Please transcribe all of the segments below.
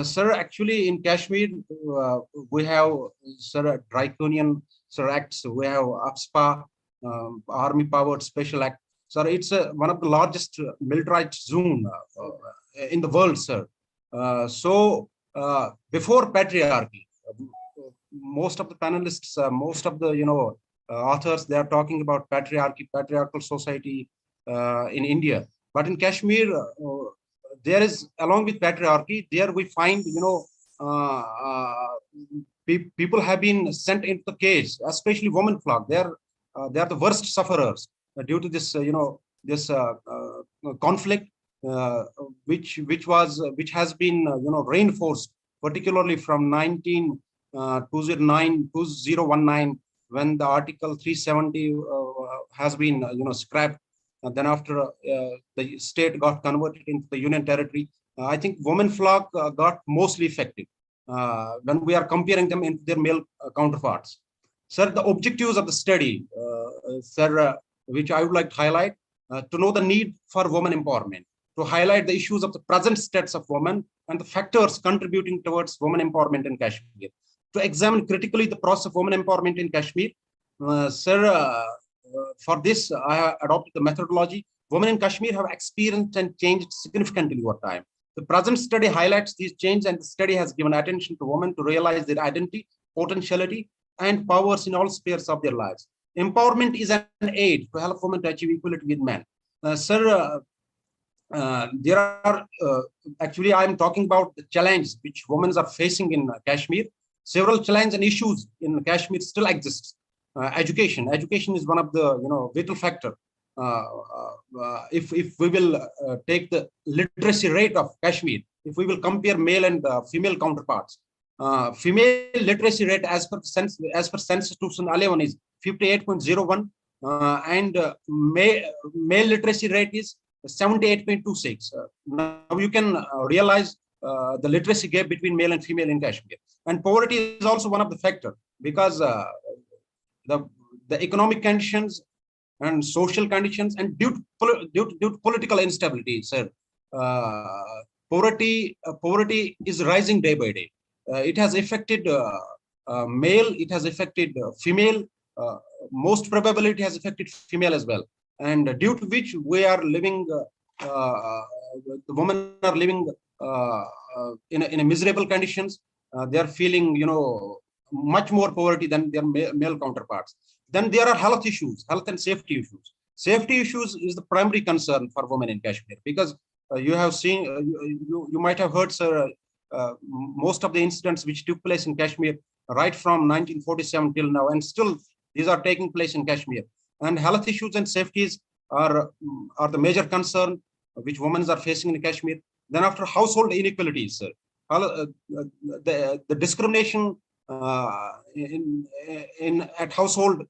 Sir, actually in Kashmir, we have, sir, draconian, sir, acts. We have APSPA, Army Powered Special Act. Sir, it's one of the largest militarized zone in the world, sir. Before patriarchy, most of the panelists, most of the authors, they are talking about patriarchy, patriarchal society in India. But in Kashmir, there is, along with patriarchy, there we find uh, uh, people have been sent into the cage, especially women flock. They are the worst sufferers due to this this conflict, uh, which has been reinforced, particularly from 2019 when the Article 370 has been scrapped. And then after the state got converted into the union territory, I think women flock got mostly affected when we are comparing them into their male counterparts. Sir, the objectives of the study, sir, which I would like to highlight, to know the need for women empowerment, to highlight the issues of the present status of women and the factors contributing towards women empowerment in Kashmir, to examine critically the process of women empowerment in Kashmir. Sir, for this, I have adopted the methodology. Women in Kashmir have experienced and changed significantly over time. The present study highlights these changes, and the study has given attention to women to realize their identity, potentiality, and powers in all spheres of their lives. Empowerment is an aid to help women to achieve equality with men. Sir, there are actually, I am talking about the challenge which women are facing in Kashmir. Several challenges and issues in Kashmir still exist. Education is one of the vital factor. If we will take the literacy rate of Kashmir, if we will compare male and female counterparts, female literacy rate as per census 2011 is 58.01, and male literacy rate is 78.26. Now you can realize the literacy gap between male and female in Kashmir. And poverty is also one of the factor, because the the economic conditions and social conditions, and due to political instability, sir, poverty is rising day by day. It has affected male, it has affected female, most probably it has affected female as well. And due to which we are living, the women are living in a miserable conditions. They are feeling, much more poverty than their male counterparts. Then there are health issues, health and safety issues. Safety issues is the primary concern for women in Kashmir, because you have seen, you might have heard, sir, most of the incidents which took place in Kashmir right from 1947 till now, and still these are taking place in Kashmir. And health issues and safeties are the major concern which women are facing in Kashmir. Then after, household inequalities, sir, the discrimination in at household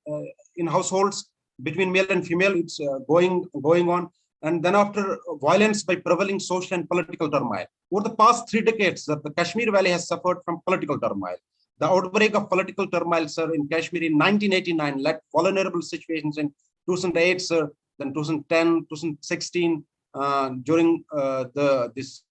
in households between male and female, it's going on. And then after, violence by prevailing social and political turmoil. Over the past 3 decades, the Kashmir Valley has suffered from political turmoil. The outbreak of political turmoil, sir, in Kashmir in 1989 led vulnerable situations in 2008, sir, then 2010, 2016, during this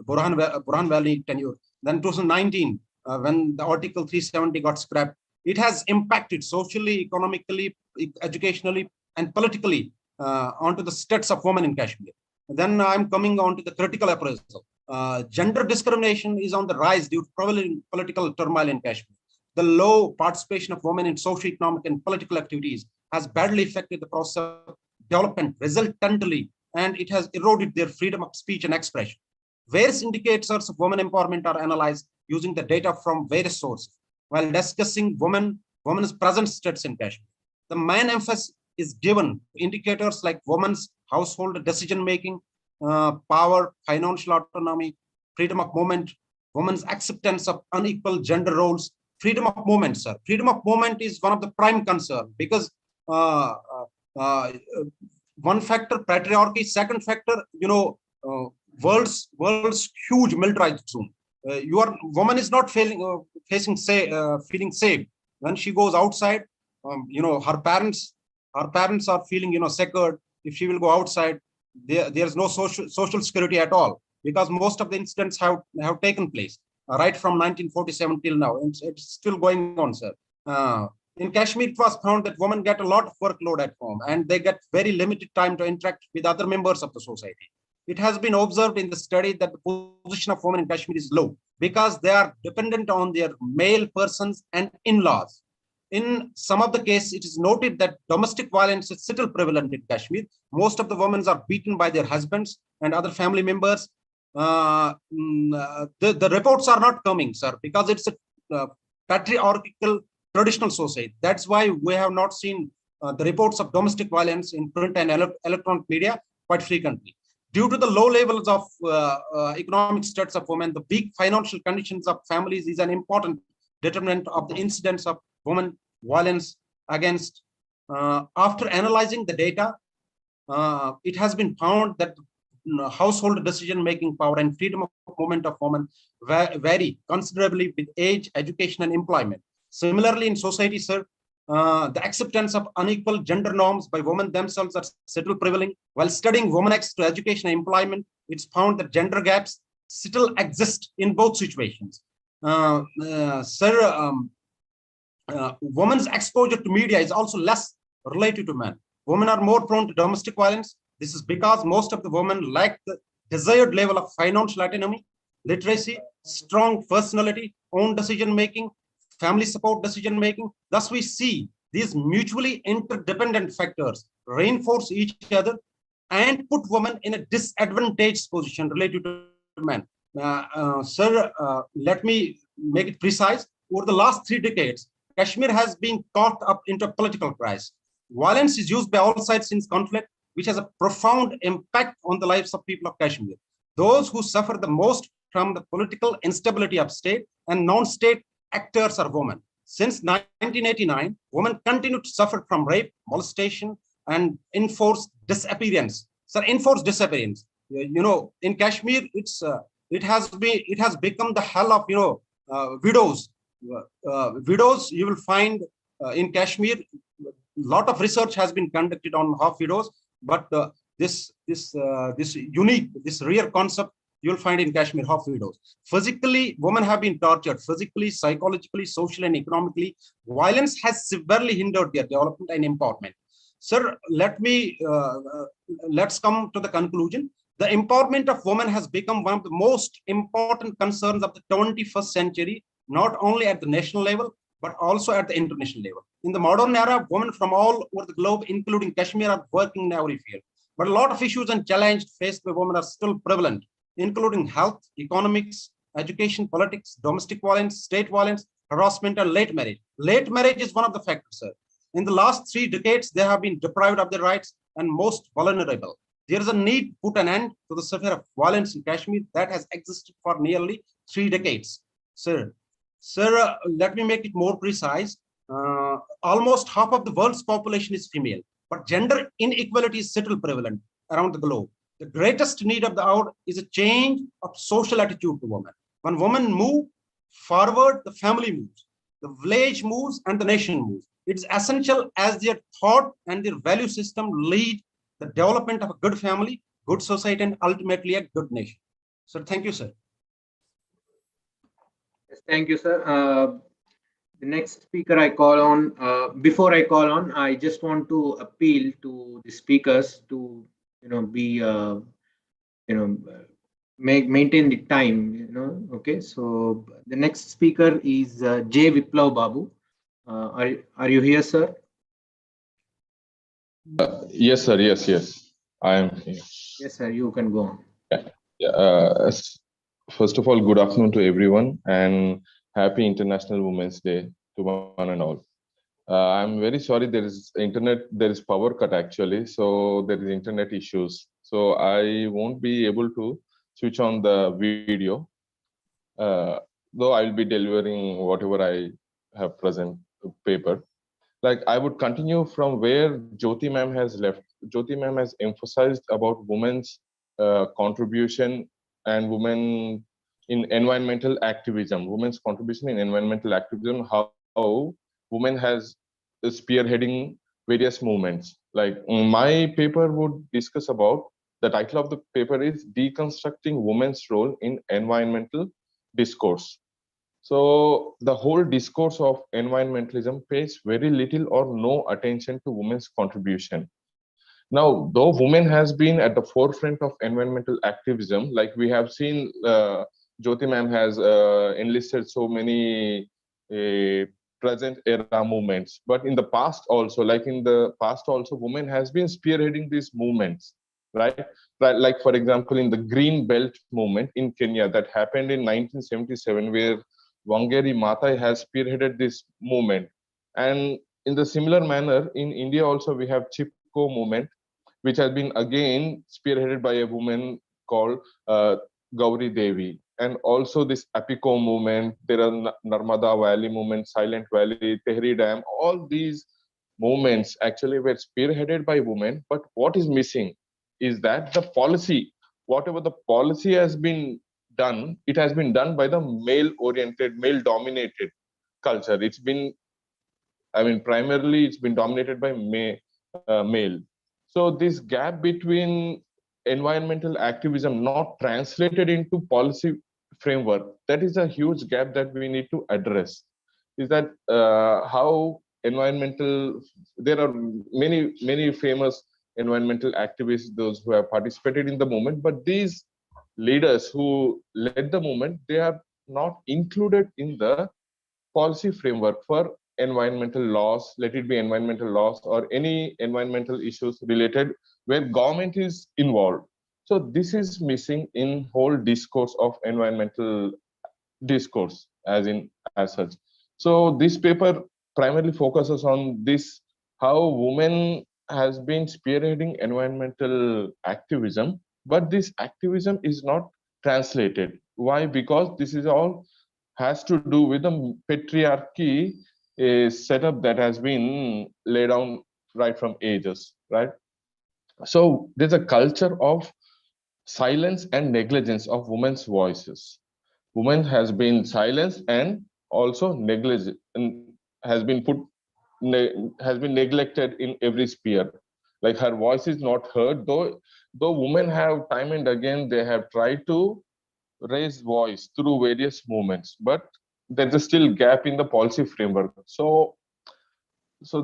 Burhan Valley tenure. Then 2019, when the Article 370 got scrapped, it has impacted socially, economically, educationally, and politically onto the status of women in Kashmir. Then I'm coming on to the critical appraisal. Gender discrimination is on the rise due to prevailing political turmoil in Kashmir. The low participation of women in socio-economic and political activities has badly affected the process of development resultantly, and it has eroded their freedom of speech and expression. Various indicators of women empowerment are analyzed using the data from various sources. While discussing women's present status in Kashmir, the main emphasis is given to indicators like women's household decision-making, power, financial autonomy, freedom of movement, women's acceptance of unequal gender roles, freedom of movement, sir. Freedom of movement is one of the prime concern, because uh, uh, one factor, patriarchy, second factor, world's huge militarized zone. Your woman is not feeling safe when she goes outside. Her parents are feeling secured. If she will go outside, there's no social security at all. because most of the incidents have taken place right from 1947 till now. It's still going on, sir. In Kashmir, it was found that women get a lot of workload at home and they get very limited time to interact with other members of the society. It has been observed in the study that the position of women in Kashmir is low because they are dependent on their male persons and in-laws. In some of the cases, it is noted that domestic violence is still prevalent in Kashmir. Most of the women are beaten by their husbands and other family members. The reports are not coming, sir, because it's a patriarchal traditional society. That's why we have not seen the reports of domestic violence in print and electronic media quite frequently. Due to the low levels of economic status of women, the weak financial conditions of families is an important determinant of the incidence of women violence against. After analyzing the data, it has been found that household decision-making power and freedom of movement of women vary considerably with age, education, and employment. Similarly, in society, sir, the acceptance of unequal gender norms by women themselves are still prevailing. While studying women access to education and employment, it's found that gender gaps still exist in both situations. Sir, women's exposure to media is also less related to men. Women are more prone to domestic violence. This is because most of the women lack the desired level of financial autonomy, literacy, strong personality, own decision-making, family support decision-making. Thus, we see these mutually interdependent factors reinforce each other and put women in a disadvantaged position related to men. Sir, let me make it precise. Over the last 3 decades, Kashmir has been caught up into a political crisis. Violence is used by all sides in conflict, which has a profound impact on the lives of people of Kashmir. Those who suffer the most from the political instability of state and non-state actors are women. Since 1989, women continue to suffer from rape, molestation, and enforced disappearance. Sir, enforced disappearance. You know, in Kashmir, it has become the hell of widows. Widows, you will find in Kashmir, a lot of research has been conducted on half widows, but this rare concept you'll find in Kashmir, half widows. Physically, women have been tortured, physically, psychologically, socially, and economically. Violence has severely hindered their development and empowerment. Sir, let's come to the conclusion. The empowerment of women has become one of the most important concerns of the 21st century, not only at the national level, but also at the international level. In the modern era, women from all over the globe, including Kashmir, are working in every field. But a lot of issues and challenges faced by women are still prevalent, including health, economics, education, politics, domestic violence, state violence, harassment, and late marriage. Late marriage is one of the factors, sir. In the last 3 decades, they have been deprived of their rights and most vulnerable. There is a need to put an end to the sphere of violence in Kashmir that has existed for nearly 3 decades. Sir, let me make it more precise. Almost half of the world's population is female, but gender inequality is still prevalent around the globe. The greatest need of the hour is a change of social attitude to women. When women move forward, the family moves, the village moves, and the nation moves. It is essential as their thought and their value system lead the development of a good family, good society, and ultimately a good nation. So thank you, sir. Yes, thank you, sir. The next speaker I call on, before I call on, I just want to appeal to the speakers to, maintain the time, okay. So the next speaker is J. Viplav Babu. Are you here, sir? Yes, sir. Yes. I am here. Yes, sir. You can go on. Yeah. First of all, good afternoon to everyone and happy International Women's Day to one and all. I'm very sorry there is power cut actually, so there is internet issues. So I won't be able to switch on the video, though I'll be delivering whatever I have present paper. Like I would continue from where Jyoti ma'am has left. Jyoti ma'am has emphasized about women's contribution and women in environmental activism, women's contribution in environmental activism, how women has spearheading various movements. Like my paper would discuss about The title of the paper is Deconstructing Women's Role in Environmental Discourse. So the whole discourse of environmentalism pays very little or no attention to women's contribution. Now, though women has been at the forefront of environmental activism, like we have seen, Jyoti ma'am has enlisted so many present era movements, but in the past also, women has been spearheading these movements, right? Like for example, in the Green Belt movement in Kenya that happened in 1977, where Wangari Maathai has spearheaded this movement. And in the similar manner, in India also we have Chipko movement, which has been again spearheaded by a woman called Gauri Devi. And also this Apico movement, there are Narmada Valley movement, Silent Valley, Tehri Dam, all these movements actually were spearheaded by women. But what is missing is that the policy, whatever the policy has been done, it has been done by the male-oriented, male-dominated culture. It's been, primarily it's been dominated by male. So this gap between environmental activism not translated into policy framework, that is a huge gap that we need to address. Is that how environmental, there are many famous environmental activists, those who have participated in the movement, but these leaders who led the movement, they are not included in the policy framework for environmental laws, let it be environmental laws or any environmental issues related where government is involved. So this is missing in whole discourse of environmental discourse as such. So this paper primarily focuses on this, how women has been spearheading environmental activism, but this activism is not translated. Why? Because this is all has to do with the patriarchy setup that has been laid down right from ages, right? So there's a culture of silence and negligence of women's voices. Women has been silenced and also negligent, has been neglected in every sphere. Like her voice is not heard, though women have time and again they have tried to raise voice through various movements, but there's a still gap in the policy framework. So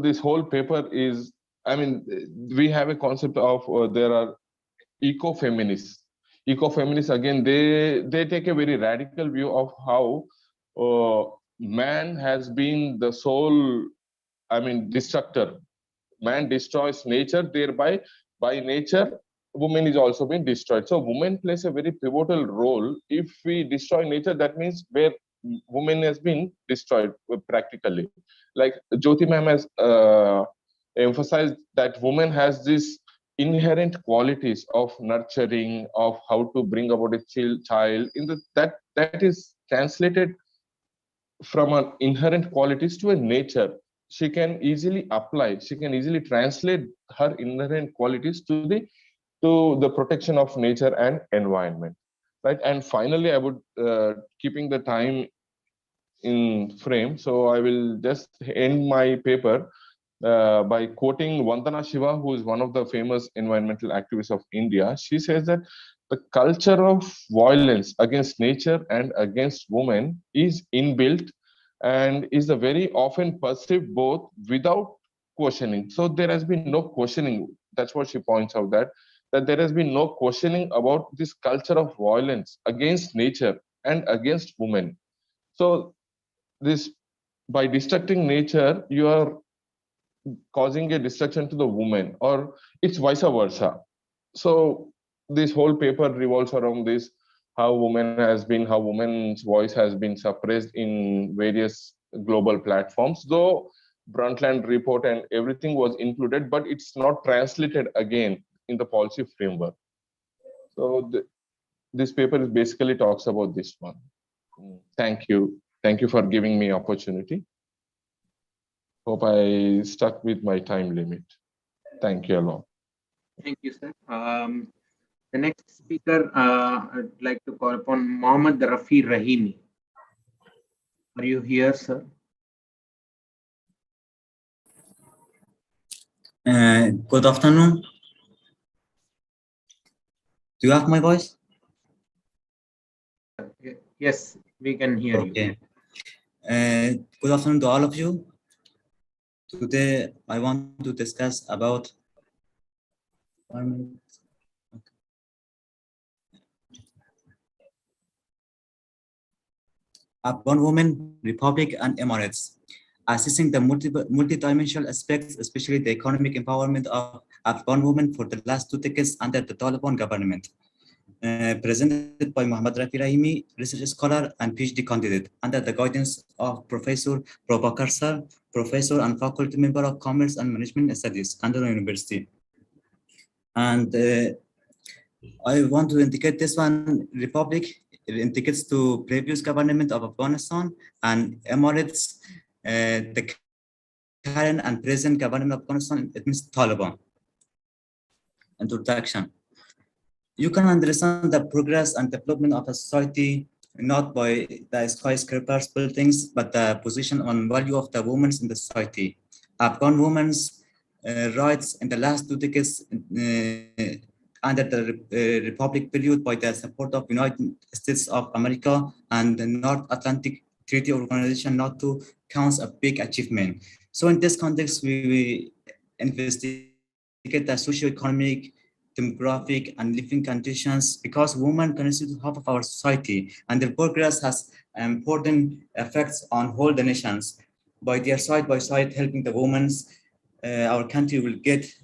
this whole paper is, we have a concept of there are ecofeminists. Ecofeminists again, they take a very radical view of how man has been the sole, destructor. Man destroys nature, thereby by nature woman is also being destroyed. So woman plays a very pivotal role. If we destroy nature, that means where woman has been destroyed practically. Like Jyoti ma'am has emphasized that woman has this inherent qualities of nurturing, of how to bring about a child in that is translated from an inherent qualities to a nature. She can easily apply, she can easily translate her inherent qualities to the protection of nature and environment, right? And finally, I would keeping the time in frame, so I will just end my paper by quoting Vandana Shiva, who is one of the famous environmental activists of India. She says that the culture of violence against nature and against women is inbuilt and is a very often perceived both without questioning. So there has been no questioning. That's what she points out, that there has been no questioning about this culture of violence against nature and against women. So this, by destructing nature, you are causing a destruction to the woman, or it's vice versa. So this whole paper revolves around this, how women's voice has been suppressed in various global platforms, though Brundtland report and everything was included, but it's not translated again in the policy framework. So this paper is basically talks about this one. Thank you for giving me opportunity. Hope I stuck with my time limit. Thank you a lot. Thank you, sir. The next speaker, I'd like to call upon Mohammad Rafi Rahimi. Are you here, sir? Good afternoon. Do you have my voice? Yes, we can hear you. Okay. Good afternoon to all of you. Today, I want to discuss about Afghan women, Republic, and Emirates, assessing the multidimensional aspects, especially the economic empowerment of Afghan women for the last 2 decades under the Taliban government. Presented by Muhammad Rafi Rahimi, research scholar and PhD candidate, under the guidance of Professor Prabhakar Sir, professor and faculty member of Commerce and Management Studies, Andhra University. And I want to indicate this one, Republic, it indicates to previous government of Afghanistan, and Emirates, the current and present government of Afghanistan, it means Taliban. Introduction. You can understand the progress and development of a society not by the skyscrapers buildings, but the position and value of the women in the society. Afghan women's rights in the last 2 decades under the Republic period by the support of United States of America and the North Atlantic Treaty Organization NATO counts a big achievement. So in this context, we investigate the socio-economic, demographic, and living conditions because women constitute half of our society and their progress has important effects on whole the nations. By their side by side helping the women, our country will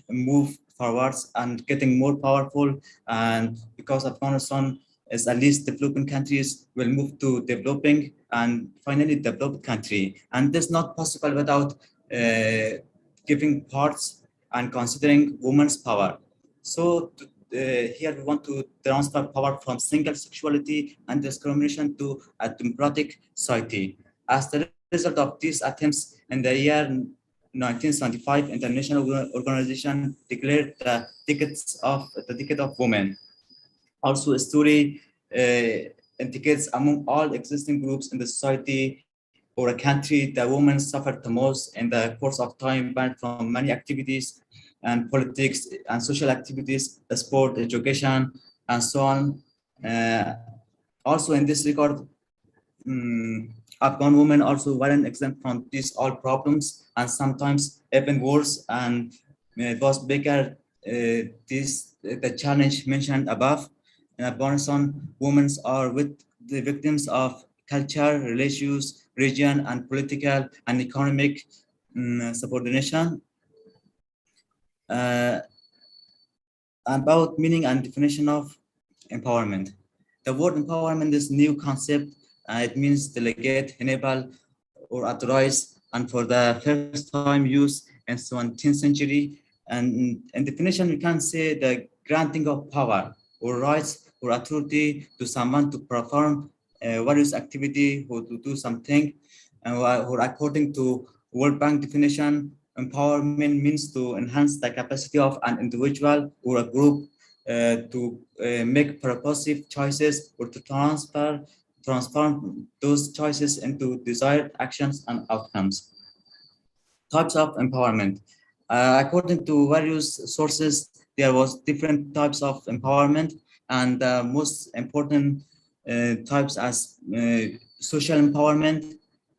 move forwards and getting more powerful, and because Afghanistan is at least developing countries will move to developing and finally developed country, and this is not possible without giving parts and considering women's power. So here we want to transfer power from single sexuality and discrimination to a democratic society. As the result of these attempts in the year 1975, International Organization declared the Decade of Women. Also, a story indicates among all existing groups in the society or a country, the women suffered the most in the course of time, banned from many activities and politics and social activities, sport, education, and so on. Also, in this regard, Afghan women also weren't exempt from these all problems, and sometimes even worse. And it was bigger. The challenge mentioned above. In Afghanistan, women are with the victims of culture, religious, region, and political and economic subordination. About meaning and definition of empowerment. The word empowerment is new concept. It means delegate, enable, or authorize, and for the first time used in 17th century. And in definition, we can say the granting of power or rights or authority to someone to perform various activity or to do something. Or according to World Bank definition, empowerment means to enhance the capacity of an individual or a group to make purposive choices or to transform those choices into desired actions and outcomes. Types of empowerment. According to various sources, there was different types of empowerment, and the most important types as social empowerment,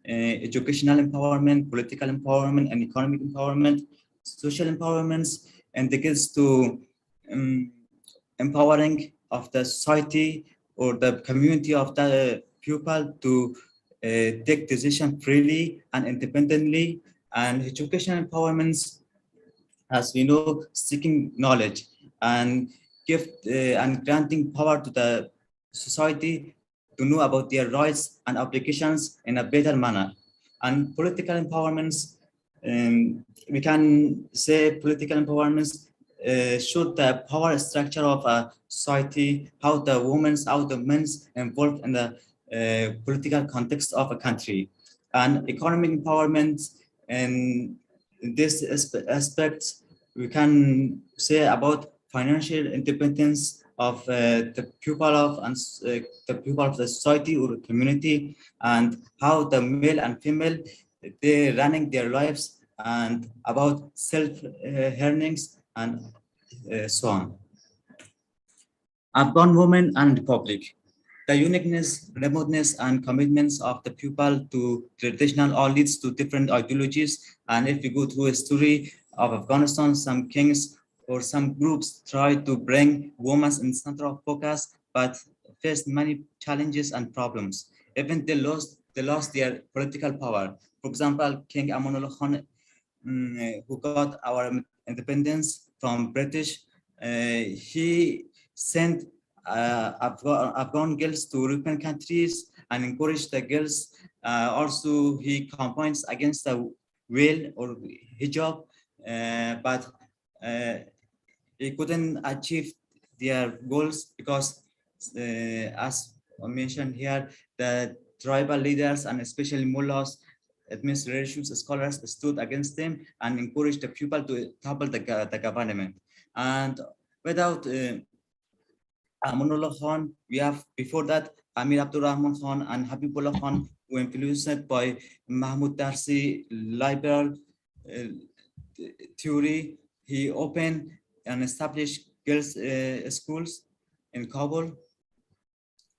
educational empowerment, political empowerment, and economic empowerment. Social empowerments indicates to empowering of the society or the community of the people to take decision freely and independently. And educational empowerments, as we know, seeking knowledge and and granting power to the society to know about their rights and obligations in a better manner. And political empowerments, we can say political empowerments show the power structure of a society, how the men's involved in the political context of a country. And economic empowerment, and in this aspect, we can say about financial independence of the people of the society or community, and how the male and female they're running their lives, and about self earnings and so on. Afghan women and republic. The uniqueness, remoteness, and commitments of the people to traditional all leads to different ideologies. And if we go through a story of Afghanistan, some kings or some groups try to bring women in center of focus, but faced many challenges and problems. Even they lost their political power. For example, King Amanullah Khan, who got our independence from British, he sent Afghan girls to European countries and encouraged the girls. Also, he campaigns against the veil or hijab, but he couldn't achieve their goals because, as I mentioned here, the tribal leaders and especially mullahs, administrations, scholars stood against them and encouraged the people to topple the government. And without Amanullah Khan, we have before that Amir Abdurrahman Khan and Habibullah Khan, were influenced by Mahmud Darsi liberal theory. He opened and established girls' schools in Kabul.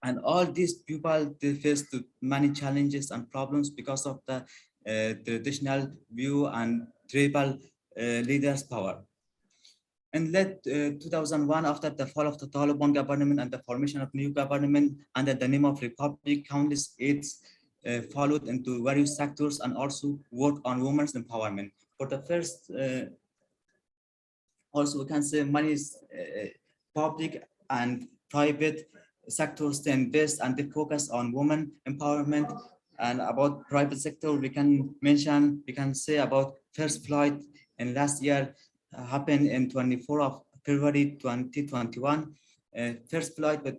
And all these people, they faced many challenges and problems because of the traditional view and tribal leaders' power. In late 2001, after the fall of the Taliban government and the formation of new government under the name of Republic, countless aids followed into various sectors and also worked on women's empowerment. For the first, also we can say many public and private sectors to invest and they focus on women empowerment. And about private sector, we can say about first flight in last year happened in 24 of February 2021. First flight with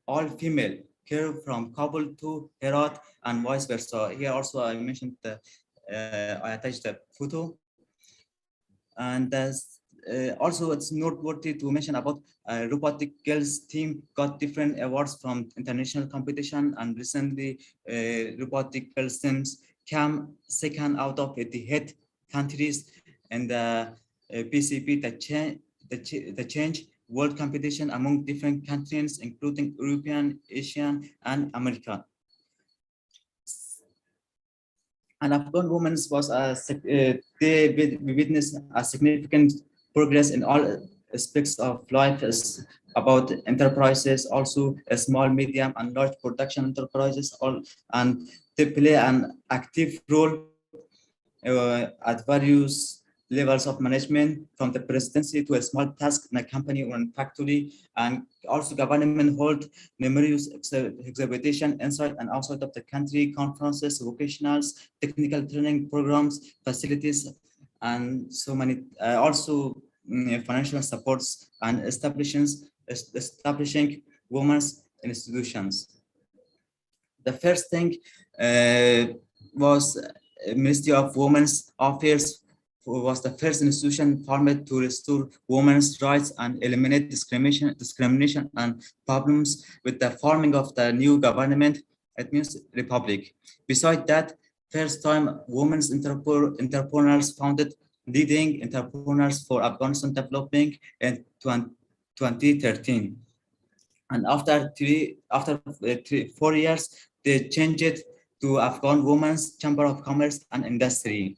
all female crew from Kabul to Herat and vice versa. Here also I mentioned I attached the photo. And also it's noteworthy to mention about robotic girls team got different awards from international competition, and recently robotic girls teams came second out of 88 countries in the PCP, the change world competition among different countries, including European, Asian, and American. And Afghan women was they witnessed a significant progress in all aspects of life, as about enterprises, also small, medium, and large production enterprises, all, and they play an active role at various levels of management, from the presidency to a small task in a company or in factory. And also government hold numerous exhibition inside and outside of the country, conferences, vocationals, technical training programs, facilities, and so many, also financial supports and establishing women's institutions. The first thing was Ministry of Women's Affairs, was the first institution formed to restore women's rights and eliminate discrimination and problems with the forming of the new government. It means republic. Besides that, first time women's entrepreneurs founded leading entrepreneurs for Afghanistan developing in 2013. And after 4 years, they changed it to Afghan Women's Chamber of Commerce and Industry,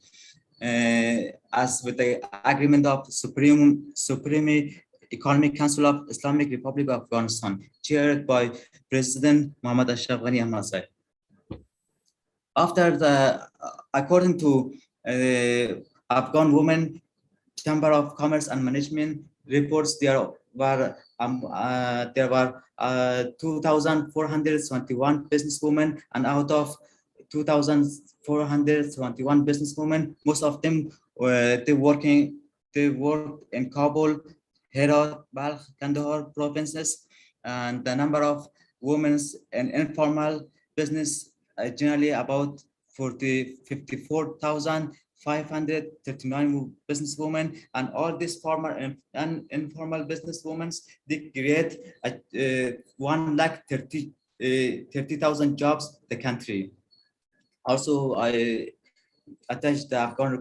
as with the agreement of Supreme Economic Council of Islamic Republic of Afghanistan, chaired by President Muhammad Ashraf Ghani Ahmadzai. After according to Afghan Women Chamber of Commerce and Management reports, there were 2,421 businesswomen, and out of 2,421 businesswomen, most of them they worked in Kabul, Herat, Balkh, Kandahar provinces, and the number of women in informal business generally about 54,539 businesswomen, and all these formal and informal businesswomen, they create 130,000 jobs in the country. Also, I attached the Afghan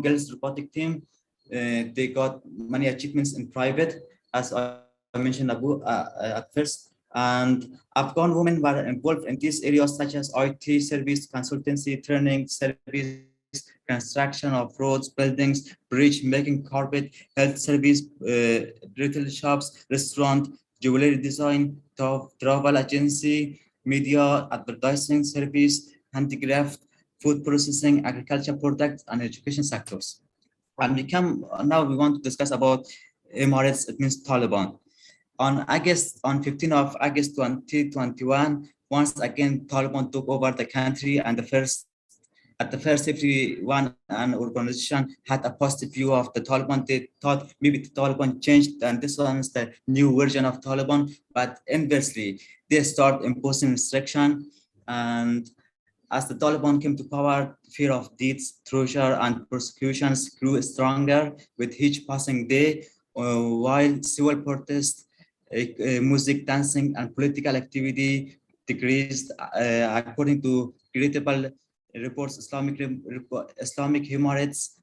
girls robotic team. They got many achievements in private, as I mentioned at first. And Afghan women were involved in these areas such as IT service, consultancy, training service, construction of roads, buildings, bridge making, carpet, health service, retail shops, restaurant, jewelry design, travel agency, media, advertising service, handicraft, food processing, agriculture products, and education sectors. And now we want to discuss about Emirates, it means Taliban. On 15th of August 2021, once again, Taliban took over the country, and at the first, everyone and organization had a positive view of the Taliban. They thought maybe the Taliban changed, and this one is the new version of Taliban. But inversely, they start imposing restriction, and as the Taliban came to power, fear of deeds, torture, and persecutions grew stronger with each passing day, while civil protests, music, dancing, and political activity decreased. According to credible reports, Islamic human rights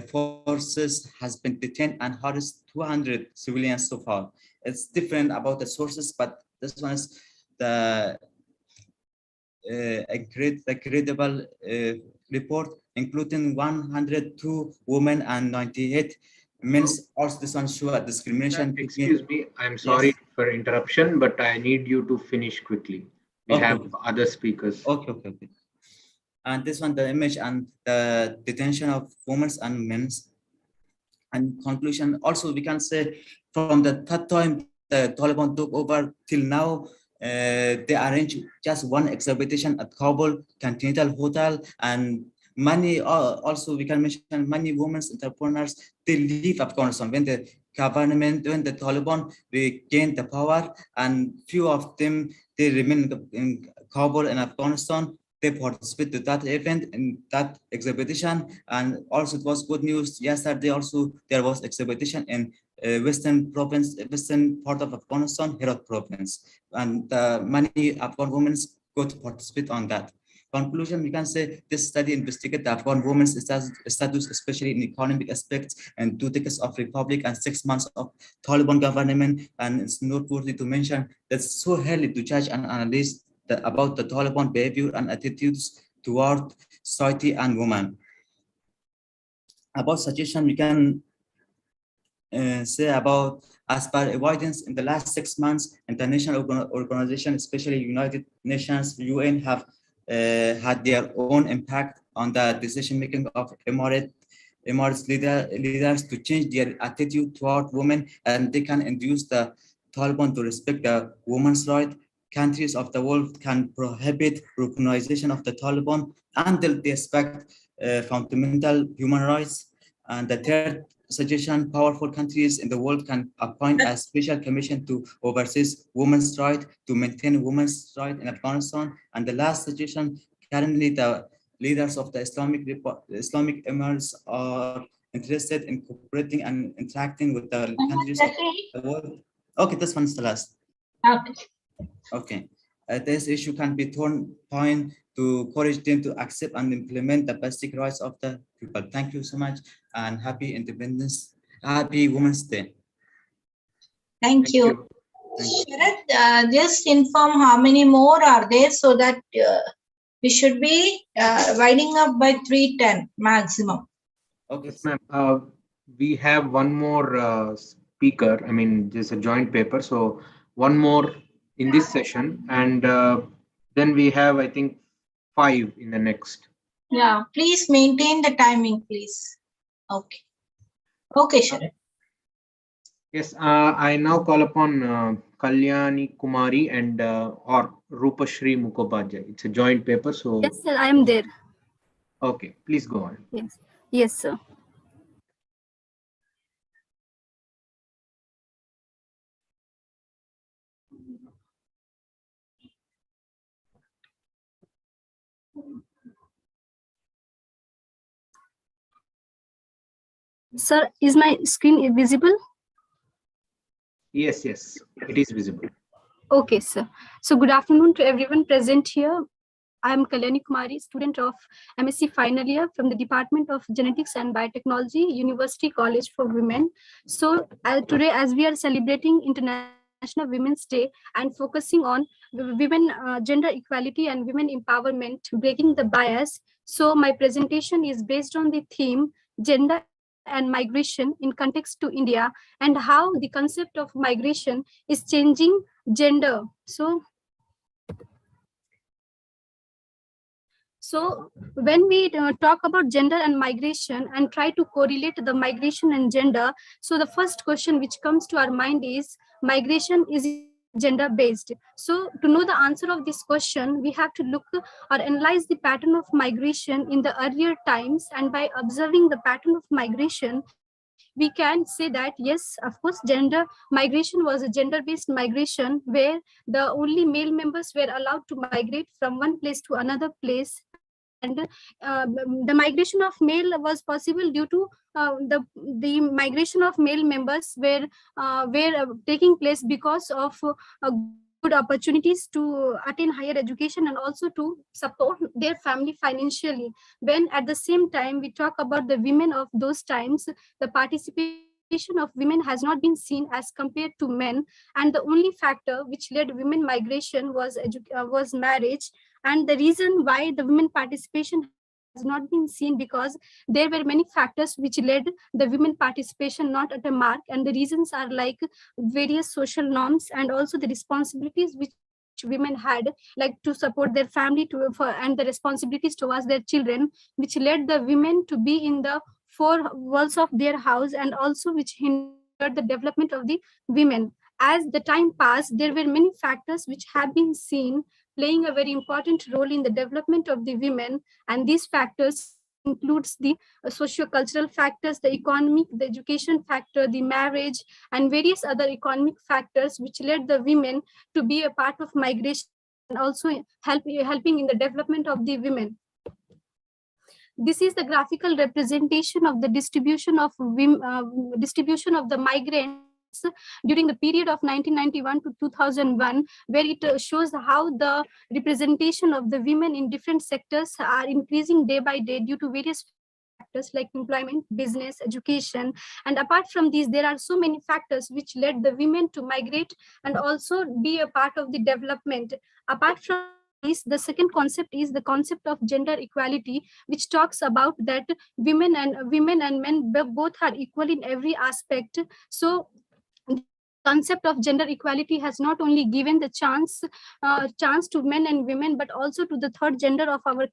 forces has been detained and harassed 200 civilians so far. It's different about the sources, but this one is the credible report, including 102 women and 98 men. Also, this one show a discrimination. Excuse me, I'm sorry for interruption, but I need you to finish quickly. We have other speakers. Okay. And this one, the image and the detention of women and men. And conclusion, also we can say from the third time the Taliban took over till now, they arranged just one exhibition at Kabul Continental Hotel, and many also we can mention many women entrepreneurs, they leave Afghanistan when the Taliban regained the power, and few of them they remain in Kabul and Afghanistan. They participate to that event in that exhibition, and also it was good news. Yesterday also there was exhibition in western part of Afghanistan, Herat province, and many Afghan women go to participate on that. Conclusion, we can say this study investigated the Afghan women's status, especially in economic aspects, and 2 decades of republic and 6 months of Taliban government. And it's noteworthy to mention that it's so early to judge and analyze about the Taliban behavior and attitudes toward society and women. About suggestion, we can say about, as per evidence, in the last 6 months, international organizations, especially United Nations, UN, have had their own impact on the decision-making of Emirates leaders to change their attitude toward women, and they can induce the Taliban to respect the women's rights. Countries of the world can prohibit recognition of the Taliban until they respect fundamental human rights. And the third suggestion, powerful countries in the world can appoint a special commission to oversee women's rights, to maintain women's rights in Afghanistan. And the last suggestion, currently the leaders of the Islamic Emirates are interested in cooperating and interacting with the countries of the world. Okay, this one's the last. Okay. This issue can be point to encourage them to accept and implement the basic rights of the people. Thank you so much, and happy Independence, happy Women's Day. Thank you. Sharat, just inform how many more are there so that we should be winding up by 3:10 maximum. Okay, ma'am. We have one more speaker. I mean, there's a joint paper. So one more in this session, and then we have, I think, 5 in the next. Yeah, please maintain the timing, please. Okay. Okay, Sharat. Yes, I now call upon Kalyani Kumari and or Rupashri Mukhopadhyay. It's a joint paper, so. Yes, sir, I am there. Okay, please go on. Yes, sir. Sir, is my screen visible? Yes, it is visible. Okay, sir. So good afternoon to everyone present here. I am Kalyani Kumari, student of MSc final year from the Department of Genetics and Biotechnology, University College for Women. So today, as we are celebrating International Women's Day and focusing on women, gender equality and women empowerment, breaking the bias. So my presentation is based on the theme gender and migration in context to India and how the concept of migration is changing gender. So when we talk about gender and migration and try to correlate the migration and gender, so the first question which comes to our mind is migration is gender based. So to know the answer of this question, we have to look or analyze the pattern of migration in the earlier times, and by observing the pattern of migration, we can say that yes, of course, gender migration was a gender based migration where the only male members were allowed to migrate from one place to another place, and the migration of male was possible due to the migration of male members were taking place because of good opportunities to attain higher education and also to support their family financially. When at the same time we talk about the women of those times, the participation of women has not been seen as compared to men, and the only factor which led women migration was marriage. And the reason why the women participation has not been seen, because there were many factors which led the women participation not at a mark, and the reasons are like various social norms and also the responsibilities which women had, like to support their family and the responsibilities towards their children, which led the women to be in the four walls of their house, and also which hindered the development of the women. As the time passed, there were many factors which have been seen playing a very important role in the development of the women, and these factors includes the socio-cultural factors, the economic, the education factor, the marriage, and various other economic factors which led the women to be a part of migration and also helping in the development of the women. This is the graphical representation of the distribution of the migrants during the period of 1991 to 2001, where it shows how the representation of the women in different sectors are increasing day by day due to various factors like employment, business, education. And apart from these, there are so many factors which led the women to migrate and also be a part of the development. Apart from this, the second concept is the concept of gender equality, which talks about that women and men both are equal in every aspect. So the concept of gender equality has not only given the chance to men and women, but also to the third gender of our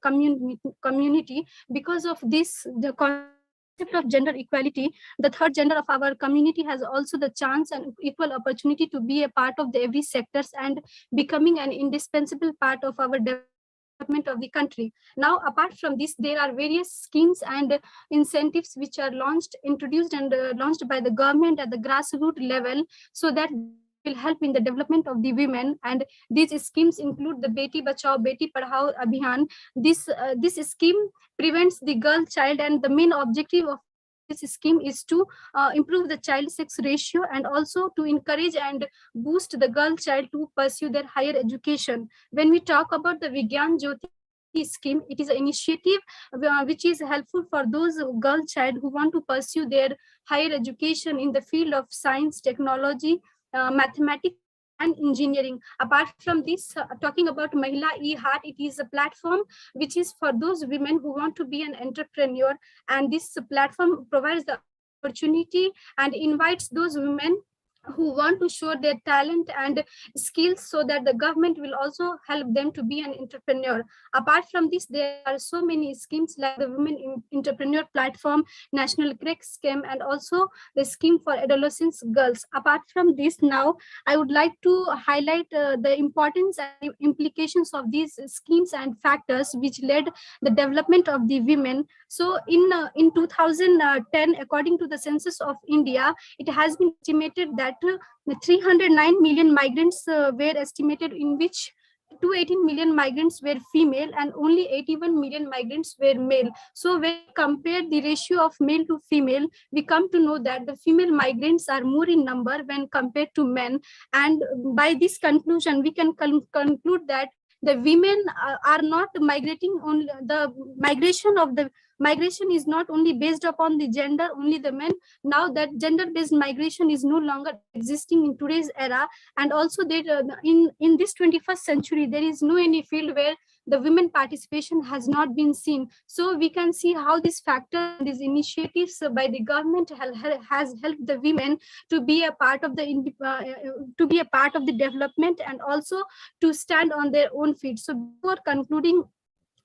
community. Because of this, the concept of gender equality, the third gender of our community has also the chance and equal opportunity to be a part of the every sectors and becoming an indispensable part of our development of the country. Now, apart from this, there are various schemes and incentives which are introduced and launched by the government at the grassroots level, so that will help in the development of the women. And these schemes include the Beti Bachao Beti Padhao Abhiyan. This scheme prevents the girl child, and the main objective of this scheme is to improve the child sex ratio and also to encourage and boost the girl child to pursue their higher education. When we talk about the Vigyan Jyoti scheme, it is an initiative which is helpful for those girl child who want to pursue their higher education in the field of science, technology, mathematics, and engineering. Apart from this, talking about Mahila E-Heart, it is a platform which is for those women who want to be an entrepreneur, and this platform provides the opportunity and invites those women who want to show their talent and skills, so that the government will also help them to be an entrepreneur. Apart from this, there are so many schemes like the Women Entrepreneur Platform, National Crack Scheme, and also the scheme for adolescent girls. Apart from this, now I would like to highlight the importance and implications of these schemes and factors which led the development of the women. So in 2010, according to the census of India, it has been estimated that 309 million migrants were estimated, in which 218 million migrants were female and only 81 million migrants were male. So when we compare the ratio of male to female, we come to know that the female migrants are more in number when compared to men. And by this conclusion, we can conclude that the women are not migrating only. The migration is not only based upon the gender, only the men. Now that gender-based migration is no longer existing in today's era, and also that in this 21st century, there is no any field where the women participation has not been seen. So we can see how this factor, these initiatives by the government has helped the women to be a part of the development, and also to stand on their own feet. So before concluding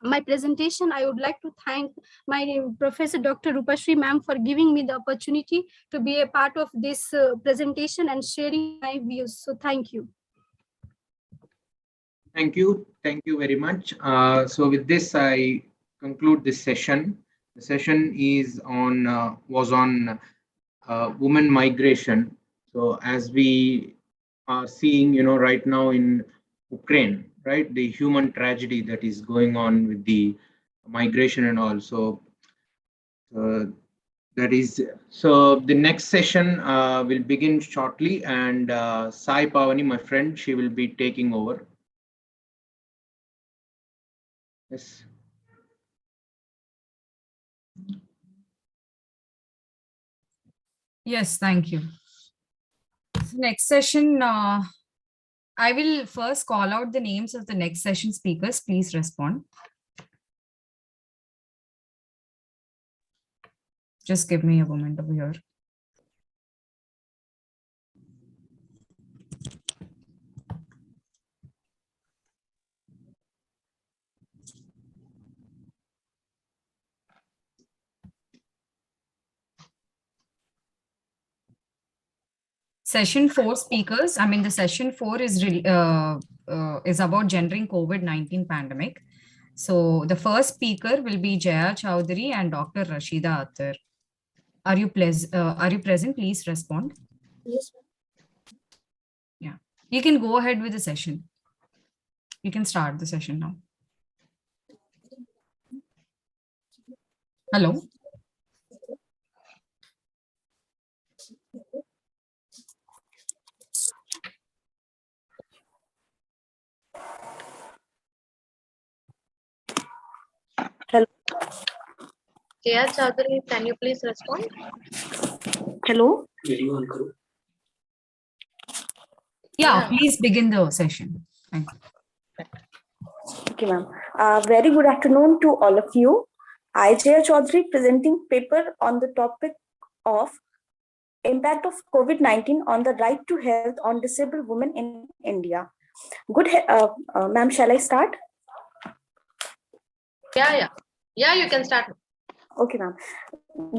my presentation, I would like to thank my Professor Dr. Rupashri ma'am for giving me the opportunity to be a part of this presentation and sharing my views. So thank you. Thank you. Thank you very much. So with this, I conclude this session. The session was on women migration. So as we are seeing, right now in Ukraine, right, the human tragedy that is going on with the migration and all. So the next session will begin shortly, and Sai Pavani, my friend, she will be taking over. Yes. Yes, thank you. So next session, I will first call out the names of the next session speakers. Please respond. Just give me a moment over here. Session 4 speakers. I mean, the session 4 is about gendering COVID-19 pandemic. So the first speaker will be Jaya Chowdhury and Dr. Rashida Attar. Are you present? Please respond. Yes. Yeah, you can go ahead with the session. You can start the session now. Hello. Hello. Jaya Chaudhary, can you please respond? Hello. Yeah, please begin the session. Thank you. Okay, ma'am. Very good afternoon to all of you. I, Jaya Chaudhary, presenting paper on the topic of impact of COVID-19 on the right to health on disabled women in India. Good, ma'am, shall I start? Yeah, you can start. Okay, ma'am.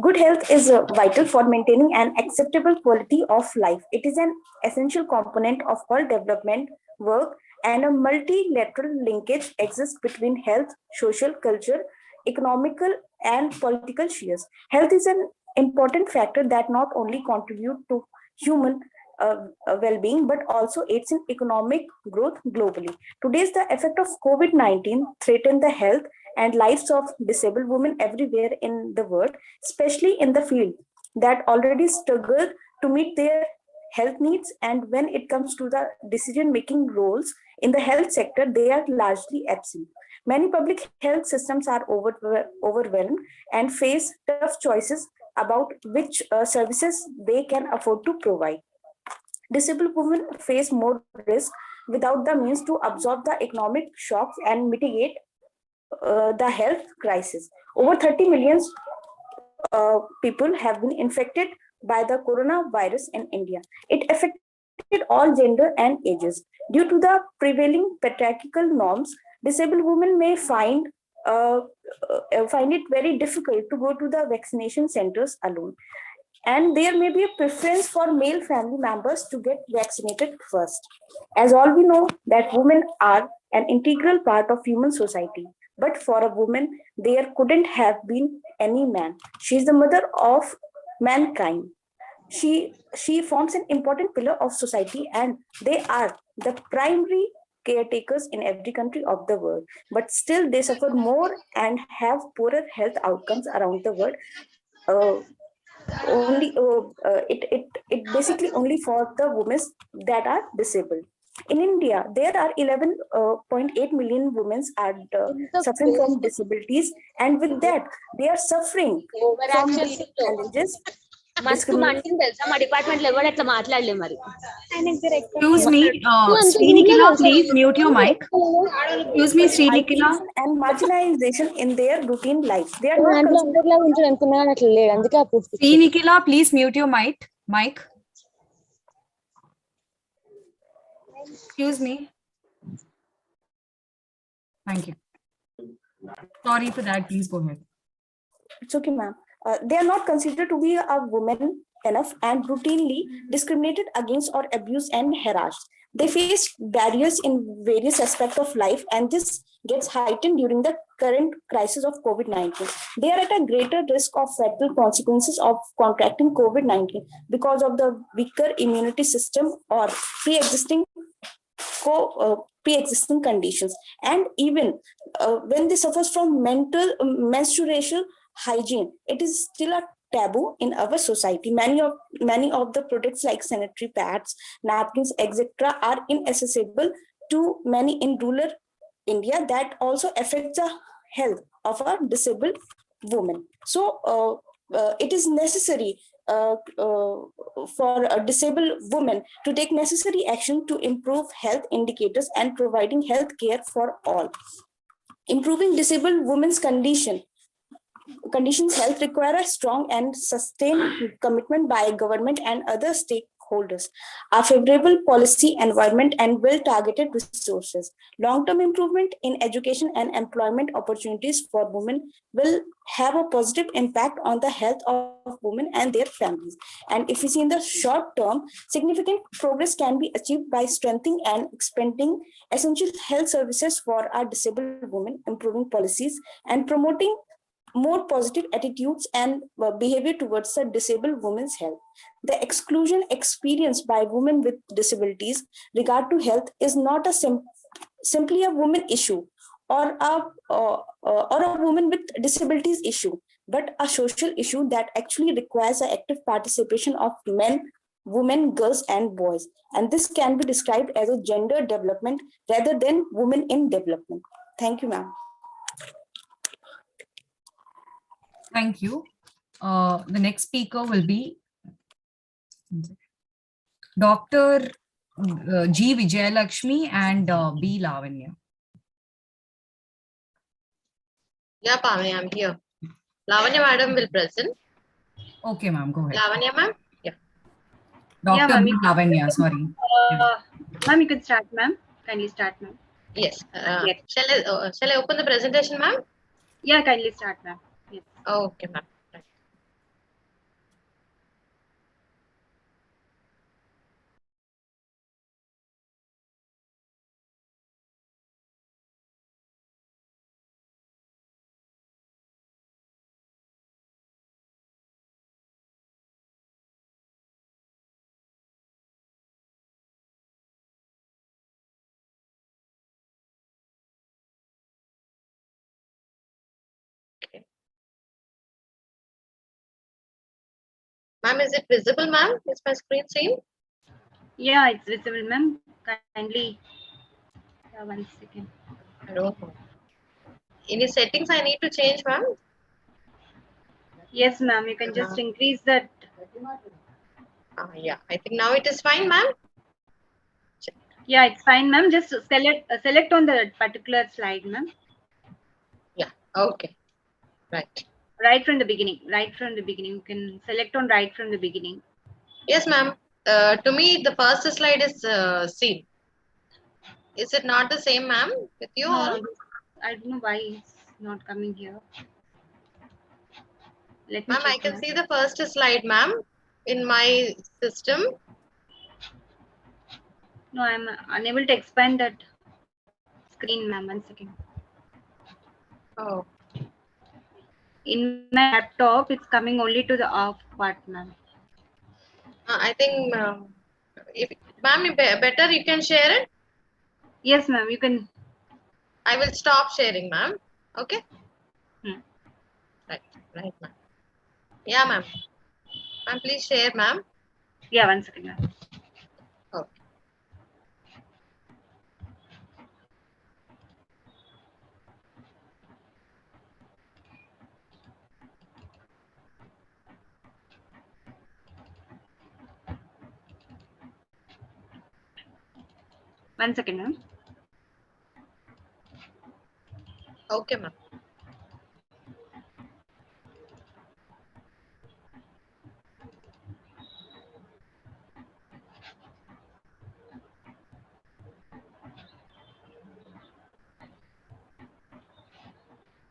Good health is vital for maintaining an acceptable quality of life. It is an essential component of all development work, and a multilateral linkage exists between health, social, culture, economical, and political spheres. Health is an important factor that not only contributes to human well-being but also aids in economic growth globally. Today's the effect of COVID-19 threaten the health and lives of disabled women everywhere in the world, especially in the field that already struggle to meet their health needs. And when it comes to the decision-making roles in the health sector, they are largely absent. Many public health systems are overwhelmed and face tough choices about which services they can afford to provide. Disabled women face more risk without the means to absorb the economic shocks and mitigate the health crisis. Over 30 million people have been infected by the coronavirus in India. It affected all gender and ages. Due to the prevailing patriarchal norms, disabled women may find it very difficult to go to the vaccination centers alone. And there may be a preference for male family members to get vaccinated first. As all we know that women are an integral part of human society. But for a woman, there couldn't have been any man. She is the mother of mankind. She forms an important pillar of society, and they are the primary caretakers in every country of the world. But still, they suffer more and have poorer health outcomes around the world. It basically only for the women that are disabled. In India, there are 11.8 million women are suffering from disabilities, and with that, they are suffering from the challenges. Excuse me, Srinikila, please mute your mic. Excuse me, Srinikila. And marginalization in their routine life. They are not Srinikila, please mute your mic. Excuse me. Thank you. Sorry for that. Please go ahead. It's okay, ma'am. They are not considered to be a woman enough and routinely discriminated against or abused and harassed. They face barriers in various aspects of life, and this gets heightened during the current crisis of COVID-19. They are at a greater risk of fatal consequences of contracting COVID-19 because of the weaker immunity system or pre-existing pre-existing conditions, and even when they suffer from menstrual hygiene, it is still a taboo in our society. Many of the products like sanitary pads, napkins, etc., are inaccessible to many in rural India. That also affects the health of a disabled woman. So it is necessary for a disabled woman to take necessary action to improve health indicators and providing health care for all. Improving disabled women's conditions health require a strong and sustained commitment by government and other stakeholders, a favorable policy environment, and well-targeted resources. Long-term improvement in education and employment opportunities for women will have a positive impact on the health of women and their families. And if we see in the short term, significant progress can be achieved by strengthening and expanding essential health services for our disabled women, improving policies, and promoting more positive attitudes and behavior towards the disabled women's health. The exclusion experienced by women with disabilities regard to health is not a simply a woman issue or a woman with disabilities issue, but a social issue that actually requires the active participation of men, women, girls, and boys. And this can be described as a gender development rather than women in development. Thank you, ma'am. Thank you. The next speaker will be Dr. G. Vijayalakshmi and B. Lavanya. Yeah, Pavani, I'm here. Lavanya madam will present. Okay, ma'am, go ahead. Lavanya ma'am? Yeah. Dr. Yeah, B. Lavanya, sorry. Ma'am, you can start, ma'am. Kindly start, ma'am. Yes. Yes. Shall I open the presentation, ma'am? Yeah, kindly start, ma'am. Yes. Okay, ma'am. Right. Okay. Ma'am, is it visible, ma'am? Is my screen seen? Yeah, it's visible, ma'am. Kindly. Yeah, 1 second. I don't know. Any settings I need to change, ma'am? Yes, ma'am. You can just increase that. Yeah, I think now it is fine, ma'am. Yeah, it's fine, ma'am. Just select on the particular slide, ma'am. Yeah, okay. Right. Right from the beginning. Right from the beginning. You can select on right from the beginning. Yes, ma'am. To me, the first slide is seen. Is it not the same, ma'am, with you No, all? I don't know why it's not coming here. Let me Ma'am, check. I can see the first slide, ma'am, in my system. No, I'm unable to expand that screen, ma'am. 1 second. Oh. In my laptop, it's coming only to the off part, ma'am. I think, if ma'am, better you can share it. Yes, ma'am. You can. I will stop sharing, ma'am. Okay. Right, ma'am. Yeah, ma'am. Ma'am, please share, ma'am. Yeah, 1 second, ma'am. Okay. 1 second, ma'am. Okay, ma'am.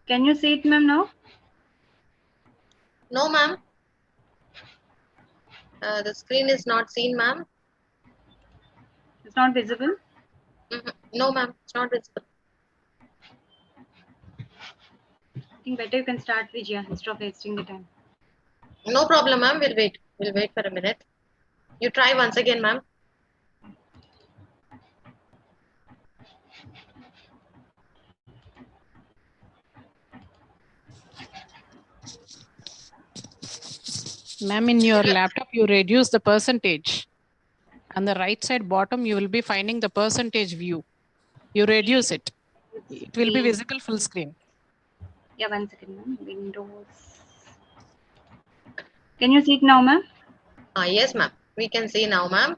Can you see it, ma'am, now? No, ma'am. The screen is not seen, ma'am. It's not visible. No, ma'am. It's not visible. I think better you can start, Vijaya, instead of wasting the time. No problem, ma'am. We'll wait. We'll wait for a minute. You try once again, ma'am. Ma'am, in your laptop, you reduce the percentage. On the right side bottom, you will be finding the percentage view. You reduce it. It will be visible full screen. Yeah, 1 second, ma'am. Windows. Can you see it now, ma'am? Yes, ma'am. We can see now, ma'am.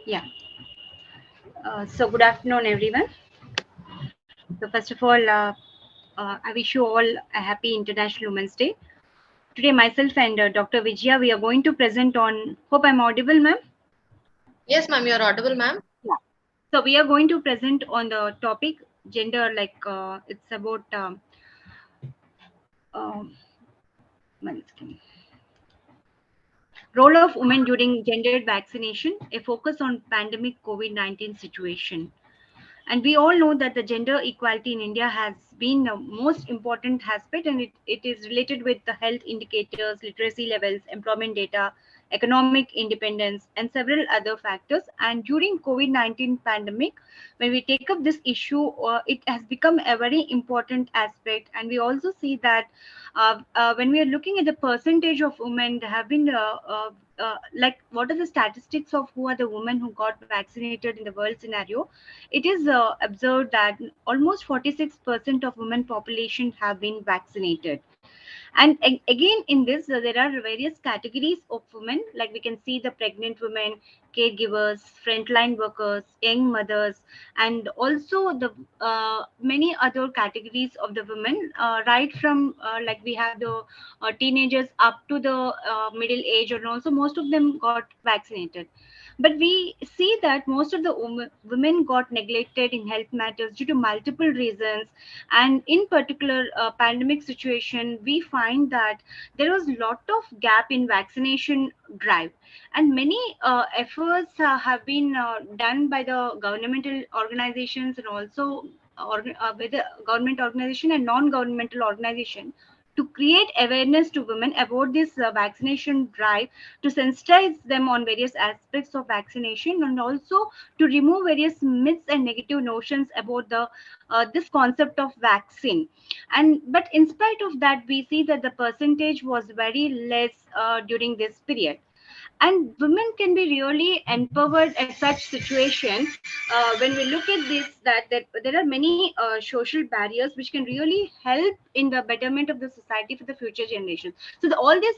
Yeah. So good afternoon, everyone. So first of all, I wish you all a happy International Women's Day. Today, myself and Dr. Vijaya, we are going to present on, hope I'm audible, ma'am? Yes, ma'am, you're audible, ma'am. Yeah. So we are going to present on the topic gender, like it's about, one second. Role of women during gendered vaccination, a focus on pandemic COVID-19 situation. And we all know that the gender equality in India has been the most important aspect, and it is related with the health indicators, literacy levels, employment data, economic independence, and several other factors. And during COVID-19 pandemic, when we take up this issue, it has become a very important aspect. And we also see that when we are looking at the percentage of women, there have been like what are the statistics of who are the women who got vaccinated in the world scenario. It is observed that almost 46% of women population have been vaccinated. And again, in this, there are various categories of women, like we can see the pregnant women, caregivers, frontline workers, young mothers, and also the many other categories of the women, right from like we have the teenagers up to the middle age, and also most of them got vaccinated. But we see that most of the women got neglected in health matters due to multiple reasons. And in particular, pandemic situation, we find that there was a lot of gap in vaccination drive. And many efforts have been done by the governmental organizations, and also by the government organization and non-governmental organization, to create awareness to women about this vaccination drive, to sensitize them on various aspects of vaccination, and also to remove various myths and negative notions about the this concept of vaccine. And but in spite of that, we see that the percentage was very less during this period. And women can be really empowered at such situation when we look at this, that there are many social barriers which can really help in the betterment of the society for the future generations. So all these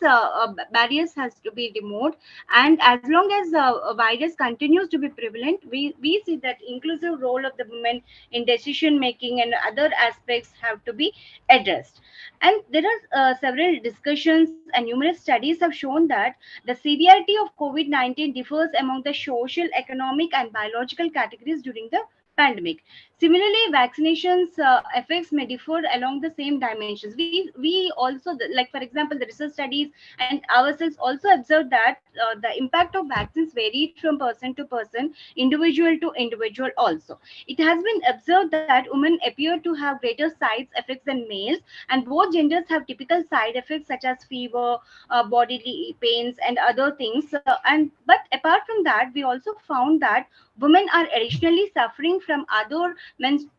barriers has to be removed. And as long as a virus continues to be prevalent, we see that inclusive role of the women in decision making and other aspects have to be addressed. And there are several discussions and numerous studies have shown that the severity of COVID-19 differs among the social, economic, and biological categories during the pandemic. Similarly, vaccinations effects may differ along the same dimensions. We also, like for example, the research studies and ourselves also observed that the impact of vaccines varied from person to person, individual to individual also. It has been observed that women appear to have greater side effects than males, and both genders have typical side effects such as fever, bodily pains, and other things. But apart from that, we also found that women are additionally suffering from other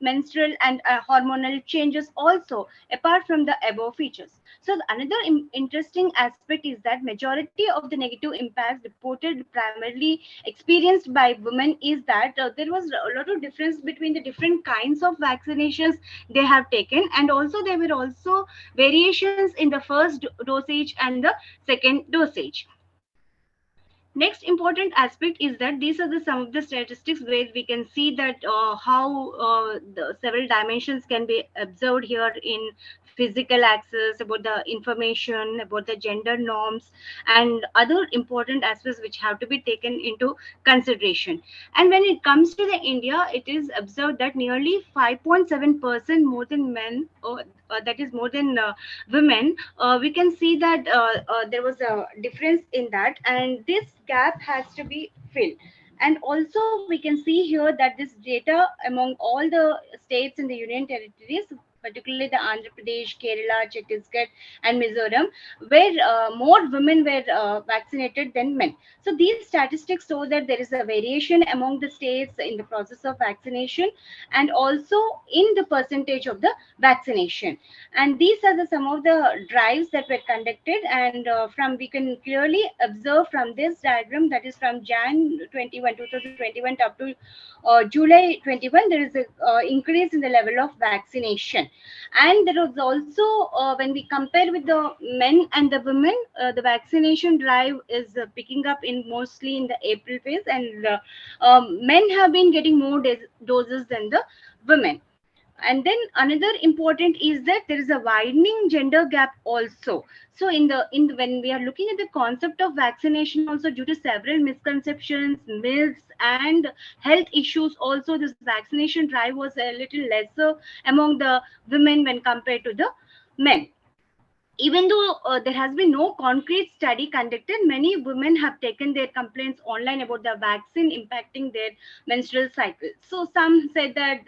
menstrual and hormonal changes also, apart from the above features. So another interesting aspect is that majority of the negative impacts reported primarily experienced by women is that there was a lot of difference between the different kinds of vaccinations they have taken, and also there were also variations in the first dosage and the second dosage. Next important aspect is that these are some of the statistics where we can see that how the several dimensions can be observed here in physical access, about the information, about the gender norms, and other important aspects which have to be taken into consideration. And when it comes to the India, it is observed that nearly 5.7% more than men, or that is more than women, we can see that there was a difference in that, and this gap has to be filled. And also we can see here that this data among all the states in the union territories, particularly the Andhra Pradesh, Kerala, Chhattisgarh, and Mizoram, where more women were vaccinated than men. So these statistics show that there is a variation among the states in the process of vaccination, and also in the percentage of the vaccination. And these are some of the drives that were conducted, and from we can clearly observe from this diagram, that is from Jan 21 2021 up to July 21, there is a increase in the level of vaccination. And there was also when we compare with the men and the women, the vaccination drive is picking up in mostly in the April phase, and men have been getting more doses than the women. And then another important is that there is a widening gender gap also. So when we are looking at the concept of vaccination, also due to several misconceptions, myths, and health issues, also this vaccination drive was a little lesser among the women when compared to the men. Even though there has been no concrete study conducted, many women have taken their complaints online about the vaccine impacting their menstrual cycle. So some said that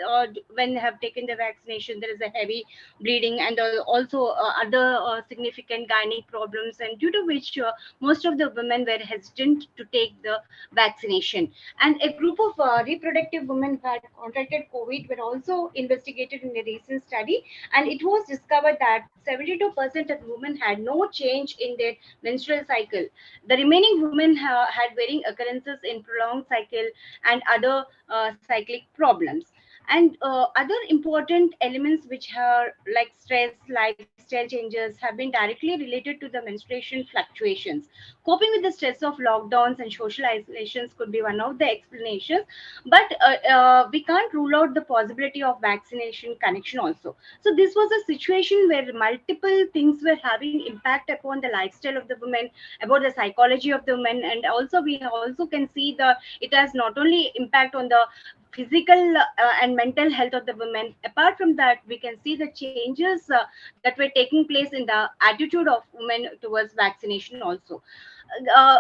when they have taken the vaccination, there is a heavy bleeding, and also other significant gynec problems, and due to which most of the women were hesitant to take the vaccination. And a group of reproductive women who had contracted COVID were also investigated in a recent study, and it was discovered that 72% of women had no change in their menstrual cycle. The remaining women had varying occurrences in prolonged cycle and other cyclic problems. And other important elements which are like stress, lifestyle changes, have been directly related to the menstruation fluctuations. Coping with the stress of lockdowns and social isolations could be one of the explanations, but we can't rule out the possibility of vaccination connection also. So this was a situation where multiple things were having impact upon the lifestyle of the women, about the psychology of the women, and also we also can see the it has not only impact on the physical and mental health of the women. Apart from that, we can see the changes that were taking place in the attitude of women towards vaccination also. uh,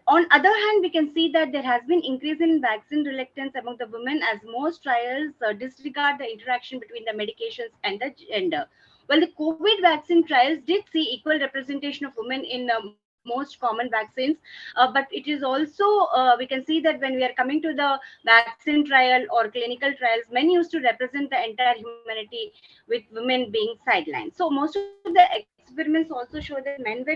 on other hand, we can see that there has been increase in vaccine reluctance among the women, as most trials disregard the interaction between the medications and the gender. Well, the COVID vaccine trials did see equal representation of women in most common vaccines, but it is also we can see that when we are coming to the vaccine trial or clinical trials, men used to represent the entire humanity, with women being sidelined. So most of the experiments also show that men were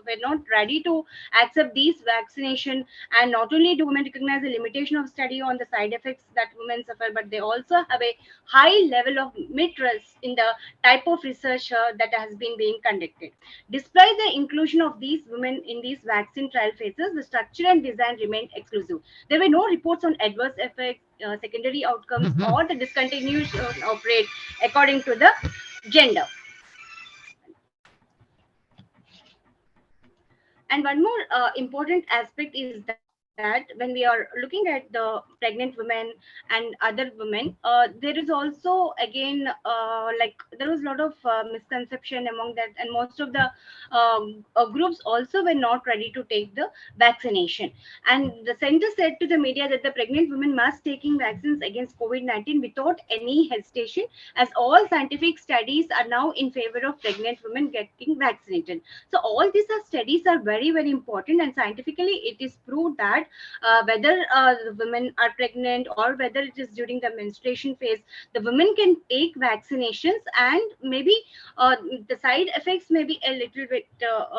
were not ready to accept these vaccination. And not only do women recognize the limitation of study on the side effects that women suffer, but they also have a high level of mistrust in the type of research that has been being conducted. Despite the inclusion of these women in these vaccine trial phases, the structure and design remained exclusive. There were no reports on adverse effects, secondary outcomes, or the discontinuation of rate according to the gender. And one more important aspect is that when we are looking at the pregnant women and other women, there is also again there was a lot of misconception among that, and most of the groups also were not ready to take the vaccination. And the center said to the media that the pregnant women must taking vaccines against COVID-19 without any hesitation, as all scientific studies are now in favor of pregnant women getting vaccinated. So all these studies are very, very important, and scientifically it is proved that whether the women are pregnant or whether it is during the menstruation phase, the women can take vaccinations, and maybe the side effects may be a little bit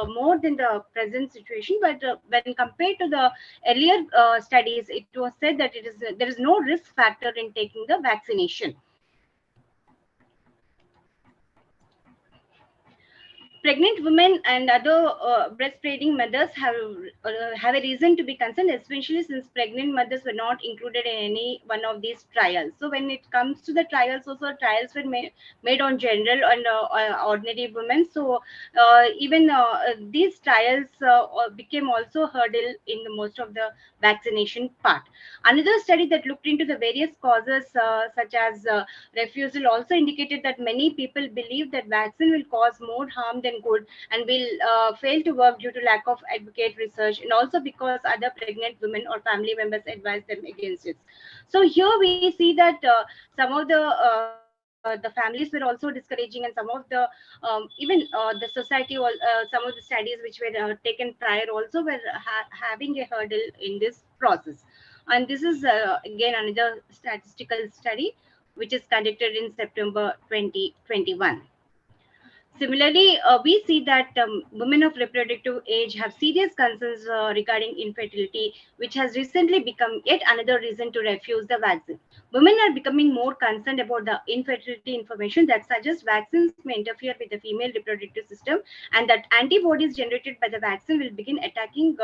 more than the present situation. But when compared to the earlier studies, it was said that there is no risk factor in taking the vaccination. Pregnant women and other breastfeeding mothers have a reason to be concerned, especially since pregnant mothers were not included in any one of these trials. So when it comes to the trials, also trials were made on general and ordinary women. So even these trials became also hurdle in the most of the vaccination part. Another study that looked into the various causes such as refusal also indicated that many people believe that vaccine will cause more harm than good and will fail to work due to lack of advocate research, and also because other pregnant women or family members advise them against it. So here we see that some of the families were also discouraging, and some of the even the society, some of the studies which were taken prior also were having a hurdle in this process. And this is again another statistical study which is conducted in September 2021. Similarly, we see that women of reproductive age have serious concerns regarding infertility, which has recently become yet another reason to refuse the vaccine. Women are becoming more concerned about the infertility information that suggests vaccines may interfere with the female reproductive system, and that antibodies generated by the vaccine will begin attacking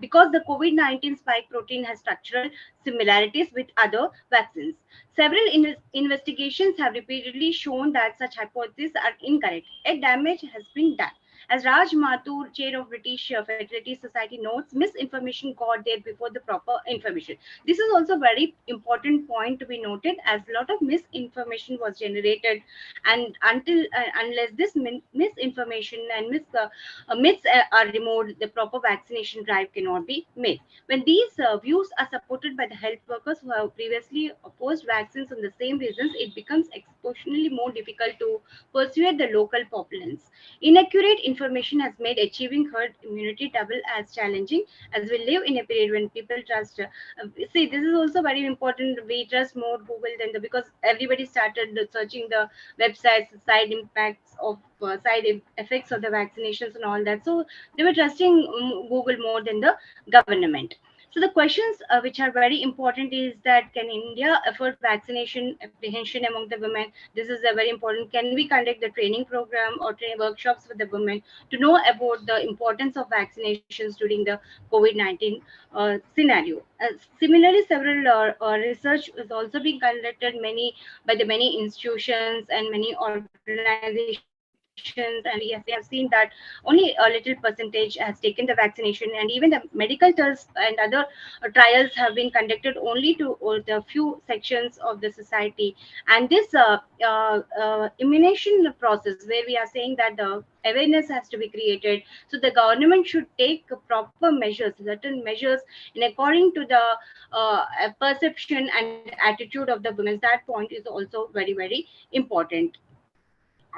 because the COVID-19 spike protein has structural similarities with other vaccines. Several investigations have repeatedly shown that such hypotheses are incorrect. A damage has been done. As Raj Mathur, chair of British Fertility Society, notes, misinformation got there before the proper information. This is also a very important point to be noted, as a lot of misinformation was generated, and until unless this misinformation and myths are removed, the proper vaccination drive cannot be made. When these views are supported by the health workers who have previously opposed vaccines on the same reasons, it becomes exponentially more difficult to persuade the local populace. Inaccurate information has made achieving herd immunity double as challenging, as we live in a period when people trust. See, this is also very important. We trust more Google than because everybody started searching the websites, side impacts of side effects of the vaccinations and all that. So they were trusting Google more than the government. So the questions which are very important is that, can India afford vaccination apprehension among the women? This is a very important. Can we conduct the training program or workshops for the women to know about the importance of vaccinations during the COVID-19 scenario? Similarly, several research is also being conducted by the many institutions and many organizations, and we have seen that only a little percentage has taken the vaccination, and even the medical tests and other trials have been conducted only to the few sections of the society. And this immunization process, where we are saying that the awareness has to be created, so the government should take proper measures, certain measures in according to the perception and attitude of the women. That point is also very, very important.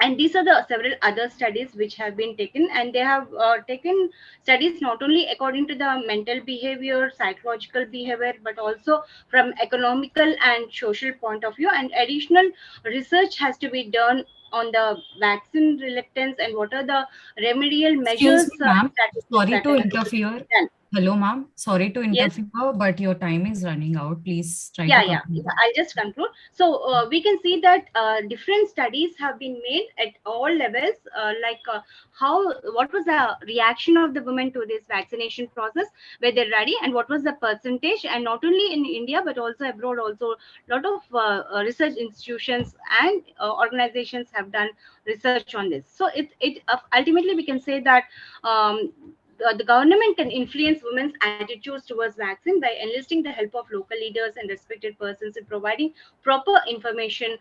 And these are the several other studies which have been taken, and they have taken studies not only according to the mental behavior, psychological behavior, but also from economical and social point of view. And additional research has to be done on the vaccine reluctance and what are the remedial Excuse measures me, ma'am. Sorry to that interfere. done. Hello, ma'am. Sorry to Yes. interfere, but your time is running out. Please try Yeah, to conclude. I'll just conclude. So we can see that different studies have been made at all levels, what was the reaction of the women to this vaccination process, were they ready, and what was the percentage, and not only in India but also abroad. Also, a lot of research institutions and organizations have done research on this. So it ultimately we can say that the government can influence women's attitudes towards vaccine by enlisting the help of local leaders and respected persons in providing proper information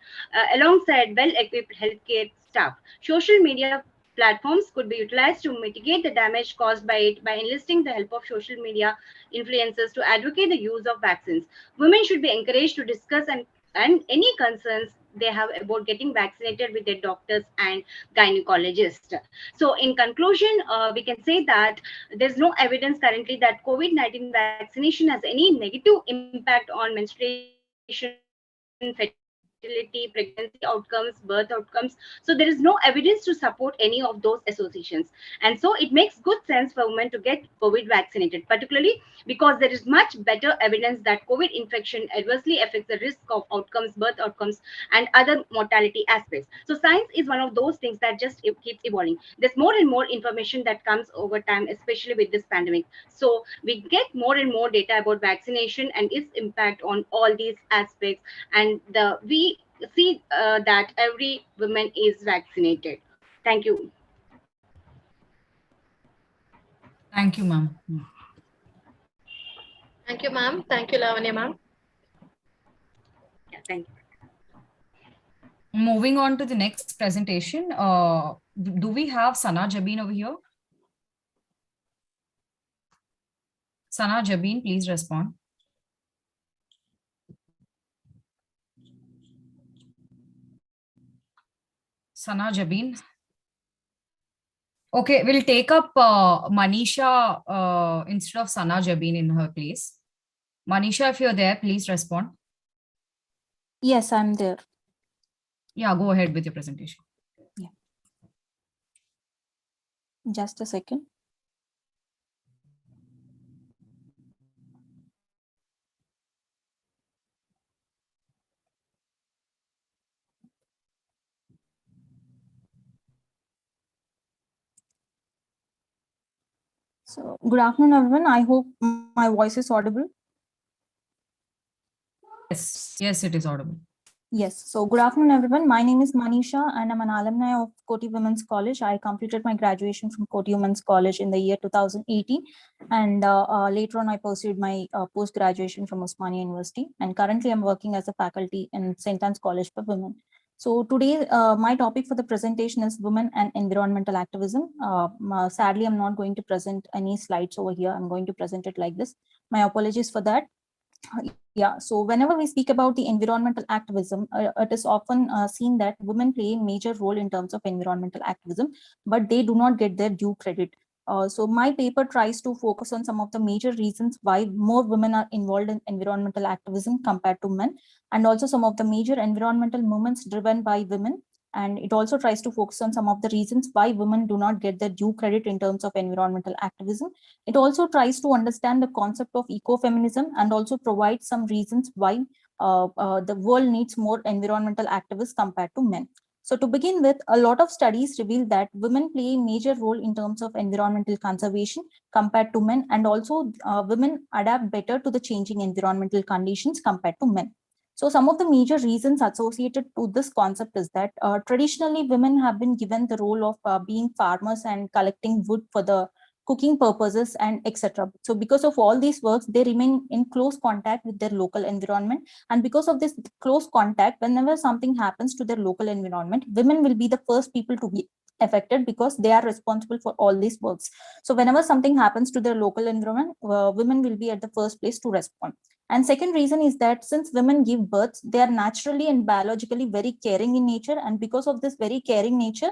alongside well-equipped healthcare staff. Social media platforms could be utilized to mitigate the damage caused by it by enlisting the help of social media influencers to advocate the use of vaccines. Women should be encouraged to discuss and any concerns they have about getting vaccinated with their doctors and gynecologists. So in conclusion, we can say that there's no evidence currently that COVID-19 vaccination has any negative impact on menstruation, fertility, or reproductive health. fertility, pregnancy outcomes, birth outcomes. So there is no evidence to support any of those associations. And so it makes good sense for women to get COVID vaccinated, particularly because there is much better evidence that COVID infection adversely affects the risk of outcomes, birth outcomes, and other mortality aspects. So science is one of those things that just keeps evolving. There's more and more information that comes over time, especially with this pandemic. So we get more and more data about vaccination and its impact on all these aspects, and we see that every woman is vaccinated. Thank you. Thank you, ma'am. Thank you, ma'am. Thank you, Lavanya, ma'am. Yeah, thank you. Moving on to the next presentation, do we have Sana Jabin over here? Sana Jabin, please respond. Sana Jabin. Okay, we'll take up Manisha instead of Sana Jabin in her place. Manisha, if you're there, please respond. Yes, I'm there. Yeah, go ahead with your presentation. Yeah. Just a second. So, good afternoon, everyone. I hope my voice is audible. Yes, it is audible. Yes. So, good afternoon, everyone. My name is Manisha, and I'm an alumni of Koti Women's College. I completed my graduation from Koti Women's College in the year 2018, and later on, I pursued my post-graduation from Osmania University. And currently, I'm working as a faculty in St. Anne's College for Women. So today, my topic for the presentation is women and environmental activism. Sadly, I'm not going to present any slides over here. I'm going to present it like this. My apologies for that. Yeah, so whenever we speak about the environmental activism, it is often seen that women play a major role in terms of environmental activism, but they do not get their due credit. So my paper tries to focus on some of the major reasons why more women are involved in environmental activism compared to men, and also some of the major environmental movements driven by women. And it also tries to focus on some of the reasons why women do not get their due credit in terms of environmental activism. It also tries to understand the concept of ecofeminism and also provide some reasons why the world needs more environmental activists compared to men. So to begin with, a lot of studies reveal that women play a major role in terms of environmental conservation compared to men, and also women adapt better to the changing environmental conditions compared to men. So some of the major reasons associated to this concept is that traditionally women have been given the role of being farmers and collecting wood for the cooking purposes and etc. So because of all these works, they remain in close contact with their local environment. And because of this close contact, whenever something happens to their local environment, women will be the first people to be affected because they are responsible for all these works. So whenever something happens to their local environment, women will be at the first place to respond. And second reason is that since women give birth, they are naturally and biologically very caring in nature. And because of this very caring nature,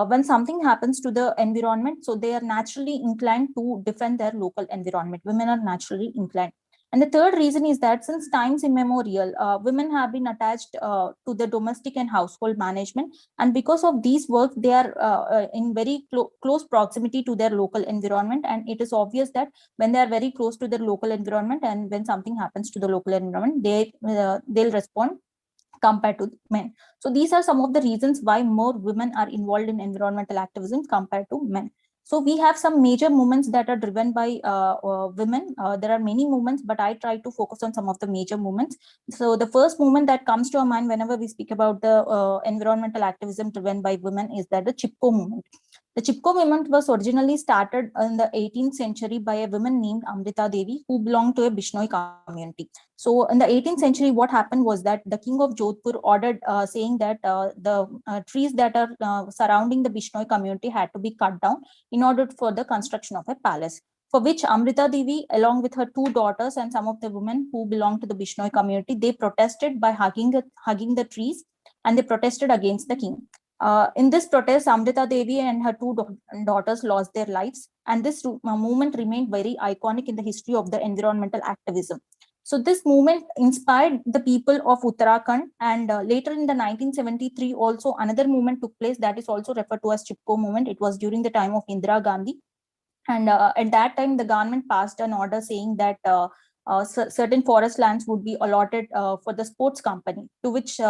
when something happens to the environment, so they are naturally inclined to defend their local environment. Women are naturally inclined. And the third reason is that since times immemorial, women have been attached to the domestic and household management. And because of these works, they are in very close proximity to their local environment. And it is obvious that when they are very close to their local environment and when something happens to the local environment, they'll respond compared to men. So these are some of the reasons why more women are involved in environmental activism compared to men. So we have some major movements that are driven by women. There are many movements, but I try to focus on some of the major movements. So the first movement that comes to our mind whenever we speak about the environmental activism driven by women is that the Chipko movement. The Chipko movement was originally started in the 18th century by a woman named Amrita Devi, who belonged to a Bishnoi community. So in the 18th century, what happened was that the king of Jodhpur ordered saying that the trees that are surrounding the Bishnoi community had to be cut down in order for the construction of a palace, for which Amrita Devi, along with her two daughters and some of the women who belong to the Bishnoi community, they protested by hugging the trees, and they protested against the king. In this protest, Amrita Devi and her two daughters lost their lives, and this movement remained very iconic in the history of the environmental activism. So this movement inspired the people of Uttarakhand, and later in the 1973 also another movement took place that is also referred to as Chipko movement. It was during the time of Indira Gandhi. And at that time, the government passed an order saying that certain forest lands would be allotted for the sports company, to which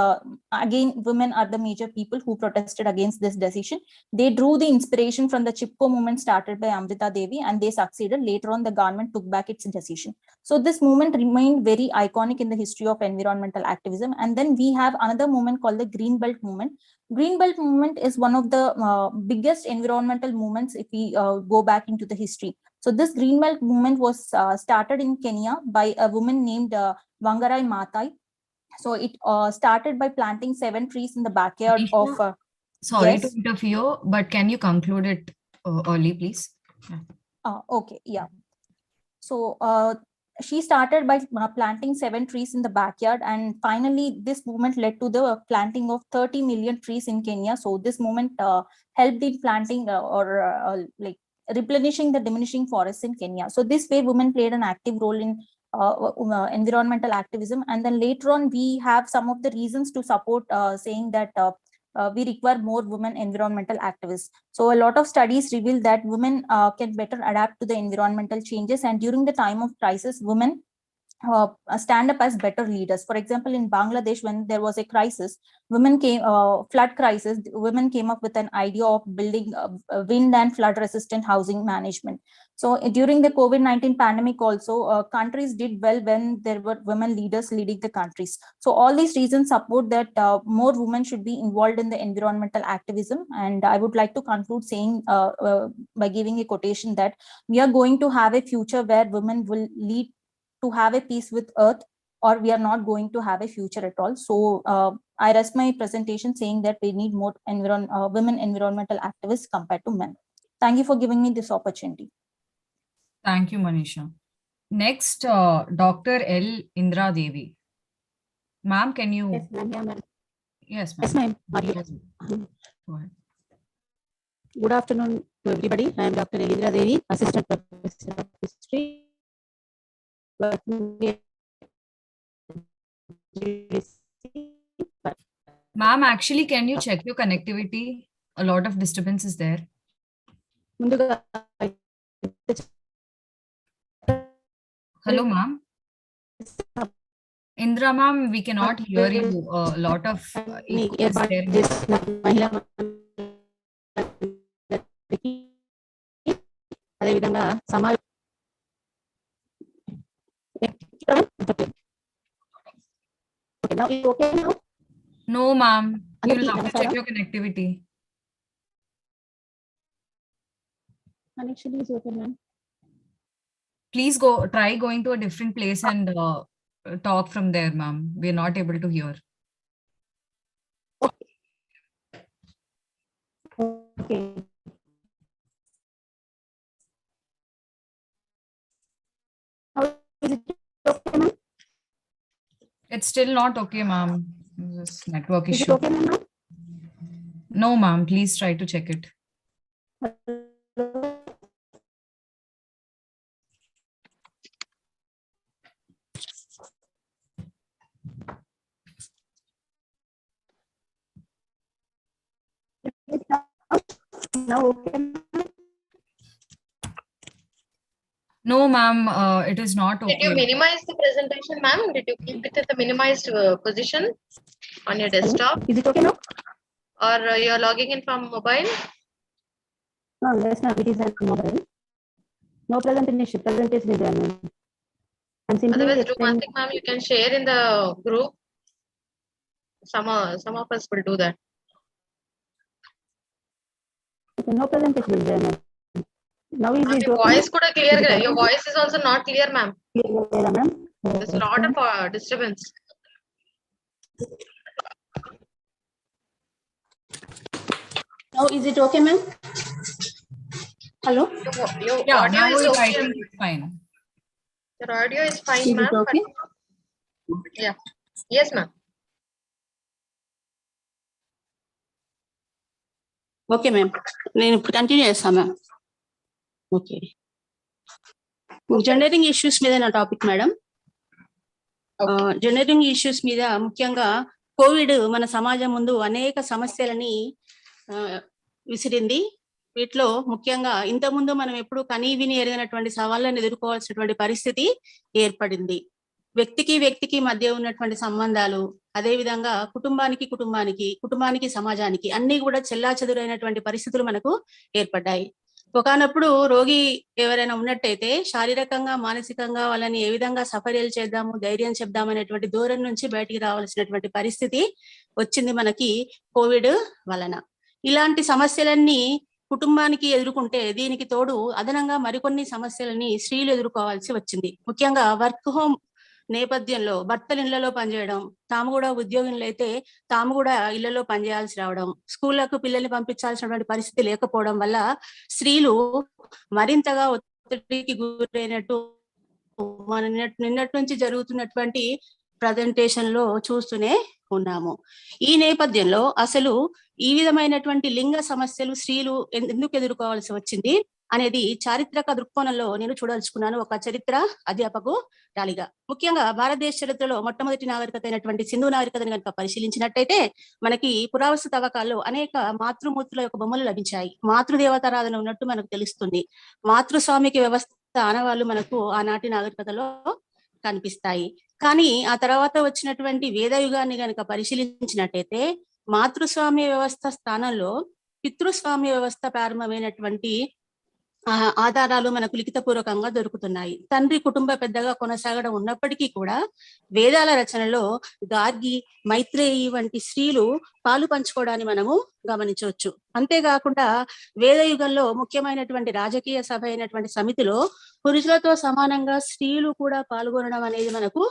again, women are the major people who protested against this decision. They drew the inspiration from the Chipko movement started by Amrita Devi, and they succeeded. Later on, the government took back its decision. So this movement remained very iconic in the history of environmental activism. And then we have another movement called the Green Belt movement. Green Belt movement is one of the biggest environmental movements if we go back into the history. So this Green Belt movement was started in Kenya by a woman named Wangari Maathai. So it started by planting 7 trees in the backyard of... Sorry yes? to interfere, but can you conclude it early, please? Okay, yeah. So she started by planting 7 trees in the backyard, and finally this movement led to the planting of 30 million trees in Kenya. So this movement helped in planting like replenishing the diminishing forests in Kenya. So this way women played an active role in environmental activism. And then later on we have some of the reasons to support saying that we require more women environmental activists. So a lot of studies reveal that women can better adapt to the environmental changes, and during the time of crisis, women stand up as better leaders. For example, in Bangladesh, when there was a crisis, women came, flood crisis, women came up with an idea of building wind and flood resistant housing management. So during the COVID-19 pandemic also, countries did well when there were women leaders leading the countries. So all these reasons support that more women should be involved in the environmental activism. And I would like to conclude saying by giving a quotation that we are going to have a future where women will lead to have a peace with earth, or we are not going to have a future at all. So I rest my presentation saying that we need more women environmental activists compared to men. Thank you for giving me this opportunity. Thank you, Manisha. Next, Dr. L. Indra Devi. Ma'am, can you? Yes, ma'am. Yeah, ma'am. Yes, ma'am. Yes, ma'am. Go ahead. Good afternoon to everybody. I am Dr. Indra Devi, Assistant Professor of History. Ma'am, actually, can you check your connectivity? A lot of disturbance is there. Hello, ma'am. Indra, ma'am, we cannot hear you. A lot of echo is there. Okay, now it's okay now? No, ma'am. You will have to check your connectivity. Connection is okay, ma'am. Please try going to a different place and talk from there, ma'am. We are not able to hear. Okay. How is it okay, ma'am? It's still not okay, ma'am. This network Is issue. it okay, ma'am? No, ma'am. Please try to check it. Hello? Now okay. No, ma'am. It is not okay. Did you minimize the presentation, ma'am? Did you keep it at the minimized position on your desktop? Is it okay now? Or you're logging in from mobile? No, yes, ma'am. It is on mobile. No presentation. Presentation is there, ma'am. I'm simply Otherwise, do one explaining. thing, ma'am. You can share in the group. Some of us will do that. Okay, no presentation is there, ma'am. Now is it Your okay? voice could clear. Your voice is also not clear, ma'am. Clear, ma'am. There's a lot of disturbance. Now is it okay, ma'am? Hello? Your Yeah, audio now is okay. I think it's fine. Your audio is fine, Is ma'am. it okay? Yeah. Yes, ma'am. Okay, ma'am. Continue, yes, ma'am. Okay. Gendering issues మీద నా topic madam. జనరింగ్ issues మీద ముఖ్యంగా Covid మన సమాజం ముందు అనేక సమస్యలని విసిరింది. వీటిలో ముఖ్యంగా ఇంతకుముందు మనం ఎప్పుడు కనీ విని ఎరగనటువంటి సవాళ్ళను ఎదుర్కోవాల్సినటువంటి పరిస్థితి ఏర్పడింది. వ్యక్తికి మధ్య ఉన్నటువంటి సంబంధాలు, అదేవిధంగా కుటుంబానికి సమాజానికి అన్ని కూడా చెల్లాచెదురైనటువంటి పరిస్థితులు మనకు ఏర్పడ్డాయి. ఒకనప్పుడు రోగి ఎవరైనా ఉన్నట్టయితే శారీరకంగా మానసికంగా వాళ్ళని ఏ విధంగా సఫర్యలు చేద్దాము, ధైర్యం చెప్దామనేటువంటి దూరం నుంచి బయటికి రావాల్సినటువంటి పరిస్థితి వచ్చింది మనకి కోవిడ్ వలన. ఇలాంటి సమస్యలన్నీ కుటుంబానికి ఎదుర్కొంటే దీనికి తోడు అదనంగా మరికొన్ని సమస్యలని స్త్రీలు ఎదుర్కోవాల్సి వచ్చింది. ముఖ్యంగా వర్క్ హోమ్ నేపథ్యంలో భర్తలు ఇళ్లలో పనిచేయడం, తాము కూడా ఉద్యోగులు అయితే తాము కూడా ఇళ్లలో పనిచేయాల్సి రావడం, స్కూళ్లకు పిల్లల్ని పంపించాల్సినటువంటి పరిస్థితి లేకపోవడం వల్ల స్త్రీలు మరింతగా ఒత్తిడికి గురైనట్టు మన నిన్నటి నుంచి జరుగుతున్నటువంటి ప్రజెంటేషన్ లో చూస్తూనే ఉన్నాము. ఈ నేపథ్యంలో అసలు ఈ విధమైనటువంటి లింగ సమస్యలు స్త్రీలు ఎందుకు ఎదుర్కోవాల్సి వచ్చింది అనేది చారిత్రక దృక్కోణంలో నేను చూడదలుచుకున్నాను ఒక చరిత్ర అధ్యాపకురాలిగా. ముఖ్యంగా భారతదేశ చరిత్రలో మొట్టమొదటి నాగరికత అయినటువంటి సింధు నాగరికతను కనుక పరిశీలించినట్టయితే మనకి పురావస్తు తవ్వకాల్లో అనేక మాతృమూర్తుల యొక్క బొమ్మలు లభించాయి. మాతృదేవతారాధన ఉన్నట్టు మనకు తెలుస్తుంది. మాతృస్వామికి వ్యవస్థ ఆనవాళ్ళు మనకు ఆనాటి నాగరికతలో కనిపిస్తాయి. కానీ ఆ తర్వాత వచ్చినటువంటి వేదయుగాన్ని కనుక పరిశీలించినట్టయితే మాతృస్వామ్య వ్యవస్థ స్థానంలో పితృస్వామ్య వ్యవస్థ ప్రారంభమైనటువంటి ఆధారాలు మనకు లిఖితపూర్వకంగా దొరుకుతున్నాయి. తండ్రి కుటుంబ పెద్దగా కొనసాగడం ఉన్నప్పటికీ కూడా వేదాల రచనలో గార్గి, మైత్రేయి వంటి స్త్రీలు పాలు పంచుకోవడాన్ని మనము గమనించవచ్చు. అంతేకాకుండా వేదయుగంలో ముఖ్యమైనటువంటి రాజకీయ సభ అయినటువంటి సమితిలో పురుషులతో సమానంగా స్త్రీలు కూడా పాల్గొనడం అనేది మనకు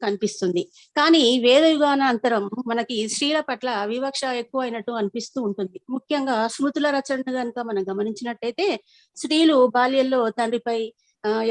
కనిపిస్తుంది. కానీ వేదయుగానంతరం మనకి స్త్రీల పట్ల వివక్ష ఎక్కువ అయినట్టు అనిపిస్తూ ఉంటుంది. ముఖ్యంగా స్మృతుల రచన కనుక మనం గమనించినట్టయితే స్త్రీలు బాల్యంలో తండ్రిపై,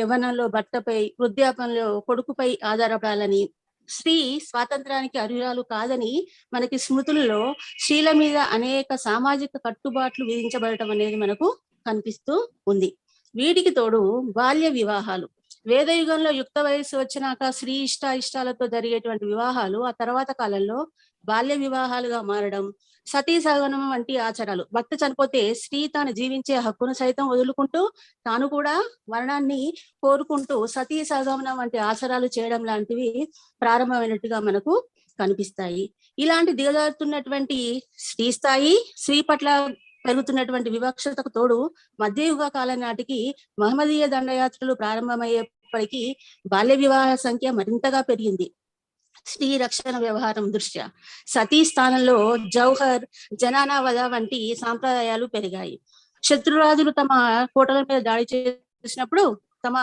యవ్వనంలో భర్తపై, వృద్ధాపంలో కొడుకుపై ఆధారపడాలని, స్త్రీ స్వాతంత్రానికి అర్హురాలు కాదని మనకి స్మృతులలో స్త్రీల మీద అనేక సామాజిక కట్టుబాట్లు విధించబడటం అనేది మనకు కనిపిస్తూ ఉంది. వీటికి తోడు బాల్య వివాహాలు. వేదయుగంలో యుక్త వయస్సు వచ్చినాక స్త్రీ ఇష్టాలతో జరిగేటువంటి వివాహాలు ఆ తర్వాత కాలంలో బాల్య వివాహాలుగా మారడం, సతీ సహగమనం వంటి ఆచారాలు. భర్త చనిపోతే స్త్రీ తాను జీవించే హక్కును సైతం వదులుకుంటూ తాను కూడా మరణాన్ని కోరుకుంటూ సతీ సహగమనం వంటి ఆచారాలు చేయడం లాంటివి ప్రారంభమైనట్టుగా మనకు కనిపిస్తాయి. ఇలాంటి దిగజారుతున్నటువంటి స్త్రీ స్థాయి, స్త్రీ పట్ల పెరుగుతున్నటువంటి వివక్షతకు తోడు మధ్యయుగ కాలం నాటికి మహమ్మదీయ దండయాత్రలు ప్రారంభమయ్యేప్పటికీ బాల్య వివాహ సంఖ్య మరింతగా పెరిగింది. స్త్రీ రక్షణ వ్యవహారం దృష్ట్యా సతీ స్థానంలో జౌహర్, జనానా వధ వంటి సాంప్రదాయాలు పెరిగాయి. శత్రురాజులు తమ కోటల మీద దాడి చేసినప్పుడు తమ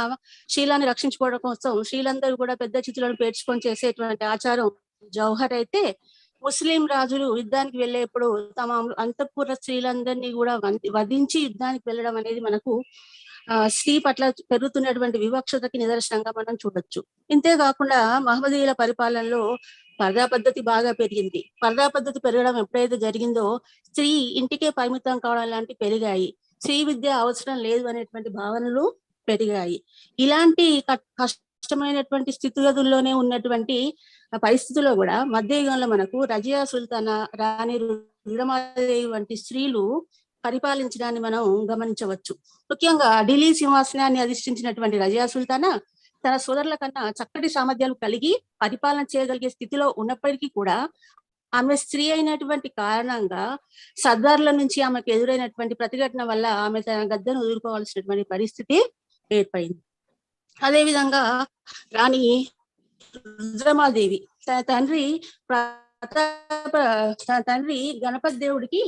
శీలాన్ని రక్షించుకోవడం కోసం స్త్రీలందరూ కూడా పెద్ద చితులను పేర్చుకొని చేసేటువంటి ఆచారం జౌహర్ అయితే, ముస్లిం రాజులు యుద్ధానికి వెళ్ళేప్పుడు తమ అంతఃపుర స్త్రీలందరినీ కూడా వధించి యుద్ధానికి వెళ్ళడం అనేది మనకు స్త్రీ పట్ల పెరుగుతున్నటువంటి వివక్షతకి నిదర్శనంగా మనం చూడొచ్చు. ఇంతేకాకుండా మహమ్మదీయుల పరిపాలనలో పర్దా పద్ధతి బాగా పెరిగింది. పర్దా పద్ధతి పెరగడం ఎప్పుడైతే జరిగిందో స్త్రీ ఇంటికే పరిమితం కావడం లాంటివి పెరిగాయి. స్త్రీ విద్య అవసరం లేదు అనేటువంటి భావనలు పెరిగాయి. ఇలాంటి కష్టమైనటువంటి స్థితిగతుల్లోనే ఉన్నటువంటి పరిస్థితుల్లో కూడా మధ్యయుగంలో మనకు రజియా సుల్తానా, రాణి రుద్రమాదేవి వంటి స్త్రీలు పరిపాలించడాన్ని మనం గమనించవచ్చు. ముఖ్యంగా ఢిల్లీ సింహాసనాన్ని అధిష్ఠించినటువంటి రజియా సుల్తానా తన సోదరుల కన్నా చక్కటి సామర్థ్యాలు కలిగి పరిపాలన చేయగలిగే స్థితిలో ఉన్నప్పటికీ కూడా ఆమె స్త్రీ అయినటువంటి కారణంగా సర్దార్ల నుంచి ఆమెకు ఎదురైనటువంటి ప్రతిఘటన వల్ల ఆమె తన గద్దెను ఎదుర్కోవాల్సినటువంటి పరిస్థితి ఏర్పడింది. అదేవిధంగా రాణి రుద్రమాదేవి తన తండ్రి గణపతి దేవుడికి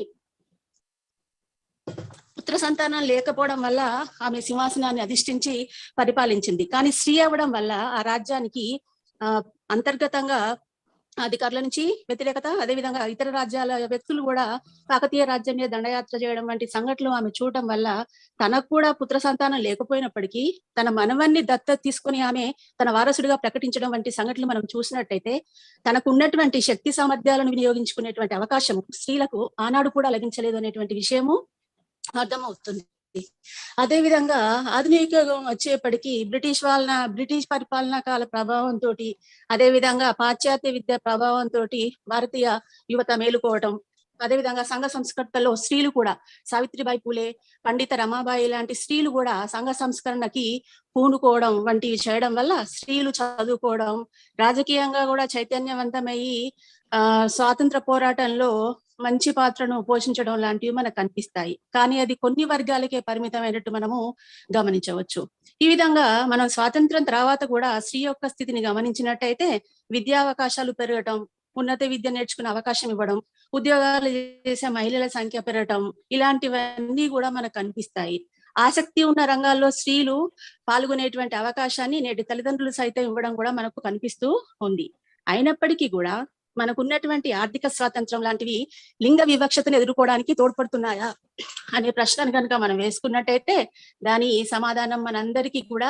పుత్ర సంతానం లేకపోవడం వల్ల ఆమె సింహాసనాన్ని అధిష్ఠించి పరిపాలించింది. కానీ స్త్రీ అవ్వడం వల్ల ఆ రాజ్యానికి అంతర్గతంగా అధికారుల నుంచి వ్యతిరేకత, అదేవిధంగా ఇతర రాజ్యాల వ్యక్తులు కూడా కాకతీయ రాజ్యం మీద దండయాత్ర చేయడం వంటి సంఘటనలు ఆమె చూడటం వల్ల తనకు కూడా పుత్ర సంతానం లేకపోయినప్పటికీ తన మనవన్ని దత్తత తీసుకుని ఆమె తన వారసుడిగా ప్రకటించడం వంటి సంఘటనలు మనం చూసినట్టయితే తనకు ఉన్నటువంటి శక్తి సామర్థ్యాలను వినియోగించుకునేటువంటి అవకాశం స్త్రీలకు ఆనాడు కూడా లభించలేదు అనేటువంటి విషయము అర్థమవుతుంది. అదేవిధంగా ఆధునిక యుగం వచ్చేప్పటికీ బ్రిటిష్ పరిపాలనా కాల ప్రభావంతో, అదేవిధంగా పాశ్చాత్య విద్య ప్రభావంతో భారతీయ యువత మేలుకోవటం, అదేవిధంగా సంఘ సంస్కర్తల్లో స్త్రీలు కూడా సావిత్రిబాయి పూలే, పండిత రమాబాయి లాంటి స్త్రీలు కూడా సంఘ సంస్కరణకి పూనుకోవడం వంటివి చేయడం వల్ల స్త్రీలు చదువుకోవడం, రాజకీయంగా కూడా చైతన్యవంతమయ్యి స్వాతంత్ర పోరాటంలో మంచి పాత్రను పోషించడం లాంటివి మనకు కనిపిస్తాయి. కానీ అది కొన్ని వర్గాలకే పరిమితమైనట్టు మనము గమనించవచ్చు. ఈ విధంగా మనం స్వాతంత్రం తర్వాత కూడా స్త్రీ యొక్క స్థితిని గమనించినట్టయితే విద్యావకాశాలు పెరగటం, ఉన్నత విద్య నేర్చుకునే అవకాశం ఇవ్వడం, ఉద్యోగాలు చేసే మహిళల సంఖ్య పెరగటం, ఇలాంటివన్నీ కూడా మనకు కనిపిస్తాయి. ఆసక్తి ఉన్న రంగాల్లో స్త్రీలు పాల్గొనేటువంటి అవకాశాన్ని నేటి తల్లిదండ్రులు సైతం ఇవ్వడం కూడా మనకు కనిపిస్తూ ఉంది. అయినప్పటికీ కూడా మనకున్నటువంటి ఆర్థిక స్వాతంత్రం లాంటివి లింగ వివక్షతను ఎదుర్కోవడానికి తోడ్పడుతున్నాయా అనే ప్రశ్నను కనుక మనం వేసుకున్నట్టయితే దాని సమాధానం మనందరికీ కూడా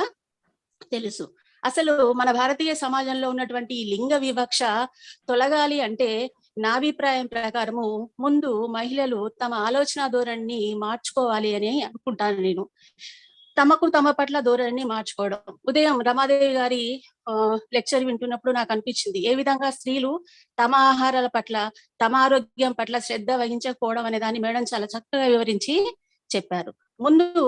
తెలుసు. అసలు మన భారతీయ సమాజంలో ఉన్నటువంటి లింగ వివక్ష తొలగాలి అంటే నా అభిప్రాయం ప్రకారము ముందు మహిళలు తమ ఆలోచన ధోరణిని మార్చుకోవాలి అని అనుకుంటాను నేను. తమ పట్ల ధోరణిని మార్చుకోవడం. ఉదయం రమాదేవి గారి లెక్చర్ వింటున్నప్పుడు నాకు అనిపించింది ఏ విధంగా స్త్రీలు తమ ఆహారాల పట్ల, తమ ఆరోగ్యం పట్ల శ్రద్ధ వహించకపోవడం అనే దాన్ని మేడం చాలా చక్కగా వివరించి చెప్పారు. ముందు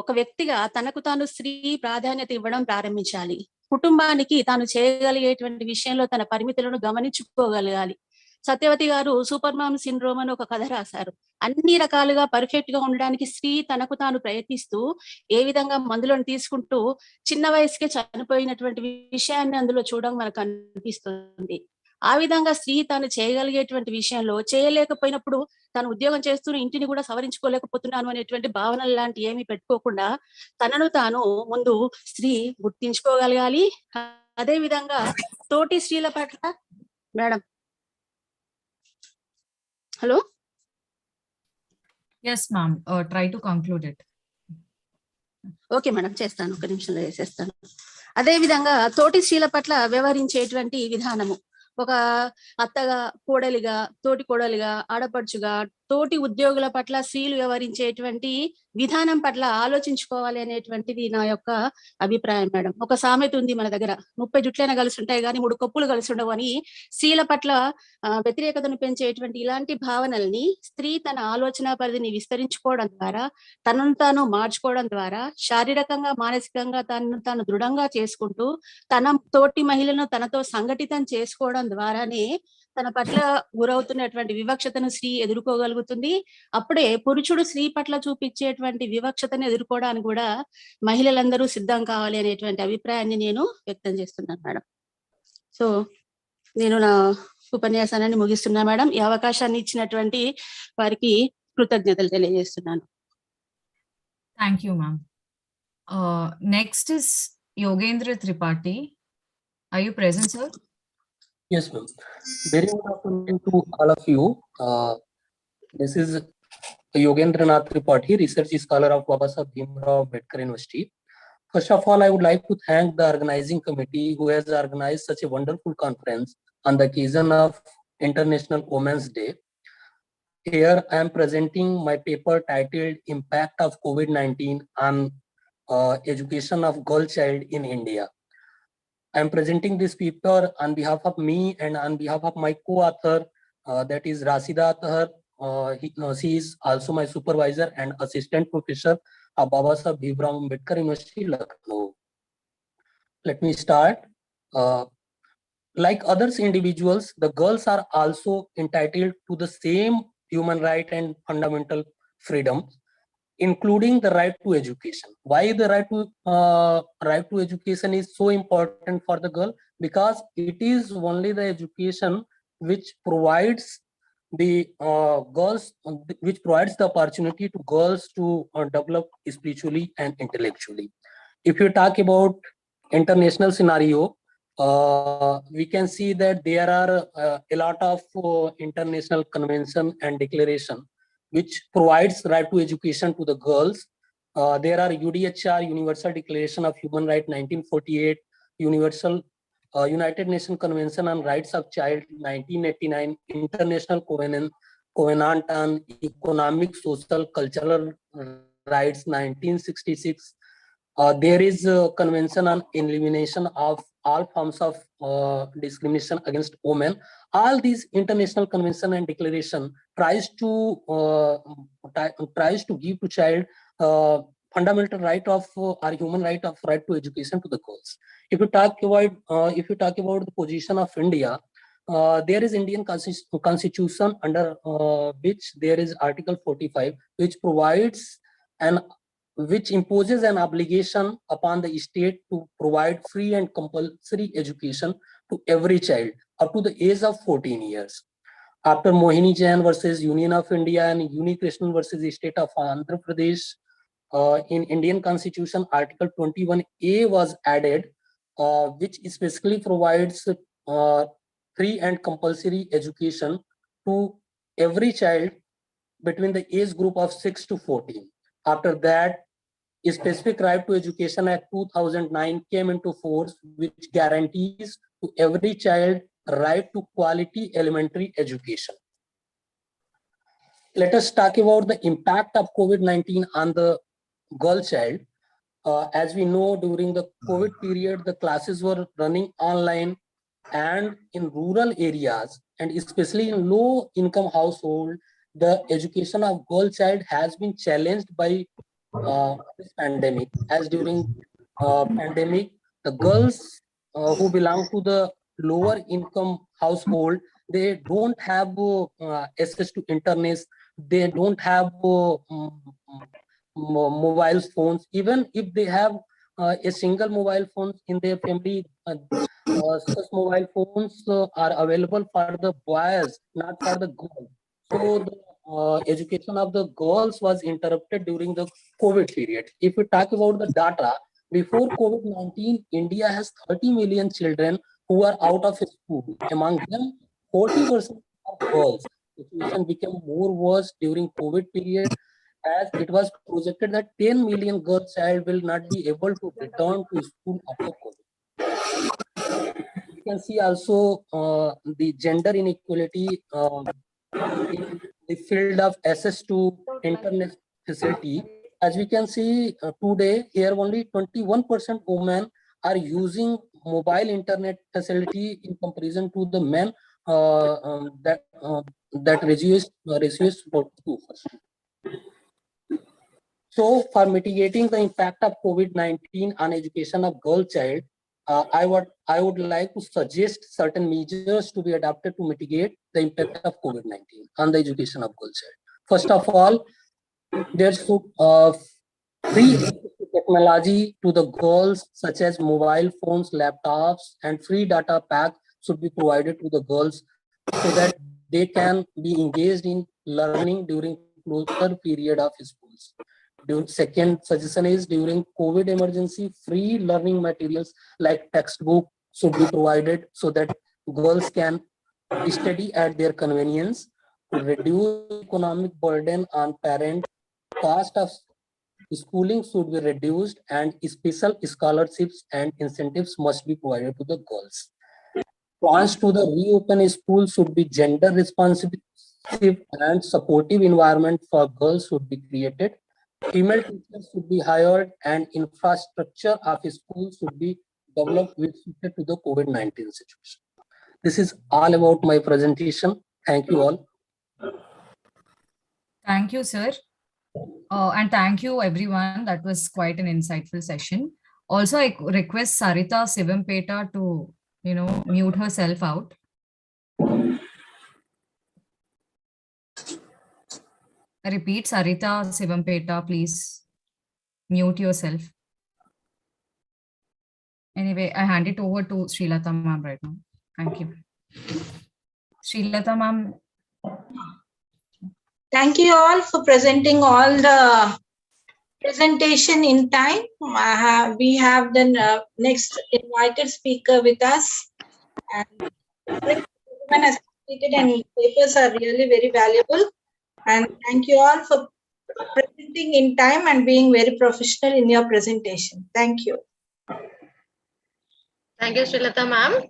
ఒక వ్యక్తిగా తనకు తాను స్త్రీ ప్రాధాన్యత ఇవ్వడం ప్రారంభించాలి. కుటుంబానికి తాను చేయగలిగేటువంటి విషయంలో తన పరిమితులను గమనించుకోగలగాలి. సత్యవతి గారు సూపర్ మామ్ సిండ్రోమ్ అని ఒక కథ రాశారు. అన్ని రకాలుగా పర్ఫెక్ట్ గా ఉండడానికి స్త్రీ తనకు తాను ప్రయత్నిస్తూ ఏ విధంగా మందులను తీసుకుంటూ చిన్న వయసుకే చనిపోయినటువంటి విషయాన్ని అందులో చూడడం మనకు అనిపిస్తుంది. ఆ విధంగా స్త్రీ తాను చేయగలిగేటువంటి విషయంలో చేయలేకపోయినప్పుడు తాను ఉద్యోగం చేస్తూ ఇంటిని కూడా సవరించుకోలేకపోతున్నాను అనేటువంటి భావనలు లాంటి ఏమీ పెట్టుకోకుండా తనను తాను ముందు స్త్రీ గుర్తించుకోగలగాలి. అదే విధంగా తోటి స్త్రీల పట్ల madam hello Yes, ma'am. Try to conclude it. Okay madam, చేస్తాను, ఒక నిమిషంలో చేసేస్తాను. అదే విధంగా తోటి స్త్రీల పట్ల వ్యవహరించేటువంటి విధానము, ఒక అత్తగా, కోడలిగా, తోటి కోడలిగా, ఆడపడుచుగా, తోటి ఉద్యోగుల పట్ల స్త్రీలు వ్యవహరించేటువంటి విధానం పట్ల ఆలోచించుకోవాలి అనేటువంటిది నా యొక్క అభిప్రాయం మేడం. ఒక సామెత ఉంది మన దగ్గర, 30 జుట్లైనా కలిసి ఉంటాయి కానీ 3 కప్పులు కలిసి ఉండవు అని. స్త్రీల పట్ల వ్యతిరేకతను పెంచేటువంటి ఇలాంటి భావనల్ని స్త్రీ తన ఆలోచన పరిధిని విస్తరించుకోవడం ద్వారా, తనను తాను మార్చుకోవడం ద్వారా, శారీరకంగా మానసికంగా తాను దృఢంగా చేసుకుంటూ తన తోటి మహిళను తనతో సంఘటితం చేసుకోవడం ద్వారానే తన పట్ల గురవుతున్నటువంటి వివక్షతను స్త్రీ ఎదుర్కోగలుగుతుంది. అప్పుడే పురుషుడు స్త్రీ పట్ల చూపించేటువంటి వివక్షతను ఎదుర్కోవడానికి కూడా మహిళలందరూ సిద్ధం కావాలి అనేటువంటి అభిప్రాయాన్ని నేను వ్యక్తం చేస్తున్నాను మేడం. సో నేను నా ఉపన్యాసాన్ని ముగిస్తున్నా మేడం. ఈ అవకాశాన్ని ఇచ్చినటువంటి వారికి కృతజ్ఞతలు తెలియజేస్తున్నాను. Thank you, ma'am. Next is Yogendra Tripathi. Are you present, sir? Yes, ma'am. Very good afternoon to all of you. This is Yogendra Tripathi, research scholar of Babasaheb Bhimrao Ambedkar University. First of all, I would like to thank the organizing committee who has organized such a wonderful conference on the occasion of International Women's Day. Here I am presenting my paper titled Impact of COVID-19 on Education of Girl Child in India. I am presenting this paper on behalf of me and on behalf of my co-author, that is Rasida Tahar. She is also my supervisor and assistant professor of Babasaheb Bhimrao Ambedkar University, Lucknow. Let me start. Like others individuals, the girls are also entitled to the same human right and fundamental freedoms, including the right to education. Why the right to education is so important for the girl? Because it is only the education which provides the girls, which provides the opportunity to girls to develop spiritually and intellectually. If you talk about international scenario, we can see that there are a lot of international convention and declaration which provides right to education to the girls. There are UDHR, Universal Declaration of Human Rights 1948, United Nations Convention on Rights of Child 1989, International Covenant on Economic, Social, Cultural Rights 1966. There is a convention on elimination of all forms of discrimination against women. All these international convention and declaration tries to give to child fundamental right of or human right of right to education to the girls. If you talk about the position of India, there is Indian constitution under which there is Article 45, which provides which imposes an obligation upon the state to provide free and compulsory education to every child up to the age of 14 years. After Mohini Jain versus Union of India and Uni Krishnan versus the state of Andhra Pradesh, in Indian Constitution, Article 21A was added, which specifically provides free and compulsory education to every child between the age group of 6 to 14. After that, a Specific Right to Education Act 2009 came into force, which guarantees to every child right to quality elementary education. Let us talk about the impact of COVID-19 on the girl child. As we know, during the COVID period, the classes were running online, and in rural areas, and especially in low income household, the education of girl child has been challenged by this pandemic. As during pandemic, the girls who belong to the lower income household, they don't have access to internet, they don't have mobile phones. Even if they have a single mobile phone in their family, such mobile phones are available for the boys, not for the girls. So the education of the girls was interrupted during the COVID period. If we talk about the data, before COVID-19, India has 30 million children who are out of school. Among them, 40% are girls. The situation became more worse during COVID period, as it was projected that 10 million girl child will not be able to return to school after COVID. You can see also the gender inequality in the field of access to internet facility. As we can see today, here only 21% women are using mobile internet facility in comparison to the men that ratios 2%. So, for mitigating the impact of COVID-19 on education of girl child, I would like to suggest certain measures to be adopted to mitigate the impact of COVID-19 on the education of girl child. First of all, there should free technology to the girls, such as mobile phones, laptops, and free data pack should be provided to the girls so that they can be engaged in learning during closer period of schools. Second suggestion is, during COVID emergency, free learning materials like textbook should be provided so that girls can study at their convenience. To reduce economic burden on parents, cost of schooling should be reduced, and special scholarships and incentives must be provided to the girls. Plans to the reopen school should be gender responsive and supportive environment for girls should be created. Female teachers should be hired, and infrastructure of school should be developed with respect to the COVID-19 situation. This is all about my presentation. Thank you all. Thank you, sir. And thank you, everyone. That was quite an insightful session. Also, I request Sarita Sivampeta to, mute herself out. I repeat, Sarita Sivampeta, please mute yourself. Anyway, I hand it over to Srilata ma'am right now. Thank you. Srilata ma'am. Thank you all for presenting all the presentation in time. We have the next invited speaker with us. And everyone has completed, and papers are really very valuable. And thank you all for presenting in time and being very professional in your presentation. Thank you. Thank you, Srilata ma'am.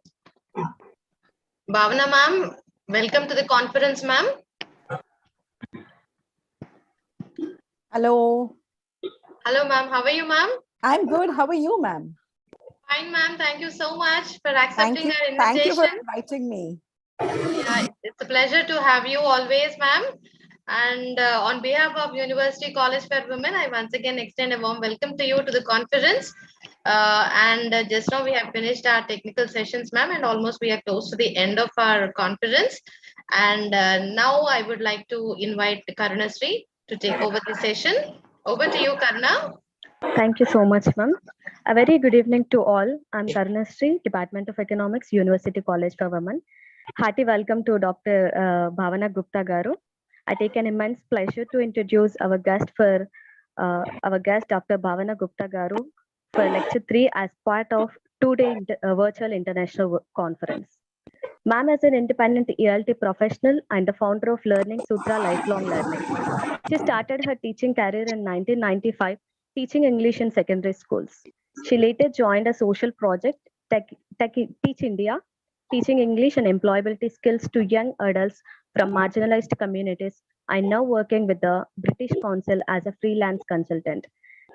Bhavana ma'am, welcome to the conference, ma'am. Hello. Hello, ma'am. How are you, ma'am? I'm good. How are you, ma'am? Fine, ma'am. Thank you so much for Thank accepting you. our Thank you for invitation. inviting me. Yeah, it's a pleasure to have you always, ma'am. And on behalf of University College for Women, I once again extend a warm welcome to you to the conference. Just now we have finished our technical sessions, ma'am, and almost we are close to the end of our conference. And now I would like to invite Karuna Sri to take over the session. Over to you, Karuna. Thank you so much, ma'am. A very good evening to all. I'm Karuna Sri, Department of Economics, University College for Women. Hearty welcome to Dr. Bhavana Gupta Garu. I take an immense pleasure to introduce our guest, Dr. Bhavana Gupta Garu, for Lecture 3 as part of two-day virtual international conference. Ma'am is an independent ELT professional and the founder of Learning Sutra Lifelong Learning. She started her teaching career in 1995, teaching English in secondary schools. She later joined a social project, Teach India, teaching English and employability skills to young adults from marginalized communities, and now working with the British Council as a freelance consultant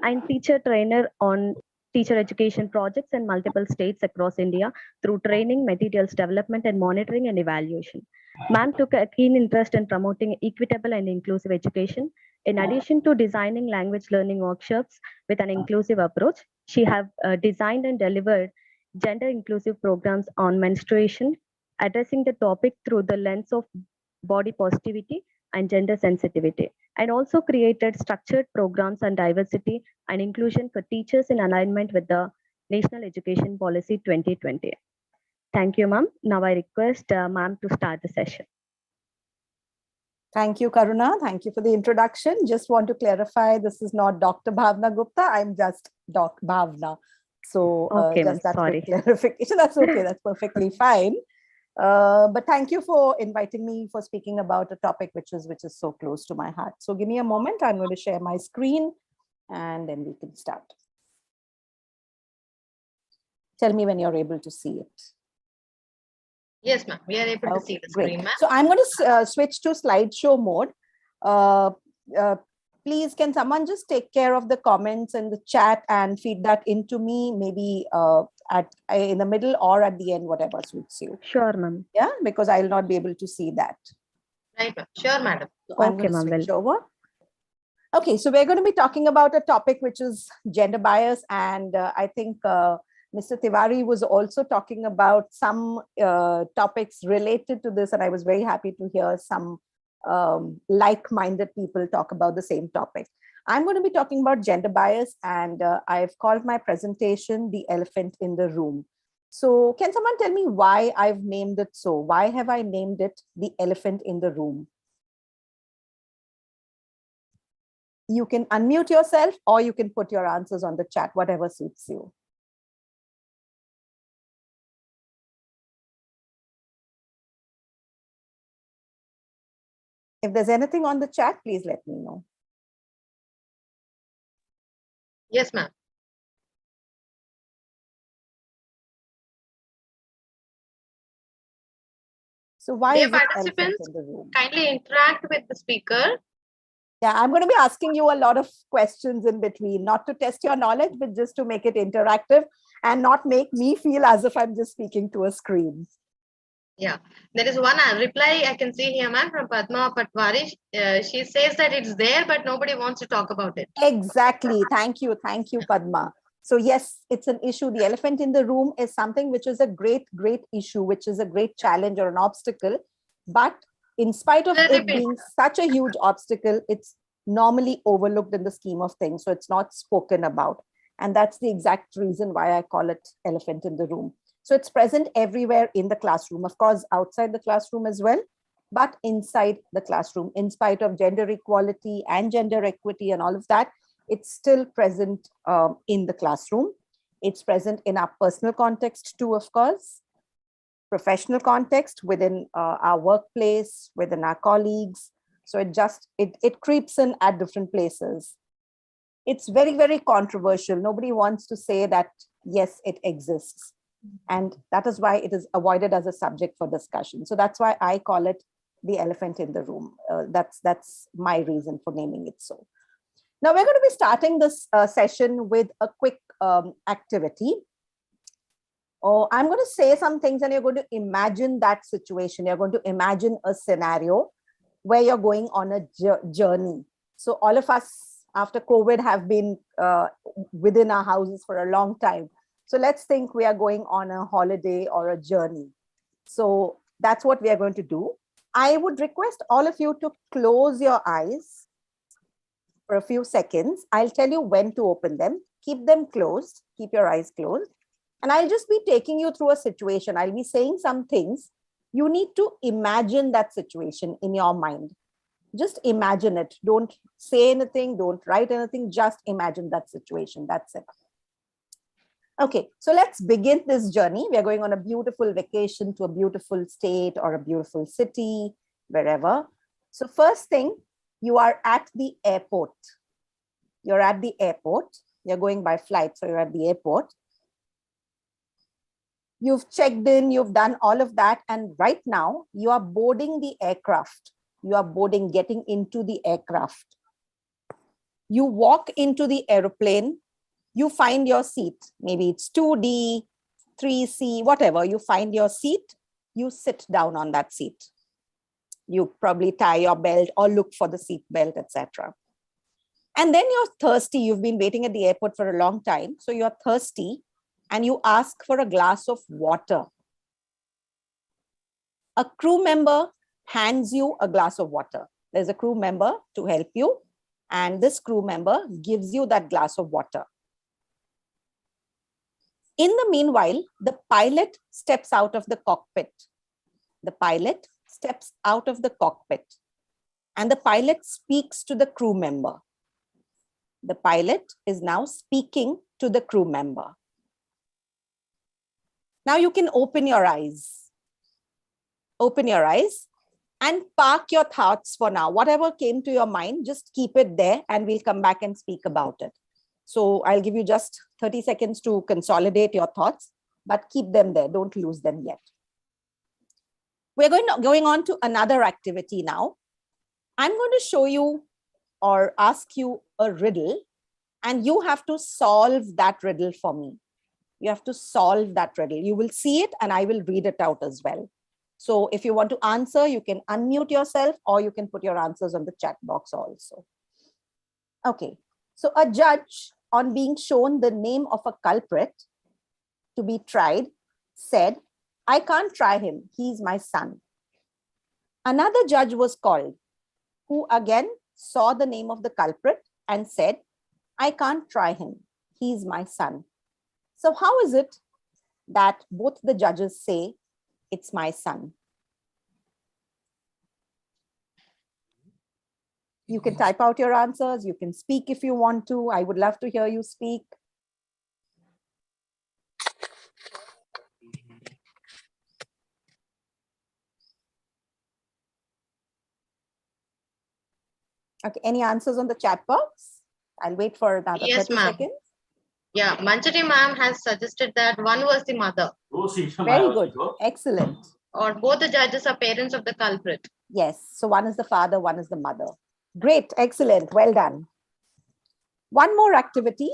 and teacher trainer on teacher education projects in multiple states across India through training, materials development, and monitoring and evaluation. Ma'am took a keen interest in promoting equitable and inclusive education. In addition to designing language learning workshops with an inclusive approach, she have designed and delivered gender inclusive programs on menstruation, addressing the topic through the lens of body positivity and gender sensitivity, and also created structured programs on diversity and inclusion for teachers in alignment with the National Education Policy 2020. Thank you, ma'am. Now I request ma'am to start the session. Thank you, Karuna. Thank you for the introduction. Just want to clarify, this is not Dr. Bhavana Gupta. I'm just Doc Bhavna. So Okay, just that sorry. clarification. That's okay. That's perfectly fine. But thank you for inviting me for speaking about a topic which is so close to my heart. So give me a moment. I'm going to share my screen and then we can start. Tell me when you're able to see it. Yes, ma'am. We are able to see the screen, ma'am. So I'm going to switch to slideshow mode. Please, can someone just take care of the comments in the chat and feed that into me, maybe in the middle or at the end, whatever suits you. Sure, ma'am. Yeah, because I'll not be able to see that. Right, ma'am. Sure, madam. So I'm going to switch over. Okay, so we're going to be talking about a topic which is gender bias, and I think Mr. Tiwari was also talking about some topics related to this, and I was very happy to hear some like-minded people talk about the same topic. I'm going to be talking about gender bias, and I've called my presentation The Elephant in the Room. So can someone tell me why I've named it so? Why have I named it The Elephant in the Room? You can unmute yourself or you can put your answers on the chat, whatever suits you. If there's anything on the chat, please let me know. Yes, ma'am. So why Dear is it participants, elephant in the room? kindly interact with the speaker. Yeah, I'm going to be asking you a lot of questions in between, not to test your knowledge, but just to make it interactive and not make me feel as if I'm just speaking to a screen. Yeah, there is one reply I can see here, ma'am, from Padma Patwari. She says that it's there, but nobody wants to talk about it. Exactly. Thank you, Padma. So yes, it's an issue. The elephant in the room is something which is a great issue, which is a great challenge or an obstacle. But in spite of it being such a huge obstacle, it's normally overlooked in the scheme of things. So it's not spoken about. And that's the exact reason why I call it elephant in the room. So it's present everywhere in the classroom, of course, outside the classroom as well, but inside the classroom, in spite of gender equality and gender equity and all of that, it's still present in the classroom. It's present in our personal context too, of course, professional context, within our workplace, within our colleagues. So it creeps in at different places. It's very, very controversial. Nobody wants to say that, yes, it exists. And that is why it is avoided as a subject for discussion. So that's why I call it the elephant in the room. That's my reason for naming it so. Now we're going to be starting this session with a quick activity. I'm going to say some things and you're going to imagine that situation. You're going to imagine a scenario where you're going on a journey. So all of us after COVID have been within our houses for a long time. So let's think we are going on a holiday or a journey. So that's what we are going to do. I would request all of you to close your eyes for a few seconds. I'll tell you when to open them. Keep them closed. Keep your eyes closed. And I'll just be taking you through a situation. I'll be saying some things. You need to imagine that situation in your mind. Just imagine it. Don't say anything. Don't write anything. Just imagine that situation. That's it. Okay, so let's begin this journey. We're going on a beautiful vacation to a beautiful state or a beautiful city, wherever. So first thing, you are at the airport. You're at the airport. You're going by flight, so you're at the airport. You've checked in, you've done all of that. And right now you are boarding the aircraft. You are boarding, getting into the aircraft. You walk into the airplane. You find your seat. Maybe it's 2D, 3C, whatever. You find your seat. You sit down on that seat. You probably tie your belt or look for the seat belt, etc. And then you're thirsty. You've been waiting at the airport for a long time. So you're thirsty and you ask for a glass of water. A crew member hands you a glass of water. There's a crew member to help you. And this crew member gives you that glass of water. In the meanwhile, the pilot steps out of the cockpit. The pilot steps out of the cockpit and the pilot speaks to the crew member. The pilot is now speaking to the crew member. Now you can open your eyes. Open your eyes and park your thoughts for now. Whatever came to your mind, just keep it there and we'll come back and speak about it. So I'll give you just 30 seconds to consolidate your thoughts, but keep them there. Don't lose them yet. We're going on to another activity now. I'm going to show you or ask you a riddle and you have to solve that riddle for me. You have to solve that riddle. You will see it and I will read it out as well. So if you want to answer, you can unmute yourself or you can put your answers on the chat box also. Okay. So a judge, on being shown the name of a culprit to be tried, said, "I can't try him. He's my son." Another judge was called, who again saw the name of the culprit and said, "I can't try him. He's my son." So how is it that both the judges say, "It's my son"? You can type out your answers. You can speak if you want to. I would love to hear you speak. Okay, any answers on the chat box? I'll wait for another 30 seconds. Yeah, Manjari ma'am has suggested that one was the mother. Very good. Excellent. Or both the judges are parents of the culprit. Yes, so one is the father, one is the mother. Great, excellent, well done. One more activity.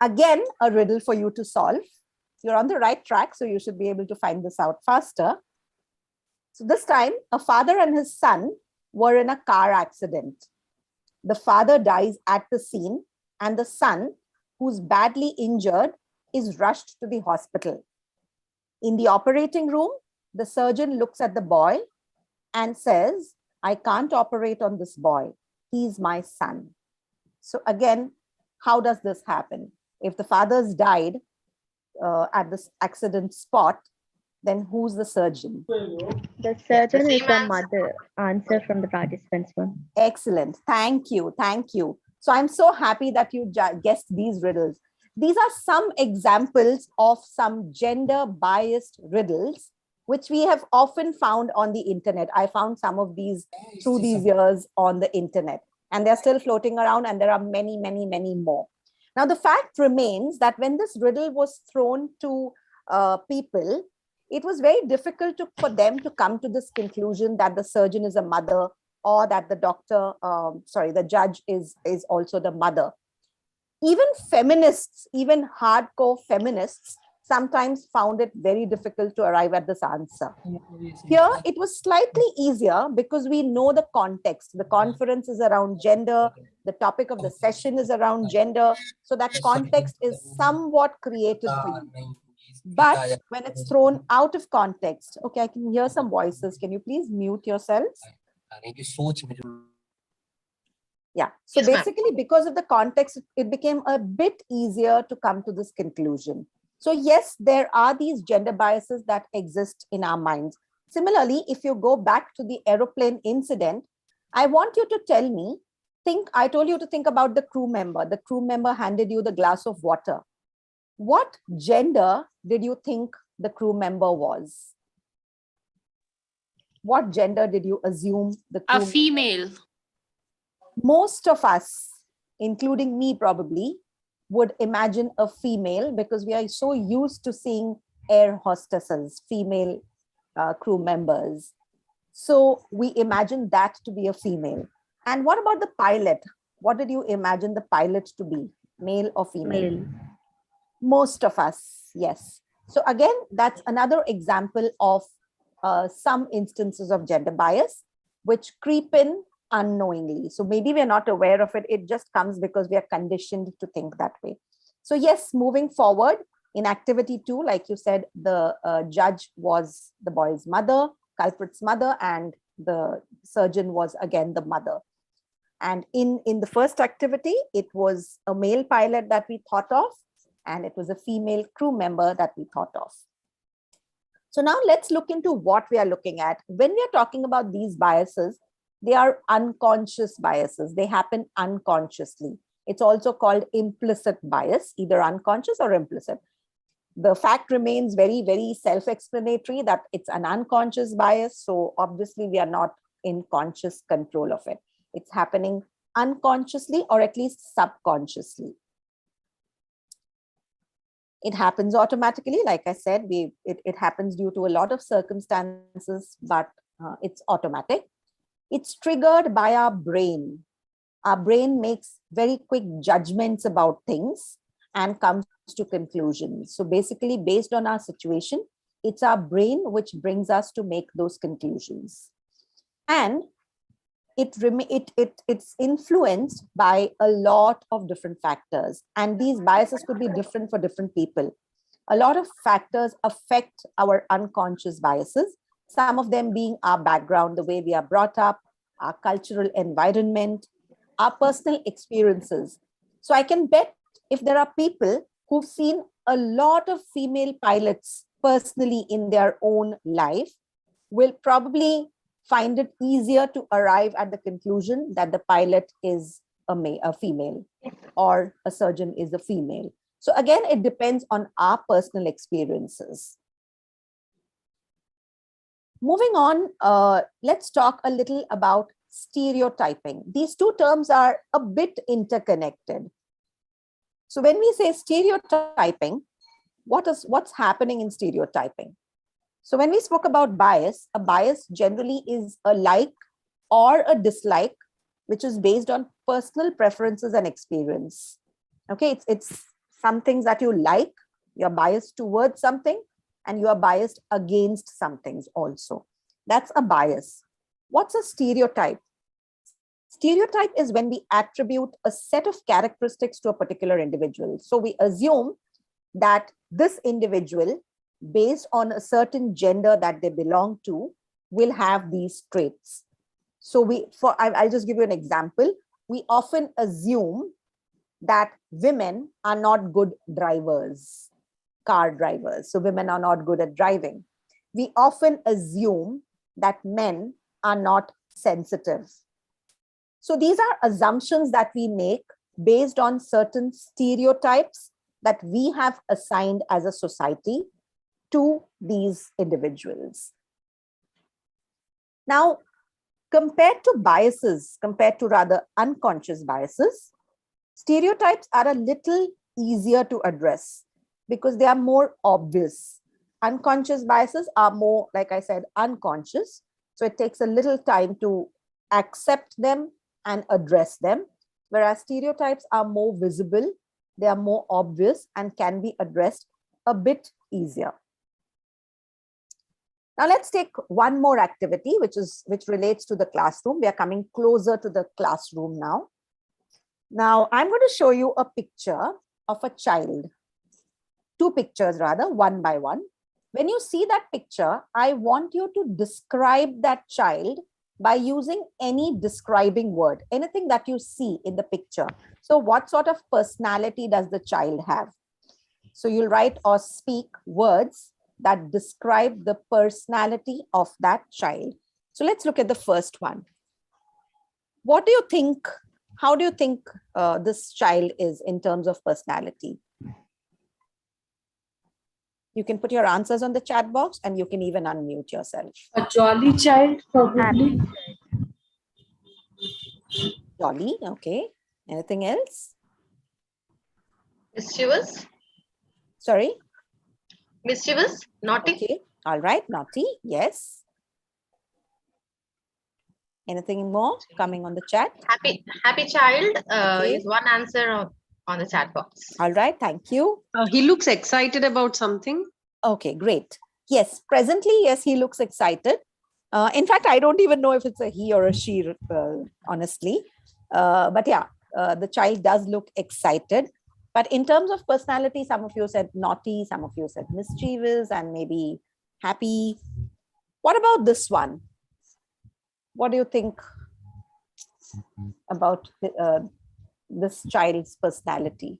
Again, a riddle for you to solve. You're on the right track, so you should be able to find this out faster. So this time, a father and his son were in a car accident. The father dies at the scene and the son, who's badly injured, is rushed to the hospital. In the operating room, the surgeon looks at the boy and says, "I can't operate on this boy. He's my son." So again, how does this happen? If the father's died at this accident spot, then who's the surgeon? The surgeon is the mother. Answer from the participants one. Excellent. Thank you. Thank you. So I'm so happy that you guessed these riddles. These are some examples of some gender biased riddles, which we have often found on the internet. I found some of these through these years on the internet, and they're still floating around, and there are many, many, many more. Now, the fact remains that when this riddle was thrown to people, it was very difficult for them to come to this conclusion that the surgeon is a mother or that the doctor, the judge is also the mother. Even feminists, even hardcore feminists, sometimes found it very difficult to arrive at this answer. Here, it was slightly easier because we know the context. The conference is around gender. The topic of the session is around gender. So that context is somewhat created for you. But when it's thrown out of context, okay, I can hear some voices. Can you please mute yourselves? Yeah. So Yes, ma'am. basically, because of the context, it became a bit easier to come to this conclusion. So yes, there are these gender biases that exist in our minds. Similarly, if you go back to the aeroplane incident, I want you to tell me, I told you to think about the crew member. The crew member handed you the glass of water. What gender did you think the crew member was? What gender did you assume the crew member? A female. Most of us, including me probably, would imagine a female because we are so used to seeing air hostesses, female crew members. So we imagine that to be a female. And what about the pilot? What did you imagine the pilot to be, male or female? Male. Most of us, yes. So again, that's another example of some instances of gender bias, which creep in unknowingly. So maybe we're not aware of it. It just comes because we are conditioned to think that way. So yes, moving forward, in activity 2, like you said, the judge was the boy's mother, culprit's mother, and the surgeon was again the mother. And in the first activity, it was a male pilot that we thought of, and it was a female crew member that we thought of. So now let's look into what we are looking at. When we are talking about these biases, they are unconscious biases. They happen unconsciously. It's also called implicit bias, either unconscious or implicit. The fact remains very, very self-explanatory that it's an unconscious bias. So obviously we are not in conscious control of it. It's happening unconsciously or at least subconsciously. It happens automatically. Like I said, it happens due to a lot of circumstances, but it's automatic. It's triggered by our brain. Our brain makes very quick judgments about things and comes to conclusions. So basically, based on our situation, it's our brain which brings us to make those conclusions. And it's influenced by a lot of different factors. And these biases could be different for different people. A lot of factors affect our unconscious biases, some of them being our background, the way we are brought up, our cultural environment, our personal experiences. So I can bet if there are people who've seen a lot of female pilots personally in their own life, will probably find it easier to arrive at the conclusion that the pilot is a female or a surgeon is a female. So again, it depends on our personal experiences. Moving on, let's talk a little about stereotyping. These two terms are a bit interconnected. So when we say stereotyping, what's happening in stereotyping? So when we spoke about bias, a bias generally is a like or a dislike, which is based on personal preferences and experience. Okay, it's some things that you like, you're biased towards something, and you are biased against some things also. That's a bias. What's a stereotype? Stereotype is when we attribute a set of characteristics to a particular individual. So we assume that this individual, based on a certain gender that they belong to, will have these traits. So I'll just give you an example. We often assume that women are not good drivers, car drivers. So women are not good at driving. We often assume that men are not sensitive. So these are assumptions that we make based on certain stereotypes that we have assigned as a society to these individuals. Now, compared to rather unconscious biases, stereotypes are a little easier to address because they are more obvious. Unconscious biases are more, like I said, unconscious. So it takes a little time to accept them, and address them, whereas stereotypes are more visible, they are more obvious, and can be addressed a bit easier. Now let's take one more activity, which relates to the classroom. We are coming closer to the classroom now. Now I'm going to show you a picture of a child. Two pictures rather, one by one. When you see that picture, I want you to describe that child by using any describing word, anything that you see in the picture. So what sort of personality does the child have? So you'll write or speak words that describe the personality of that child. So let's look at the first one. What do you think? How do you think this child is in terms of personality? You can put your answers on the chat box, and you can even unmute yourself. A jolly child, probably. Jolly, okay. Anything else? Mischievous. Sorry? Mischievous, naughty. Okay, all right, naughty, yes. Anything more coming on the chat? Happy child Okay. is one answer on the chat box. All right, thank you. He looks excited about something. Okay, great. Yes, presently, yes, he looks excited. In fact, I don't even know if it's a he or a she, honestly. But yeah, the child does look excited. But in terms of personality, some of you said naughty, some of you said mischievous, and maybe happy. What about this one? What do you think about this child's personality?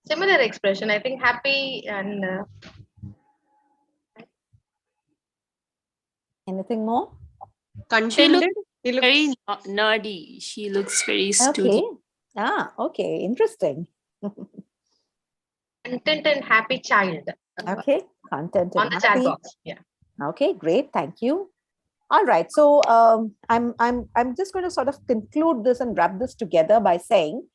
Similar expression, I think happy and anything more? Contented. He looks very nerdy. She looks very Okay. studious. Okay, interesting. content and happy child. Okay, content On and the chat happy. box. Yeah. Okay, great. Thank you. All right. So I'm just going to sort of conclude this and wrap this together by saying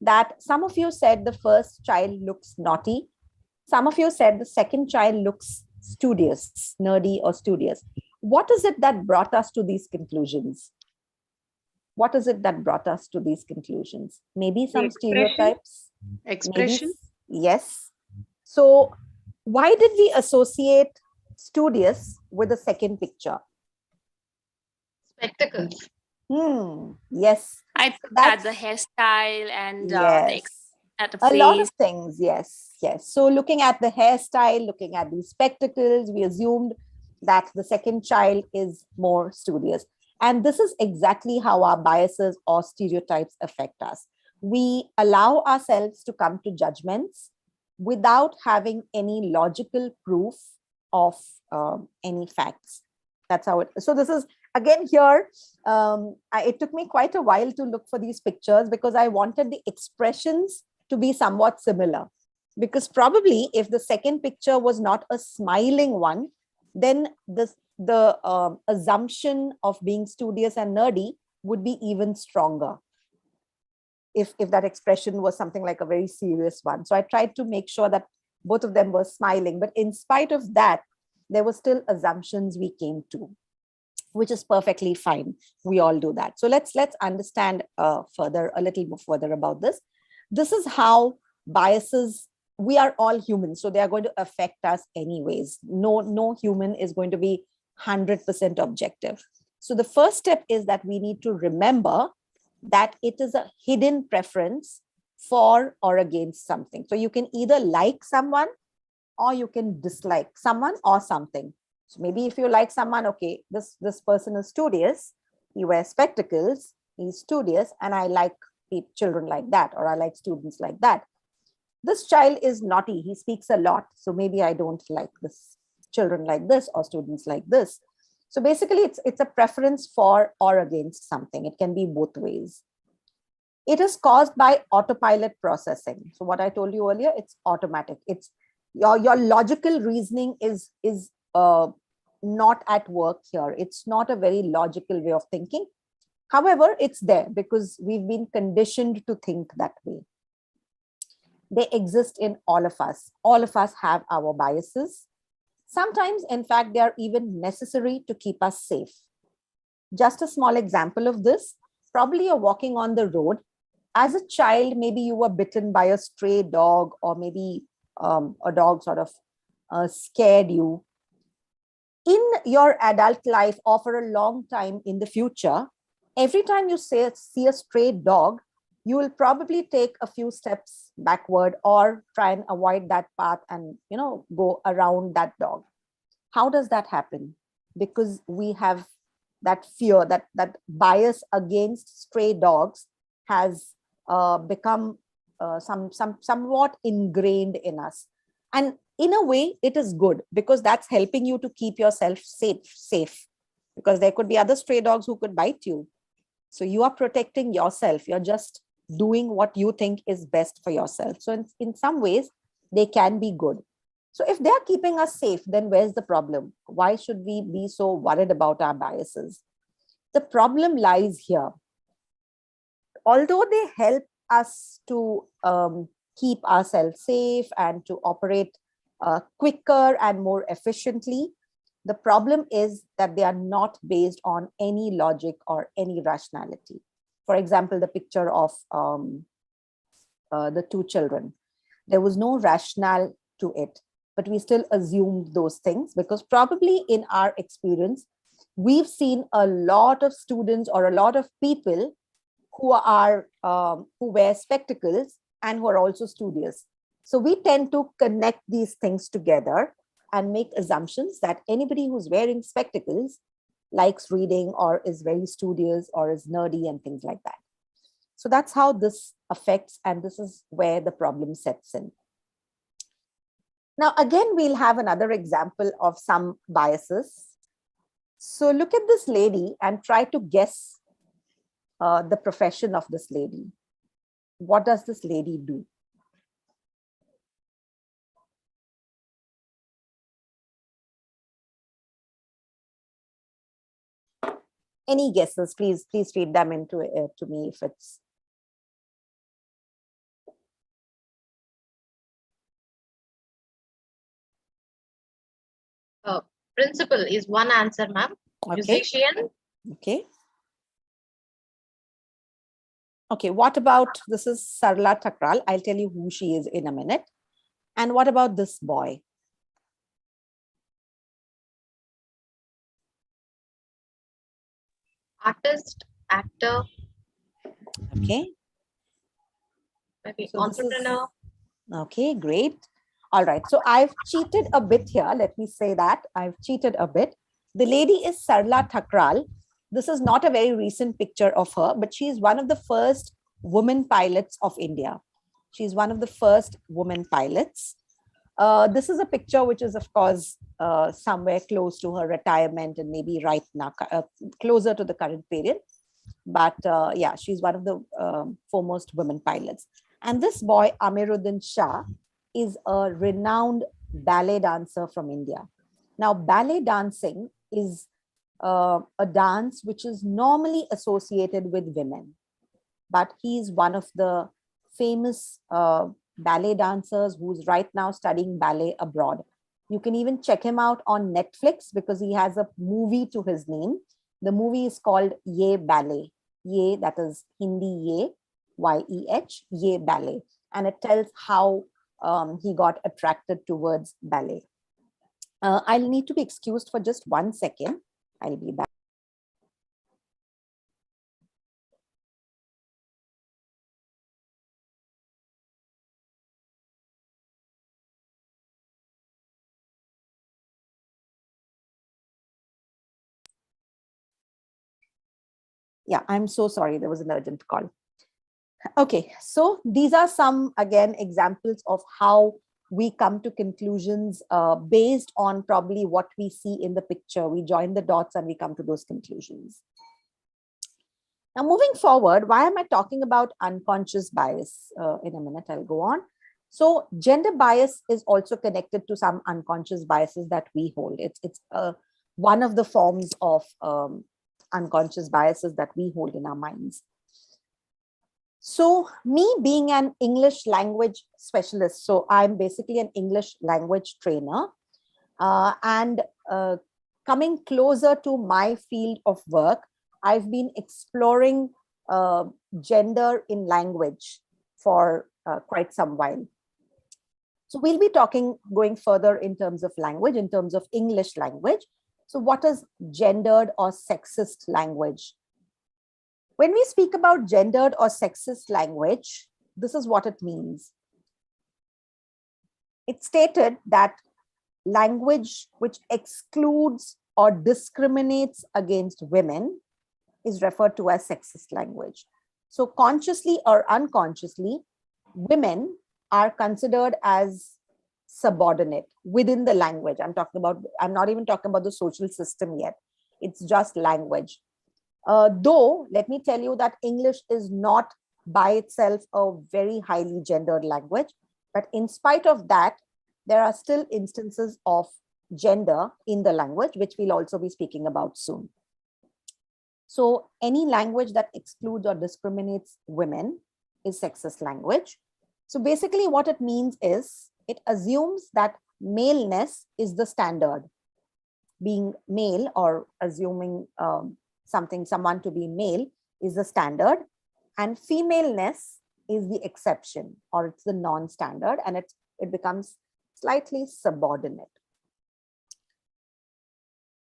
that some of you said the first child looks naughty. Some of you said the second child looks studious, nerdy or studious. What is it that brought us to these conclusions? What is it that brought us to these conclusions? Maybe some stereotypes. Expression. Maybe, yes. So why did we associate studious with the second picture? Spectacles. Yes. I think that the hairstyle and the Yes. at the A lot of face. things, yes, yes. So looking at the hairstyle, looking at these spectacles, we assumed that the second child is more studious. And this is exactly how our biases or stereotypes affect us. We allow ourselves to come to judgments without having any logical proof of any facts. That's how it is. So this is, again, here, it took me quite a while to look for these pictures because I wanted the expressions to be somewhat similar. Because probably if the second picture was not a smiling one, then the assumption of being studious and nerdy would be even stronger. If that expression was something like a very serious one. So I tried to make sure that both of them were smiling. But in spite of that, there were still assumptions we came to, which is perfectly fine. We all do that. So let's understand a little more further about this. This is how biases, we are all humans, so they are going to affect us anyways. No human is going to be 100% objective. So the first step is that we need to remember that it is a hidden preference for or against something. So you can either like someone or you can dislike someone or something. So maybe if you like someone, okay, this person is studious, he wears spectacles, he's studious, and I like children like that, or I like students like that. This child is naughty, he speaks a lot, so maybe I don't like this children like this or students like this. So basically it's a preference for or against something. It can be both ways. It is caused by autopilot processing. So what I told you earlier, it's automatic. It's your logical reasoning is not at work here. It's not a very logical way of thinking. However, it's there because we've been conditioned to think that way. They exist in all of us. All of us have our biases. Sometimes, in fact, they are even necessary to keep us safe. Just a small example of this, probably you're walking on the road. As a child, maybe you were bitten by a stray dog, or maybe a dog sort of scared you. In your adult life or for a long time in the future, every time you see a stray dog, you will probably take a few steps backward or try and avoid that path and, go around that dog. How does that happen? Because we have that fear, that bias against stray dogs has become somewhat ingrained in us. And in a way, it is good because that's helping you to keep yourself safe. Because there could be other stray dogs who could bite you. So you are protecting yourself. You're just doing what you think is best for yourself. So in some ways, they can be good. So if they're keeping us safe, then where's the problem? Why should we be so worried about our biases? The problem lies here. Although they help us to keep ourselves safe and to operate quicker and more efficiently, the problem is that they are not based on any logic or any rationality. For example, the picture of the two children. There was no rationale to it, but we still assumed those things because probably in our experience, we've seen a lot of students or a lot of people who wear spectacles and who are also studious. So we tend to connect these things together and make assumptions that anybody who's wearing spectacles likes reading or is very studious or is nerdy and things like that. So that's how this affects, and this is where the problem sets in. Now, again, we'll have another example of some biases. So look at this lady and try to guess the profession of this lady. What does this lady do? Any guesses? Please feed them into to me if it's. Principal is one answer, ma'am. Okay. Musician. Okay. Okay, what about, this is Sarla Thakral. I'll tell you who she is in a minute. And what about this boy? Artist, actor. Okay. Maybe So entrepreneur. Okay, great. All right, so I've cheated a bit here. Let me say that I've cheated a bit. The lady is Sarla Thakral. This is not a very recent picture of her, but she's one of the first women pilots of India. She's one of the first women pilots. This is a picture which is, of course, somewhere close to her retirement and maybe right now, closer to the current period. But yeah, she's one of the foremost women pilots. And this boy, Amiruddin Shah, is a renowned ballet dancer from India. Now, ballet dancing is a dance which is normally associated with women, but he's one of the famous ballet dancers who's right now studying ballet abroad. You can even check him out on Netflix because he has a movie to his name. The movie is called Ye Ballet. Ye, that is Hindi Ye, Y-E-H, Ye Ballet. And it tells how he got attracted towards ballet. I'll need to be excused for just 1 second. I'll be back. Yeah, I'm so sorry. There was an urgent call. Okay, so these are some, again, examples of how we come to conclusions based on probably what we see in the picture. We join the dots and we come to those conclusions. Now, moving forward, why am I talking about unconscious bias? In a minute, I'll go on. So gender bias is also connected to some unconscious biases that we hold. It's one of the forms of unconscious biases that we hold in our minds. So me being an English language specialist, so I'm basically an English language trainer, and coming closer to my field of work, I've been exploring gender in language for quite some while. So we'll be going further in terms of language, in terms of English language. So what is gendered or sexist language? When we speak about gendered or sexist language, this is what it means. It's stated that language which excludes or discriminates against women is referred to as sexist language. So consciously or unconsciously, women are considered as subordinate within the language. I'm not even talking about the social system yet. It's just language. Though, let me tell you that English is not by itself a very highly gendered language, but in spite of that, there are still instances of gender in the language, which we'll also be speaking about soon. So any language that excludes or discriminates women is sexist language. So basically what it means is it assumes that maleness is the standard. Being male or assuming someone to be male is the standard, and femaleness is the exception, or it's the non-standard, and it becomes slightly subordinate.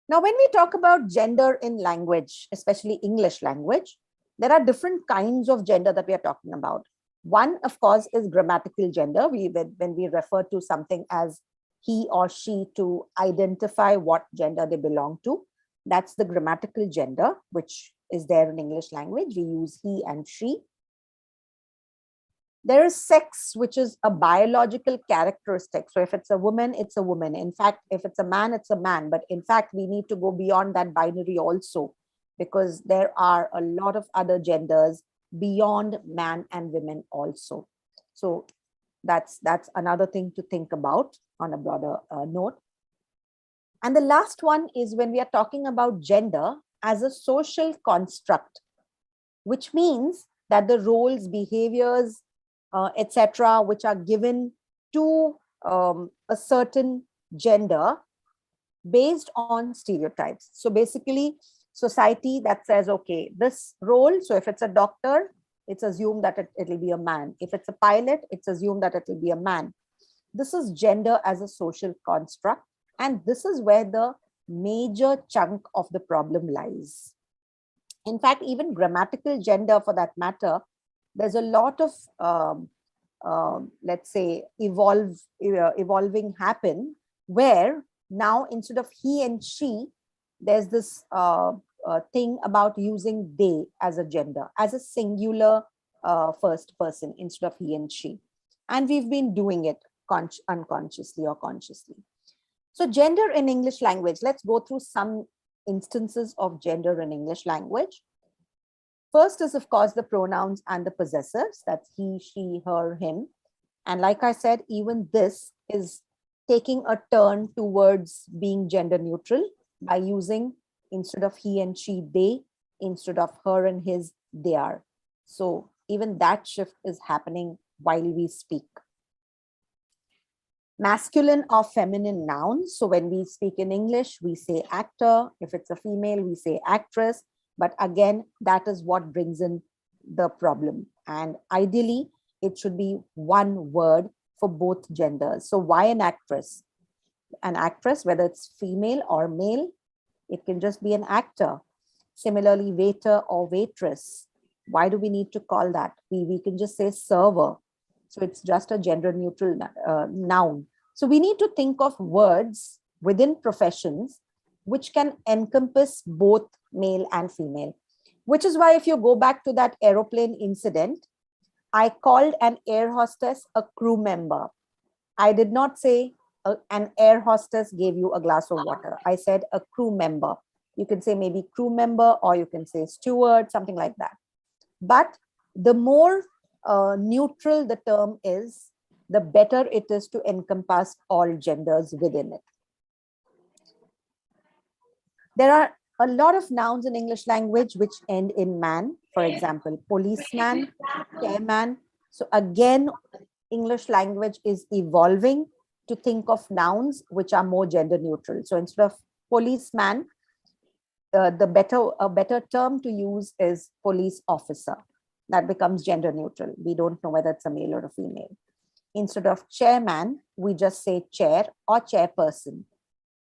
Now, when we talk about gender in language, especially English language, there are different kinds of gender that we are talking about. One, of course, is grammatical gender. When we refer to something as he or she to identify what gender they belong to, that's the grammatical gender, which is there in English language. We use he and she. There is sex, which is a biological characteristic. So if it's a woman, it's a woman. In fact, if it's a man, it's a man. But in fact, we need to go beyond that binary also, because there are a lot of other genders beyond man and women also. So that's another thing to think about on a broader note. And the last one is when we are talking about gender as a social construct, which means that the roles, behaviors, etc., which are given to a certain gender based on stereotypes. So basically, society that says, okay, this role, so if it's a doctor, it's assumed that it'll be a man. If it's a pilot, it's assumed that it'll be a man. This is gender as a social construct. And this is where the major chunk of the problem lies. In fact, even grammatical gender, for that matter, there's a lot of, let's say, evolving happen, where now instead of he and she, there's this thing about using they as a gender, as a singular first person instead of he and she. And we've been doing it unconsciously or consciously. So gender in English language, let's go through some instances of gender in English language. First is, of course, the pronouns and the possessors. That's he, she, her, him. And like I said, even this is taking a turn towards being gender neutral by using, instead of he and she, they, instead of her and his, they are. So even that shift is happening while we speak. Masculine or feminine nouns. So when we speak in English, we say actor. If it's a female, we say actress. But again, that is what brings in the problem. And ideally, it should be one word for both genders. So why an actress? An actress, whether it's female or male, it can just be an actor. Similarly, waiter or waitress. Why do we need to call that? We can just say server. So it's just a gender neutral noun. So we need to think of words within professions which can encompass both male and female. Which is why if you go back to that aeroplane incident, I called an air hostess a crew member. I did not say an air hostess gave you a glass of water. I said a crew member. You can say maybe crew member, or you can say steward, something like that. But the more neutral the term is, the better it is to encompass all genders within it. There are a lot of nouns in English language which end in man. For example, policeman, chairman. So again, English language is evolving to think of nouns which are more gender neutral. So instead of policeman, a better term to use is police officer. That becomes gender neutral. We don't know whether it's a male or a female. Instead of chairman, we just say chair or chairperson.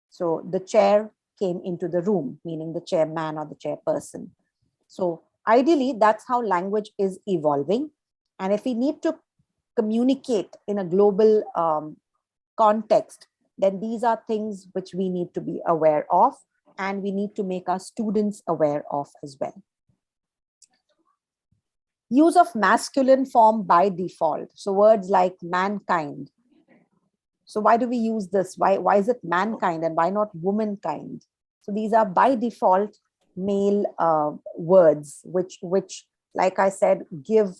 So the chair came into the room, meaning the chairman or the chairperson. So ideally, that's how language is evolving. And if we need to communicate in a global context, then these are things which we need to be aware of, and we need to make our students aware of as well. Use of masculine form by default. So words like mankind. So why do we use this? Why is it mankind and why not womankind? So these are by default male words, which, like I said, give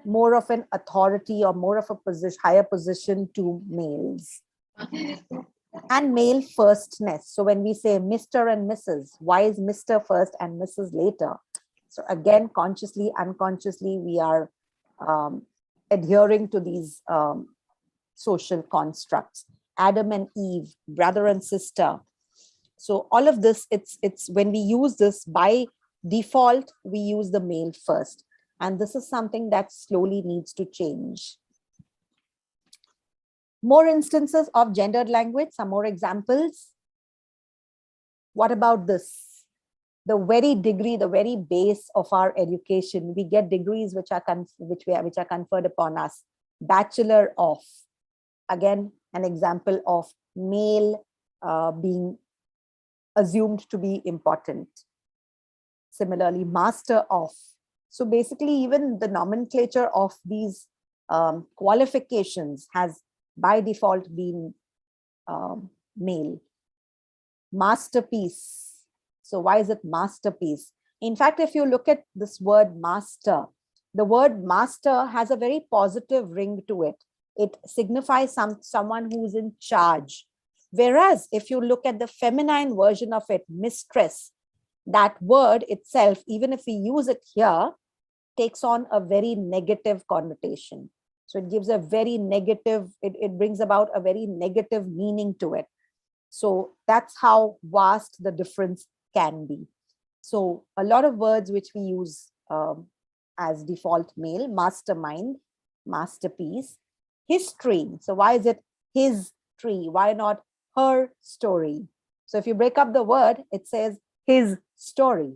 more of an authority or more of a higher position to males. And male firstness. So when we say Mr. and Mrs., why is Mr. first and Mrs. later? So again, consciously, unconsciously, we are adhering to these social constructs. Adam and Eve, brother and sister. So all of this, it's when we use this by default, we use the male first. And this is something that slowly needs to change. More instances of gendered language, some more examples. What about this? The very degree, the very base of our education. We get degrees which are conferred upon us. Bachelor of, again, an example of male being assumed to be important. Similarly, master of. So basically, even the nomenclature of these qualifications has by default been male. Masterpiece. So why is it masterpiece? In fact, if you look at this word master, the word master has a very positive ring to it. It signifies someone who's in charge. Whereas if you look at the feminine version of it, mistress, that word itself, even if we use it here, takes on a very negative connotation. So it gives a very negative, it brings about a very negative meaning to it. So that's how vast the difference can be. So a lot of words which we use as default male: mastermind, masterpiece, history. So why is it his tree? Why not her story? So if you break up the word, it says his story.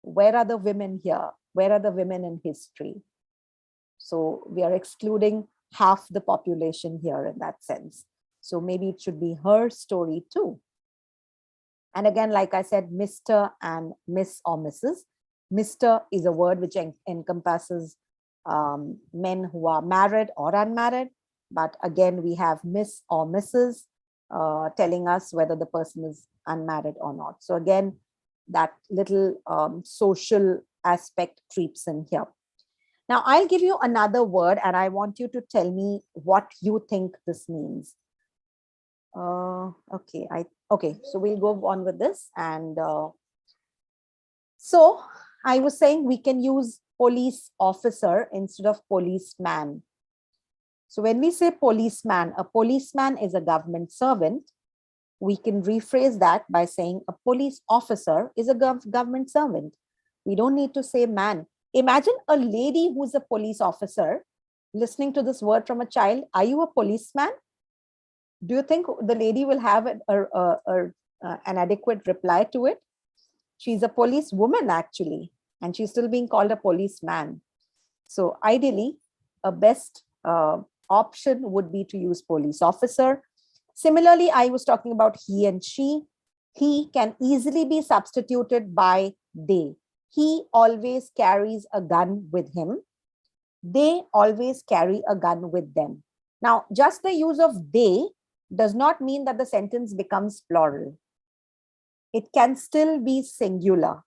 Where are the women here? Where are the women in history? So we are excluding half the population here in that sense. So maybe it should be her story too. And again, like I said, Mr. and Miss or Mrs. Mr. is a word which encompasses men who are married or unmarried. But again, we have Miss or Mrs. Telling us whether the person is unmarried or not. So again, that little social aspect creeps in here. Now, I'll give you another word and I want you to tell me what you think this means. Okay, so we'll go on with this. And so I was saying we can use police officer instead of policeman. So when we say policeman, a policeman is a government servant. We can rephrase that by saying a police officer is a government servant. We don't need to say man. Imagine a lady who's a police officer listening to this word from a child. Are you a policeman? Do you think the lady will have an adequate reply to it? She's a police woman actually, and she's still being called a policeman. So ideally, a best option would be to use police officer. Similarly, I was talking about he and she. He can easily be substituted by they. He always carries a gun with him. They always carry a gun with them. Now, just the use of they does not mean that the sentence becomes plural. It can still be singular.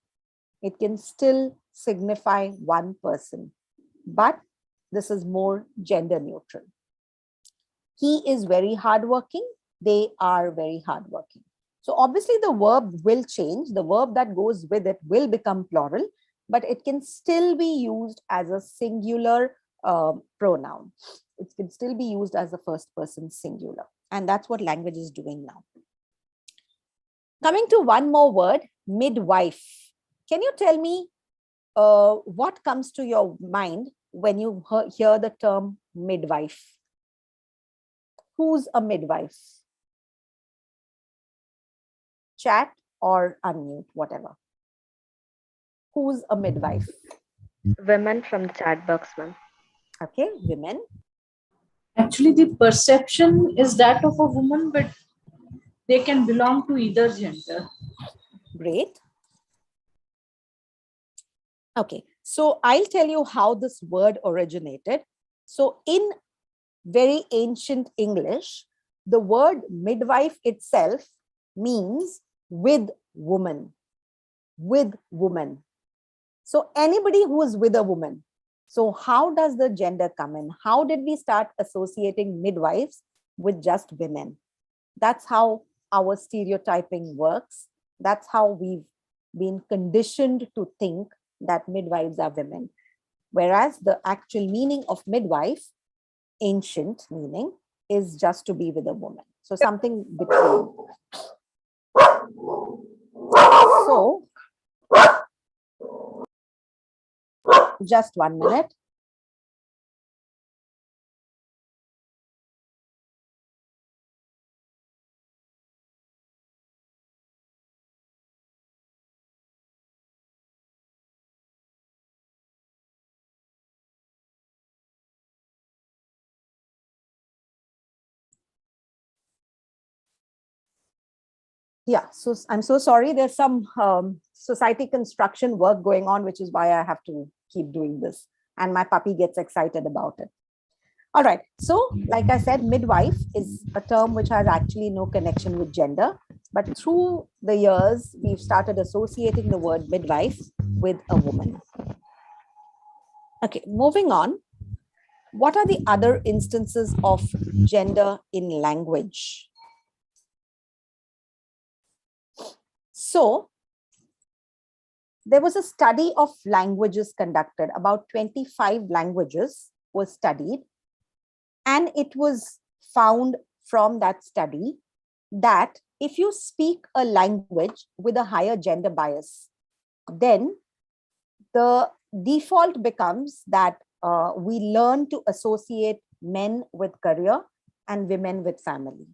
It can still signify one person, but this is more gender neutral. He is very hardworking. They are very hardworking. So obviously the verb will change. The verb that goes with it will become plural, but it can still be used as a singular pronoun. It can still be used as a first person singular. And that's what language is doing now. Coming to one more word, midwife. Can you tell me what comes to your mind when you hear the term midwife? Who's a midwife? Chat or unmute, whatever. Who's a midwife? Women from the chat box, ma'am. Okay, women. Actually, the perception is that of a woman, but they can belong to either gender. Great. Okay, so I'll tell you how this word originated. So in very ancient English, the word midwife itself means with woman, with woman. So anybody who is with a woman. So how does the gender come in? How did we start associating midwives with just women? That's how our stereotyping works. That's how we've been conditioned to think that midwives are women. Whereas the actual meaning of midwife, ancient meaning, is just to be with a woman. So something between. So just 1 minute. Yeah, so I'm so sorry. There's some society construction work going on, which is why I have to keep doing this. And my puppy gets excited about it. All right. So like I said, midwife is a term which has actually no connection with gender. But through the years, we've started associating the word midwife with a woman. Okay, moving on. What are the other instances of gender in language? So there was a study of languages conducted. About 25 languages were studied. And it was found from that study that if you speak a language with a higher gender bias, then the default becomes that we learn to associate men with career and women with family.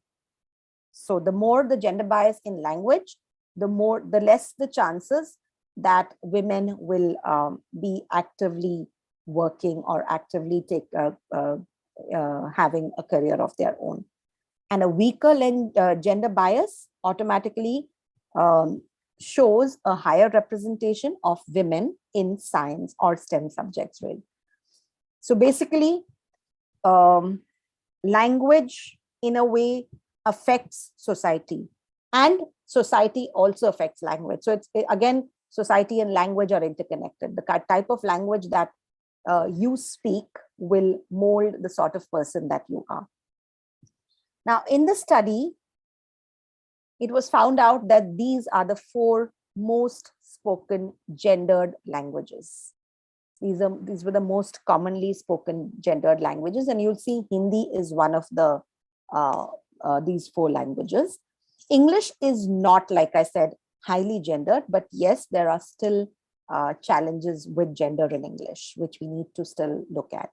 So the more the gender bias in language, the less the chances that women will be actively working or actively having a career of their own. And a weaker gender bias automatically shows a higher representation of women in science or STEM subjects, really. So basically, language in a way affects society, and society also affects language. So it's again, society and language are interconnected. The type of language that you speak will mold the sort of person that you are. Now, in the study, it was found out that these are the 4 most spoken gendered languages. These were the most commonly spoken gendered languages, and you'll see Hindi is one of the these 4 languages. English is not, like I said, highly gendered, but yes, there are still challenges with gender in English, which we need to still look at.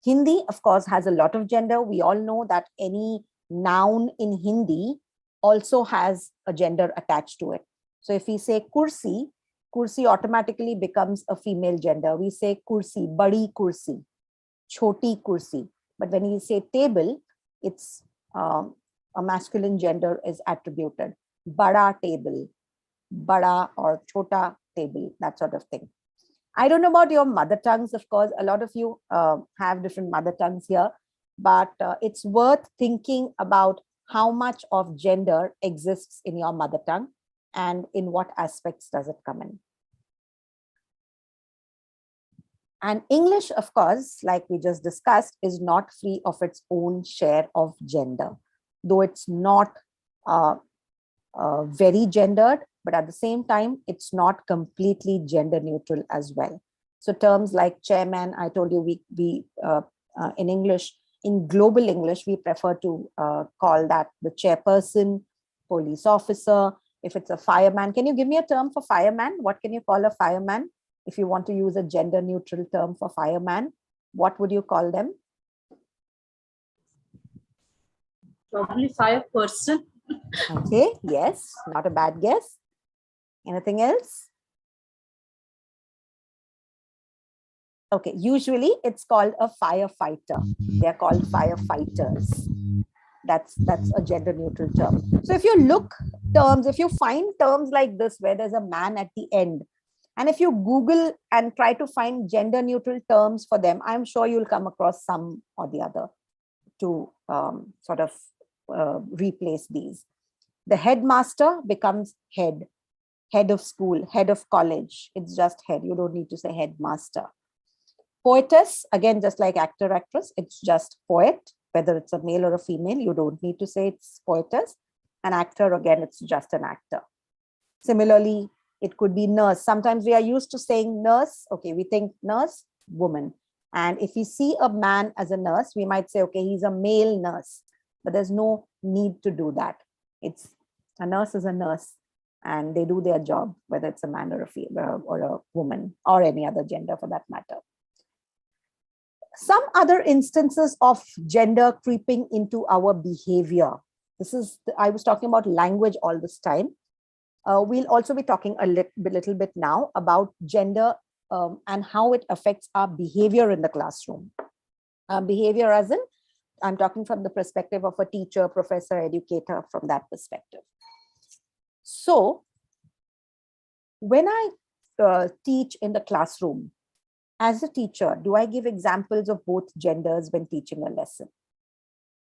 Hindi, of course, has a lot of gender. We all know that any noun in Hindi also has a gender attached to it. So if we say kursi, kursi automatically becomes a female gender. We say kursi, badi kursi, choti kursi. But when we say table, it's a masculine gender is attributed. Bada table, bada or chota table, that sort of thing. I don't know about your mother tongues, of course. A lot of you have different mother tongues here, but it's worth thinking about how much of gender exists in your mother tongue and in what aspects does it come in. And English, of course, like we just discussed, is not free of its own share of gender. Though it's not very gendered, but at the same time, it's not completely gender neutral as well. So terms like chairman, I told you we in English, in global English, we prefer to call that the chairperson, police officer. If it's a fireman, can you give me a term for fireman? What can you call a fireman? If you want to use a gender neutral term for fireman, what would you call them? Probably fire person. Okay, yes, not a bad guess. Anything else? Okay, usually it's called a firefighter. They're called firefighters. That's a gender neutral term. So if you look terms, if you find terms like this where there's a man at the end, and if you Google and try to find gender neutral terms for them, I'm sure you'll come across some or the other to sort of replace these. The headmaster becomes head of school, head of college. It's just head. You don't need to say headmaster. Poetess, again, just like actor, actress, it's just poet. Whether it's a male or a female, you don't need to say it's poetess. An actor, again, it's just an actor. Similarly, it could be nurse. Sometimes we are used to saying nurse. Okay, we think nurse, woman. And if we see a man as a nurse, we might say, okay, he's a male nurse. But there's no need to do that. It's a nurse is a nurse, and they do their job, whether it's a man or a female or a woman or any other gender for that matter. Some other instances of gender creeping into our behavior. I was talking about language all this time. We'll also be talking a little bit now about gender and how it affects our behavior in the classroom. Behavior as in, I'm talking from the perspective of a teacher, professor, educator, from that perspective. So when I teach in the classroom, as a teacher, do I give examples of both genders when teaching a lesson?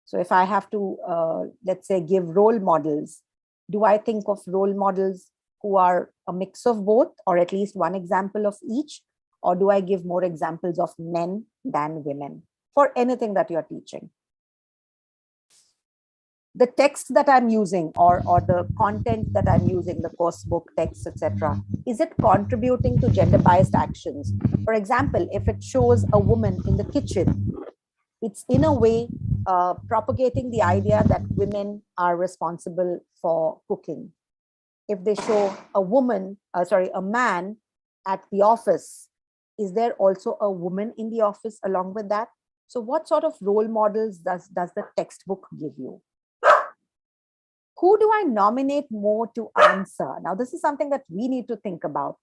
So if I have to, let's say, give role models, do I think of role models who are a mix of both, or at least one example of each? Or do I give more examples of men than women for anything that you're teaching? The text that I'm using or the content that I'm using, the course book, text, etc., is it contributing to gender biased actions? For example, if it shows a woman in the kitchen, it's in a way propagating the idea that women are responsible for cooking. If they show a man at the office, is there also a woman in the office along with that? So what sort of role models does the textbook give you? Who do I nominate more to answer? Now, this is something that we need to think about.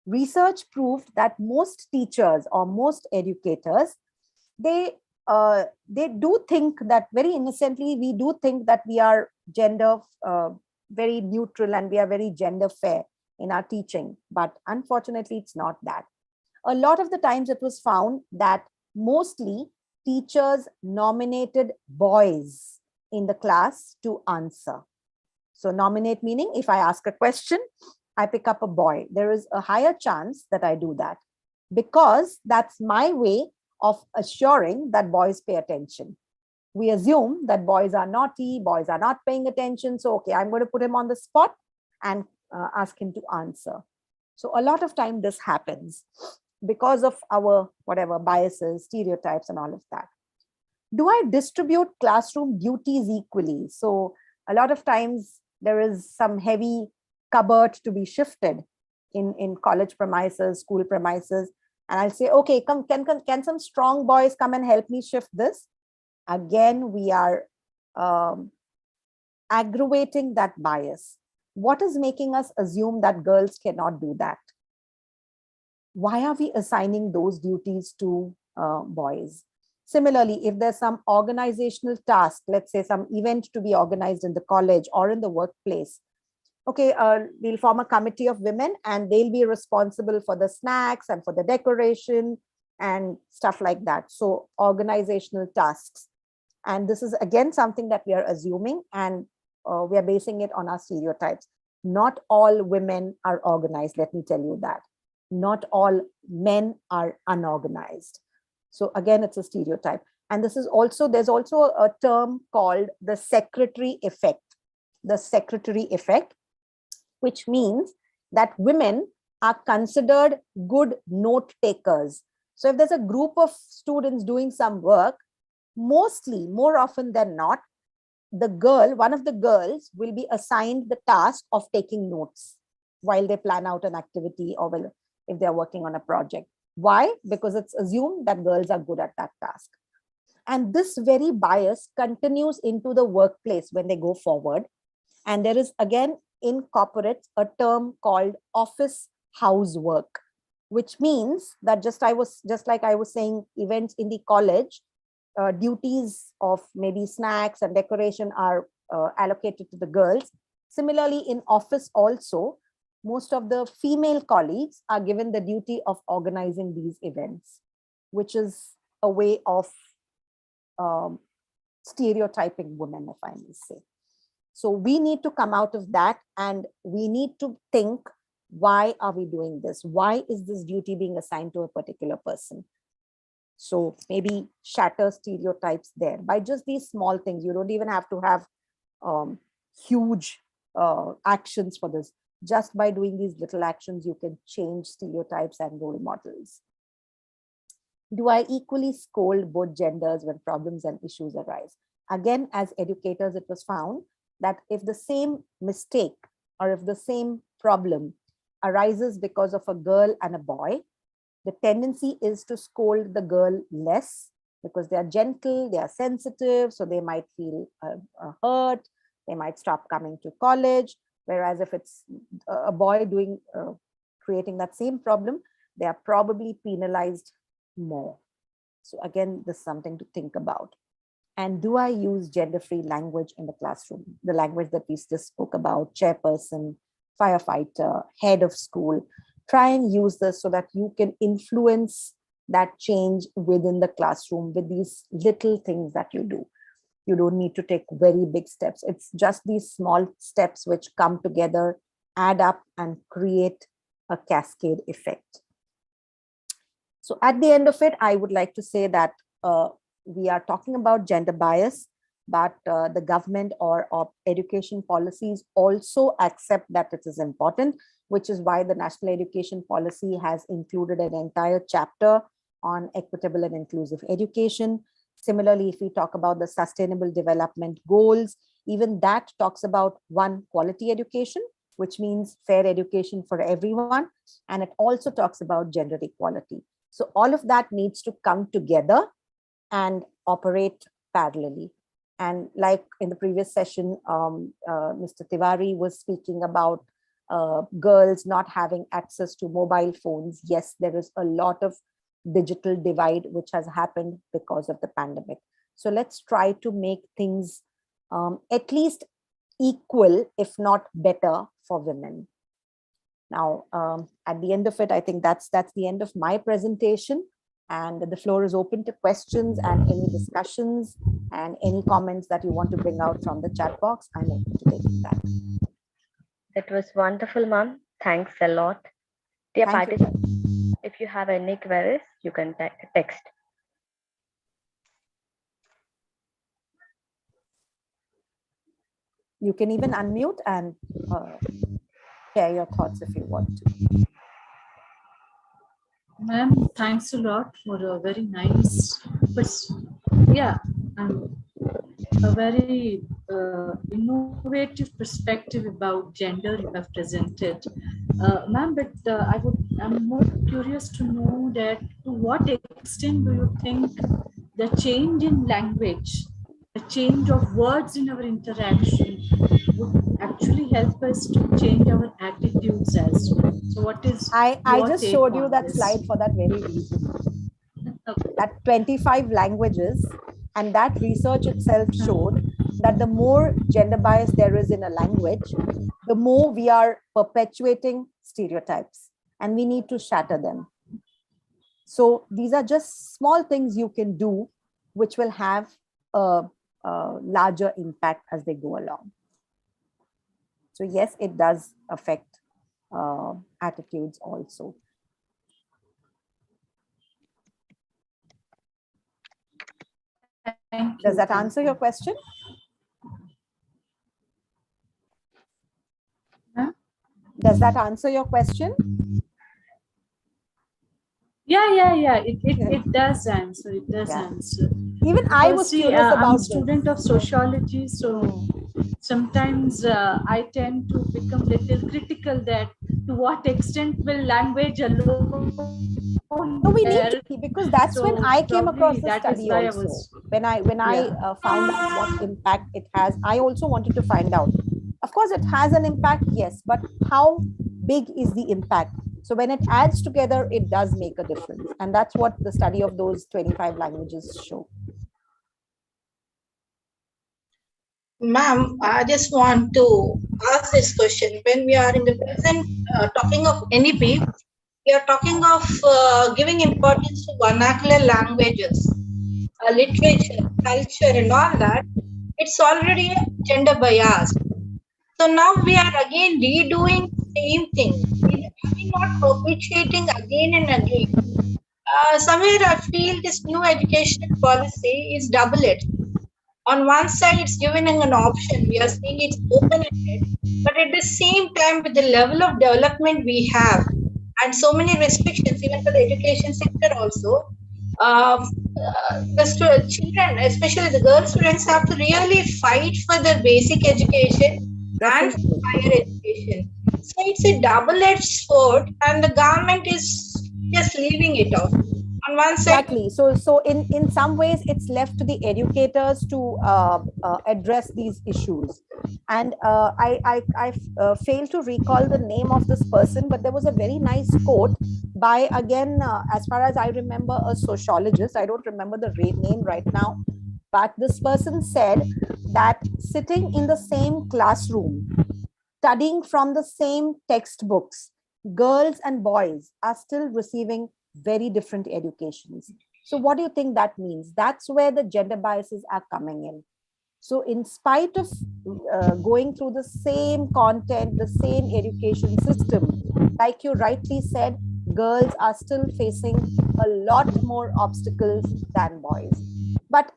Research proved that most teachers or most educators, they do think that very innocently, we do think that we are gender very neutral and we are very gender fair in our teaching. But unfortunately, it's not that. A lot of the times it was found that mostly teachers nominated boys in the class to answer. So nominate meaning if I ask a question, I pick up a boy. There is a higher chance that I do that because that's my way of assuring that boys pay attention. We assume that boys are naughty, boys are not paying attention. So, okay, I'm going to put him on the spot and ask him to answer. So a lot of time this happens because of our whatever biases, stereotypes, and all of that. Do I distribute classroom duties equally? So a lot of times there is some heavy cupboard to be shifted in college premises, school premises. And I'll say, okay, can some strong boys come and help me shift this? Again, we are aggravating that bias. What is making us assume that girls cannot do that? Why are we assigning those duties to boys? Similarly, if there's some organizational task, let's say some event to be organized in the college or in the workplace, okay, we'll form a committee of women and they'll be responsible for the snacks and for the decoration and stuff like that. So organizational tasks. And this is again something that we are assuming and we are basing it on our stereotypes. Not all women are organized, let me tell you that. Not all men are unorganized. So again, it's a stereotype. And this is also, there's also a term called the secretary effect. The secretary effect. which means that women are considered good note takers. So if there's a group of students doing some work, mostly, more often than not, one of the girls will be assigned the task of taking notes while they plan out an activity or if they're working on a project. Why? Because it's assumed that girls are good at that task. And this very bias continues into the workplace when they go forward. And there is, again, in corporates, a term called office housework, which means that just like I was saying, events in the college, duties of maybe snacks and decoration are allocated to the girls. Similarly, in office also, most of the female colleagues are given the duty of organizing these events, which is a way of stereotyping women, if I may say. So we need to come out of that, and we need to think, why are we doing this? Why is this duty being assigned to a particular person? So maybe shatter stereotypes there by just these small things. You don't even have to have huge actions for this. Just by doing these little actions, you can change stereotypes and role models. Do I equally scold both genders when problems and issues arise? Again, as educators, it was found that if the same mistake or if the same problem arises because of a girl and a boy, the tendency is to scold the girl less because they are gentle, they are sensitive, so they might feel hurt, they might stop coming to college. Whereas if it's a boy creating that same problem, they are probably penalized more. So again, this is something to think about. And do I use gender-free language in the classroom? The language that we just spoke about, chairperson, firefighter, head of school. Try and use this so that you can influence that change within the classroom with these little things that you do. You don't need to take very big steps. It's just these small steps which come together, add up, and create a cascade effect. So at the end of it, I would like to say that we are talking about gender bias, but the government or education policies also accept that it is important, which is why the National Education Policy has included an entire chapter on equitable and inclusive education. Similarly, if we talk about the Sustainable Development Goals, even that talks about quality education, which means fair education for everyone. And it also talks about gender equality. So all of that needs to come together and operate parallelly. And like in the previous session, Mr. Tiwari was speaking about girls not having access to mobile phones. Yes, there is a lot of digital divide which has happened because of the pandemic. So let's try to make things at least equal, if not better, for women. Now, at the end of it, I think that's the end of my presentation. And the floor is open to questions and any discussions and any comments that you want to bring out from the chat box. I'm open to taking that. That was wonderful, ma'am. Thanks a lot. Dear participants, if you have any queries, you can text. You can even unmute and share your thoughts if you want to. Ma'am, thanks a lot for a very nice, but yeah, a very innovative perspective about gender you have presented, ma'am. But I'm more curious to know that to what extent do you think the change in language, the change of words in our interaction would actually help us to change our attitudes as well? So what is I just showed you that this slide for that very reason. That 25 languages, and that research itself showed that the more gender bias there is in a language, the more we are perpetuating stereotypes, and we need to shatter them. So these are just small things you can do, which will have a larger impact as they go along. So yes, it does affect attitudes also. Does that answer your question? Does that answer your question? Yeah. It does answer. It does answer. Even I was See, curious I'm a about student of sociology, so sometimes I tend to become little critical that to what extent will language alone No, we need to be, because that's when I came across the that is study why I also. was When I found out what impact it has, I also wanted to find out. Of course, it has an impact, yes, but how big is the impact? So when it adds together, it does make a difference. And that's what the study of those 25 languages show. Ma'am, I just want to ask this question. When we are in the present talking of NEP, we are talking of giving importance to vernacular languages, literature, culture, and all that. It's already gender biased. So now we are again redoing the same thing. Are we not perpetuating again and again? Somewhere I feel this new education policy is double-edged. On one side, it's giving an option. We are saying it's open-ended, but at the same time, with the level of development we have, and so many restrictions, even for the education sector also, the children, especially the girl students, have to really fight for their basic education and for higher education. So it's a double-edged sword, and the government is just leaving it off. On one side, Exactly. So in some ways, it's left to the educators to address these issues. And I fail to recall the name of this person, but there was a very nice quote by, again, as far as I remember, a sociologist. I don't remember the name right now, but this person said that sitting in the same classroom, studying from the same textbooks, girls and boys are still receiving very different educations. So what do you think that means? That's where the gender biases are coming in. So in spite of going through the same content, the same education system, like you rightly said, girls are still facing a lot more obstacles than boys. But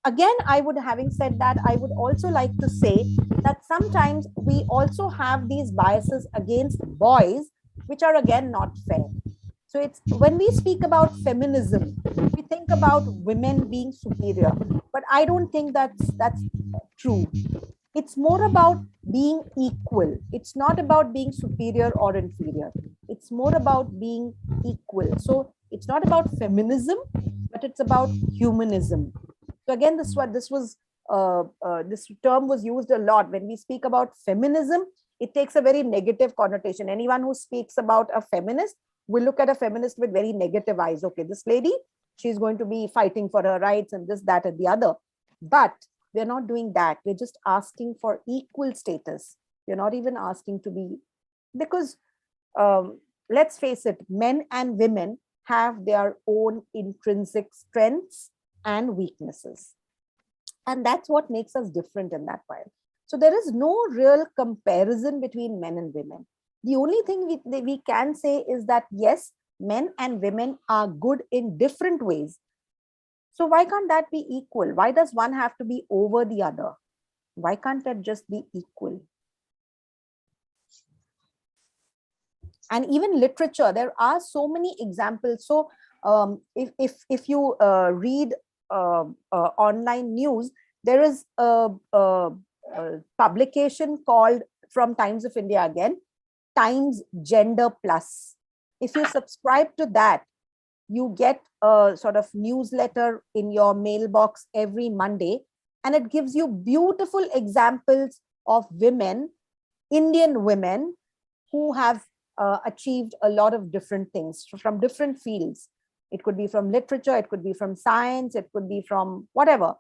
again, having said that, I would also like to say that sometimes we also have these biases against boys, which are again not fair. So it's when we speak about feminism, we think about women being superior, but I don't think that's true. It's more about being equal. It's not about being superior or inferior. It's more about being equal. So it's not about feminism, but it's about humanism. So again, this term was used a lot. When we speak about feminism, it takes a very negative connotation. Anyone who speaks about a feminist will look at a feminist with very negative eyes. Okay, this lady, she's going to be fighting for her rights and this, that, and the other. But we're not doing that. We're just asking for equal status. We're not even asking to be, because let's face it, men and women have their own intrinsic strengths and weaknesses. And that's what makes us different in that way. So there is no real comparison between men and women. The only thing we can say is that, yes, men and women are good in different ways. So why can't that be equal? Why does one have to be over the other? Why can't that just be equal? And even literature, there are so many examples. So if you read online news, there is a publication called, from Times of India again, Times Gender Plus. If you subscribe to that, you get a sort of newsletter in your mailbox every Monday, and it gives you beautiful examples of women, Indian women, who have achieved a lot of different things from different fields. It could be from literature, it could be from science, it could be from whatever.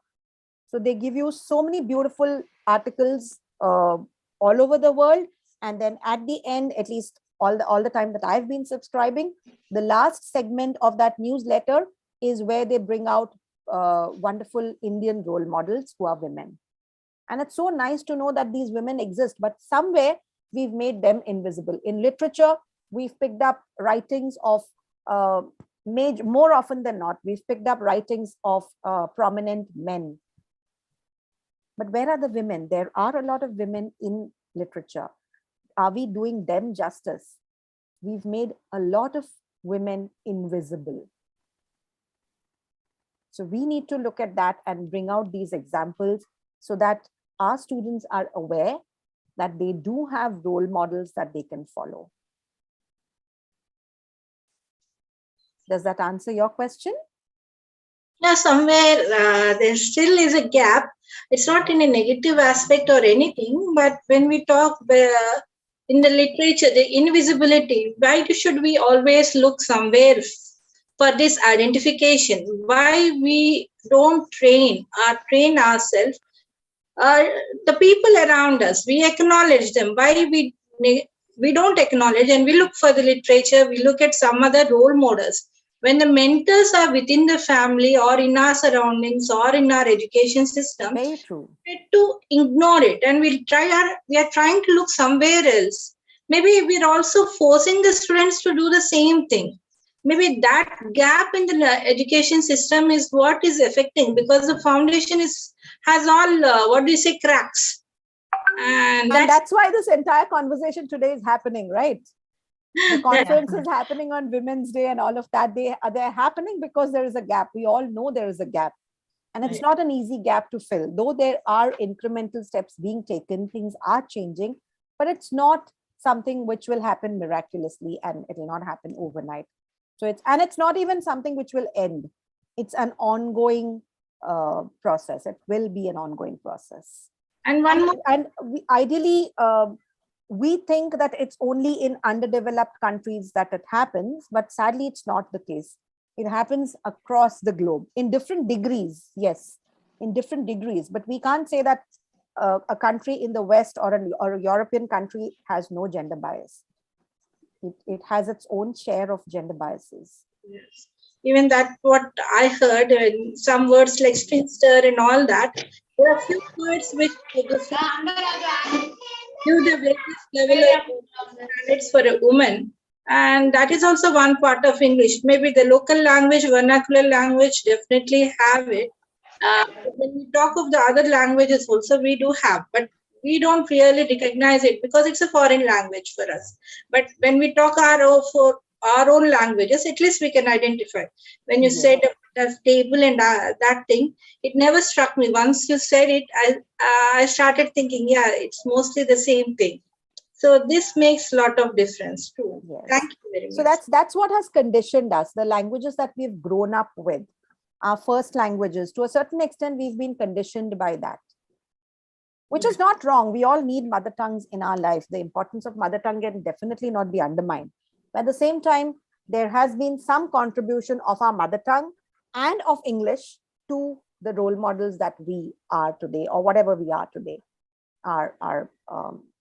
So they give you so many beautiful articles all over the world. And then at the end, at least all the time that I've been subscribing, the last segment of that newsletter is where they bring out wonderful Indian role models who are women. And it's so nice to know that these women exist, but somewhere we've made them invisible. In literature, we've picked up writings of, more often than not, we've picked up writings of prominent men. But where are the women? There are a lot of women in literature. are we doing them justice? We've made a lot of women invisible. So we need to look at that and bring out these examples so that our students are aware that they do have role models that they can follow. Does that answer your question? Yeah, somewhere there still is a gap. It's not in a negative aspect or anything, but when we talk in the literature, the invisibility, why should we always look somewhere for this identification? Why we don't train ourselves? The people around us, we acknowledge them. Why we don't acknowledge and we look for the literature, we look at some other role models. When the mentors are within the family or in our surroundings or in our education system, very true. We try to ignore it and we are trying to look somewhere else. Maybe we're also forcing the students to do the same thing. Maybe that gap in the education system is what is affecting, because the foundation has all cracks. And that's why this entire conversation today is happening, right? The conference is happening on Women's Day and all of that. They're happening because there is a gap. We all know there is a gap. And it's not an easy gap to fill. Though there are incremental steps being taken, things are changing, but it's not something which will happen miraculously and it will not happen overnight. So it's not even something which will end. It's an ongoing process. It will be an ongoing process. And one more. And ideally, we think that it's only in underdeveloped countries that it happens, but sadly, it's not the case. It happens across the globe in different degrees. Yes, in different degrees. But we can't say that a country in the West or a European country has no gender bias. It has its own share of gender biases. Yes. Even that, what I heard, some words like spinster and all that, there are few words which give the greatest level of standards for a woman. And that is also one part of English. Maybe the local language, vernacular language definitely have it. When we talk of the other languages also, we do have, but we don't really recognize it because it's a foreign language for us. But when we talk for our own languages, at least we can identify. When you said the table and that thing, it never struck me. Once you said it, I started thinking, yeah, it's mostly the same thing. So this makes a lot of difference too. Yes. Thank you very much. So that's what has conditioned us, the languages that we've grown up with, our first languages. To a certain extent, we've been conditioned by that, which is not wrong. We all need mother tongues in our life. The importance of mother tongue can definitely not be undermined. But at the same time, there has been some contribution of our mother tongue and of English to the role models that we are today, or whatever we are today, our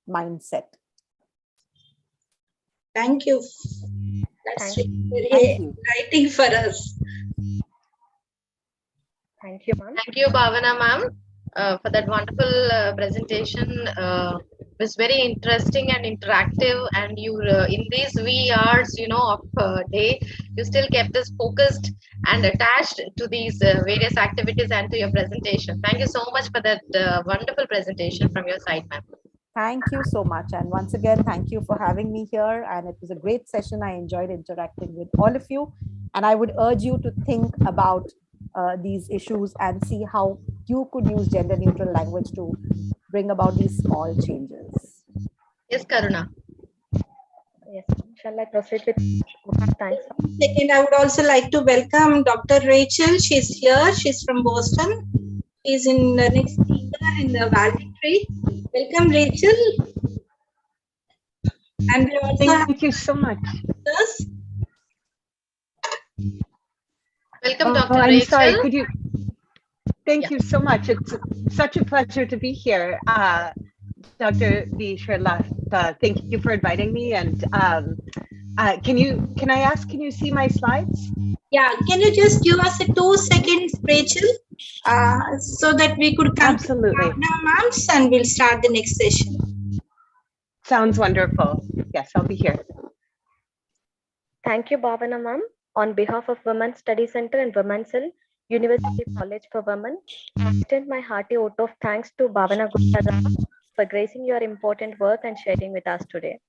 mindset. Thank you. That's very exciting for us. Thank you, ma'am. Thank you, Bhavana ma'am, for that wonderful presentation. It was very interesting and interactive. And you, in these wee hours, of day, you still kept us focused and attached to these various activities and to your presentation. Thank you so much for that wonderful presentation from your side, ma'am. Thank you so much. And once again, thank you for having me here. And it was a great session. I enjoyed interacting with all of you. And I would urge you to think about these issues and see how you could use gender neutral language to bring about these small changes. Yes, Karuna. Yes, shall I proceed with thanks? Second, I would also like to welcome Dr. Rachel. She's here. She's from Boston. She's in the next speaker in the valedictory. Welcome, Rachel. And we also thank you so much. Yes. Welcome, Dr. I'm Rachel. sorry, could you? Thank you so much. It's such a pleasure to be here. Dr. Vishralast, thank you for inviting me. And can I ask, can you see my slides? Yeah, can you just give us a 2 seconds, Rachel, so that we could come absolutely to and we'll start the next session. Sounds wonderful. Yes, I'll be here. Thank you, Bhavana ma'am. On behalf of Women's Study Center and Women's Cell, University College for Women, I extend my hearty vote of thanks to Bhavana Gupta for gracing your important work and sharing with us today.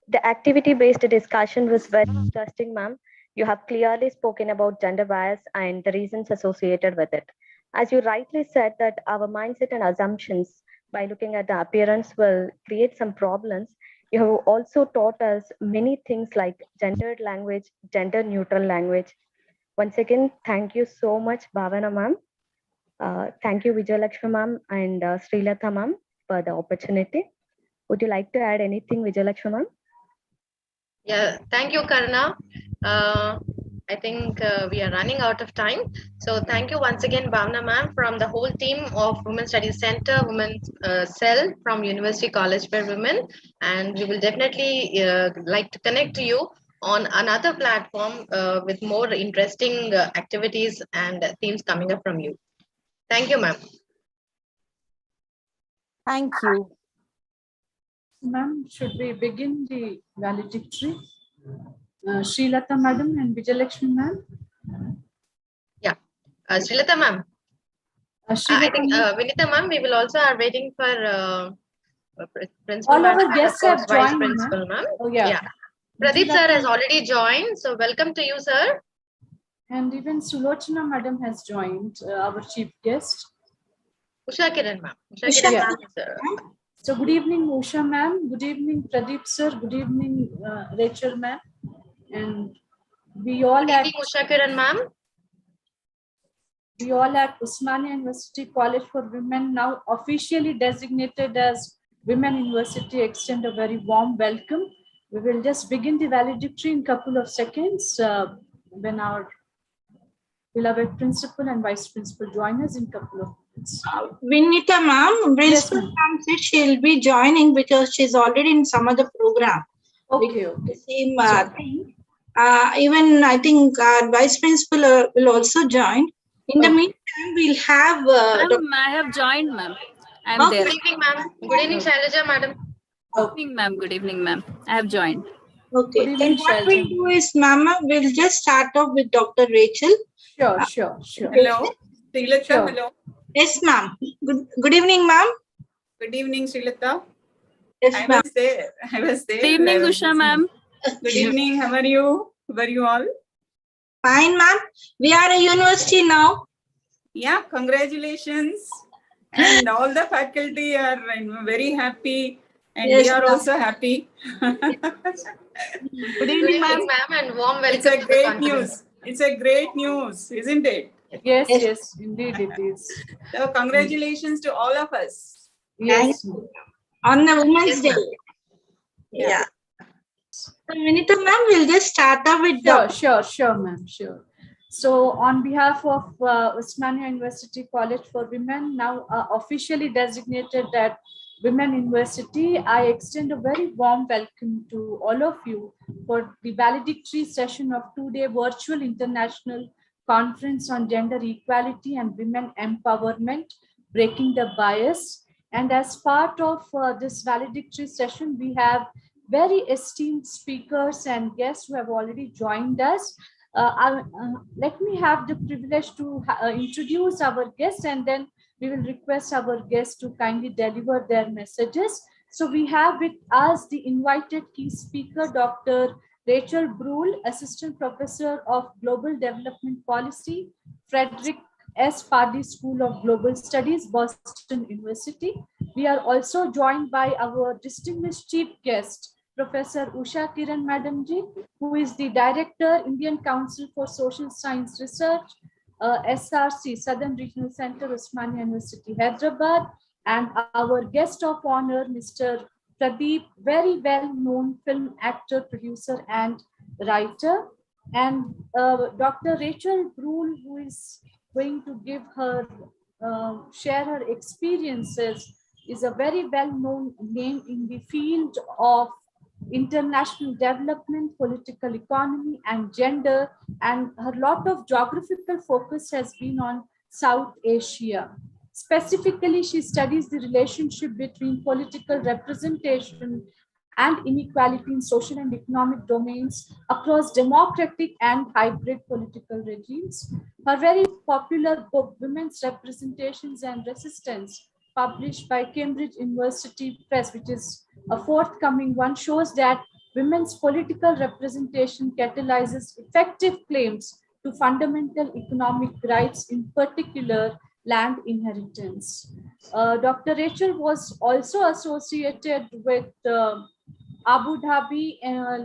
The activity-based discussion was very interesting, ma'am. You have clearly spoken about gender bias and the reasons associated with it. As you rightly said that our mindset and assumptions by looking at the appearance will create some problems. You have also taught us many things like gendered language, gender neutral language. Once again, thank you so much, Bhavana ma'am. Thank you, Vijayalakshmi ma'am and Srilata ma'am for the opportunity. Would you like to add anything, Vijayalakshmi ma'am? Yeah, thank you, Karna. I think we are running out of time. So thank you once again, Bhavna ma'am, from the whole team of Women's Studies Center, Women's Cell from University College for Women. And we will definitely like to connect to you on another platform with more interesting activities and themes coming up from you. Thank you, ma'am. Thank you. Ma'am, should we begin the valedictory? Srilata madam and Vijayalakshmi ma'am. Yeah, Srilata ma'am. I think Vinita ma'am, we will also are waiting for principal all ma'am our and of guests course have vice joined, principal ma'am. Oh yeah. Pradeep sir Vijayalakshmi- has already joined, so welcome to you, sir. And even Sulochana madam has joined, our chief guest. Usha Kiran ma'am. Usha Usha Kiran Kiran. ma'am is So good evening, Usha ma'am. Good evening, Pradeep sir. Good evening, Rachel ma'am. And we all good evening, Usha Kiran ma'am. We all at Osmania University College for Women, now officially designated as Women University, extend a very warm welcome. We will just begin the valedictory in a couple of seconds when our beloved principal and vice principal join us in a couple of minutes. Vinita ma'am, principal ma'am said she'll be joining because she's already in some other program. Okay. The same thing. Even I think our vice principal will also join. In the meantime, we'll have. Ma'am, I have joined, ma'am. I'm there. Good evening, ma'am. Good evening, Shailaja madam. Good evening, ma'am. Good evening, ma'am. I have joined. Okay. Then what we'll do is, Mama, we'll just start off with Dr. Rachel. Sure. Hello, Srilata. Sure. Hello. Yes, ma'am. Good evening, ma'am. Good evening, Srilata. Yes, I ma'am. was there. Good evening, Usha ma'am. Good evening. How are you? How are you all? Fine, ma'am. We are a university now. Yeah, congratulations. And all the faculty are very happy. And Yes, we are ma'am. also happy. Good evening, ma'am, and warm welcome It's a to the great conference. news. It's a great news, isn't it? Yes, indeed it is. So congratulations to all of us. Yes. On the Women's Day. Yeah. So, Vinita ma'am, we'll just start off with Sure, ma'am, sure. So on behalf of Osmania University College for Women, now officially designated at Women University, I extend a very warm welcome to all of you for the valedictory session of two-day virtual international conference on gender equality and women empowerment, breaking the bias. And as part of this valedictory session, we have very esteemed speakers and guests who have already joined us. Let me have the privilege to introduce our guests, and then we will request our guests to kindly deliver their messages. So we have with us the invited key speaker, Dr. Rachel Brule, Assistant Professor of Global Development Policy, Frederick S. Pardee School of Global Studies, Boston University. We are also joined by our distinguished chief guest, Professor Usha Kiran Madam ji, who is the Director, Indian Council for Social Science Research, SRC, Southern Regional Center, Osmania University, Hyderabad, and our guest of honor, Mr. Pradeep, very well-known film actor, producer, and writer, and Dr. Rachel Brule, who is going to give her, share her experiences, is a very well-known name in the field of international development, political economy, and gender, and her lot of geographical focus has been on South Asia. Specifically, she studies the relationship between political representation and inequality in social and economic domains across democratic and hybrid political regimes. Her very popular book, Women's Representations and Resistance, published by Cambridge University Press, which is a forthcoming one, shows that women's political representation catalyzes effective claims to fundamental economic rights, in particular land inheritance. Dr. Rachel was also associated with Abu Dhabi,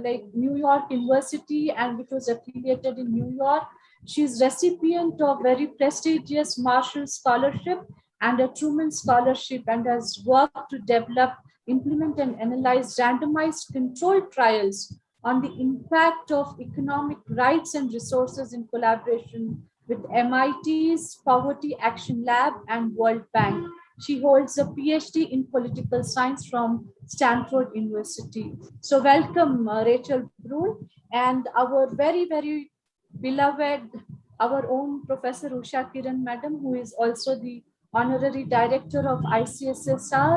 like New York University, and which was affiliated in New York. She's recipient of very prestigious Marshall Scholarship and a Truman Scholarship, and has worked to develop, implement, and analyze randomized controlled trials on the impact of economic rights and resources in collaboration with MIT's Poverty Action Lab and World Bank. She holds a PhD in political science from Stanford University. So welcome, Rachel Brule, and our very, very beloved, our own Professor Usha Kiran Madam, who is also the Honorary Director of ICSSR,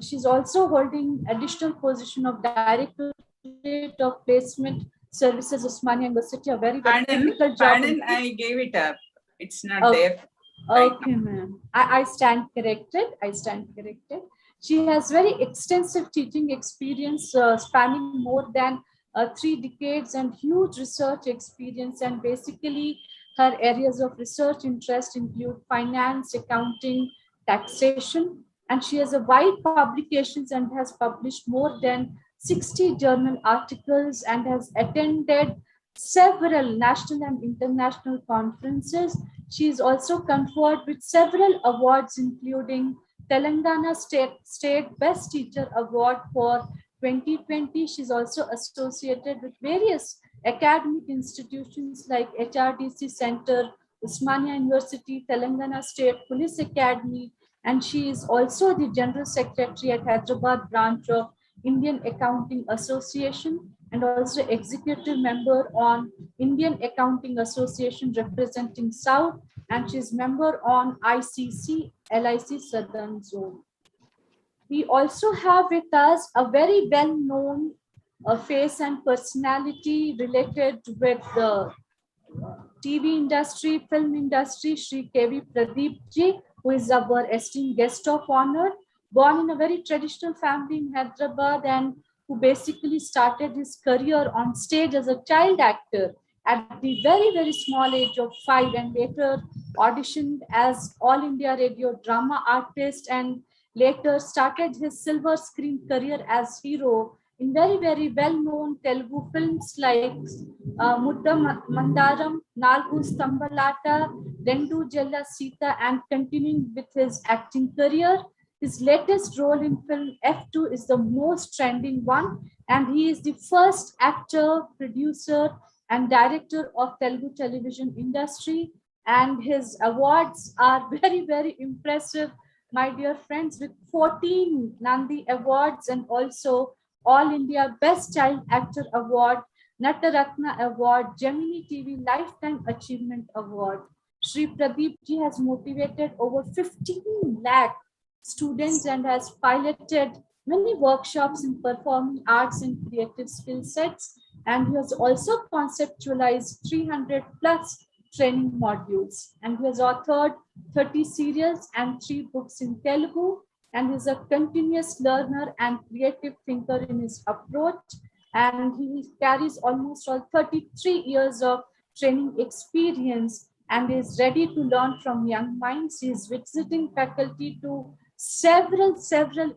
she's also holding additional position of Directorate of Placement Services, Osmania University, a very, very difficult job. I gave it up. It's not there. Okay, ma'am. I stand corrected. She has very extensive teaching experience spanning more than 3 decades and huge research experience. And basically, her areas of research interest include finance, accounting, taxation. And she has a wide publications and has published more than 60 journal articles and has attended several national and international conferences. She is also conferred with several awards, including Telangana State Best Teacher Award for 2020. She's also associated with various academic institutions like HRDC Center, Osmania University, Telangana State Police Academy, and she is also the General Secretary at Hyderabad branch of Indian Accounting Association, and also executive member on Indian Accounting Association representing South, and she's member on ICC LIC Southern Zone. We also have with us a very well-known face and personality related with the TV industry, film industry, Shri KV Pradeep ji, who is our esteemed guest of honor, born in a very traditional family in Hyderabad, and who basically started his career on stage as a child actor at the very, very small age of 5, and later auditioned as All India Radio drama artist, and later started his silver screen career as hero in very, very well-known Telugu films like Mudda Mandaram, Nalgu Stambalata, Rendu Jella Sita, and continuing with his acting career. His latest role in film F2 is the most trending one, and he is the first actor, producer, and director of Telugu television industry. And his awards are very, very impressive, my dear friends, with 14 Nandi Awards and also All India Best Child Actor Award, Nataratna Award, Gemini TV Lifetime Achievement Award. Shri Pradeep ji has motivated over 15 lakh students and has piloted many workshops in performing arts and creative skill sets. And he has also conceptualized 300 plus training modules. And he has authored 30 serials and 3 books in Telugu. And he's a continuous learner and creative thinker in his approach. And he carries almost 33 years of training experience and is ready to learn from young minds. He is visiting faculty to several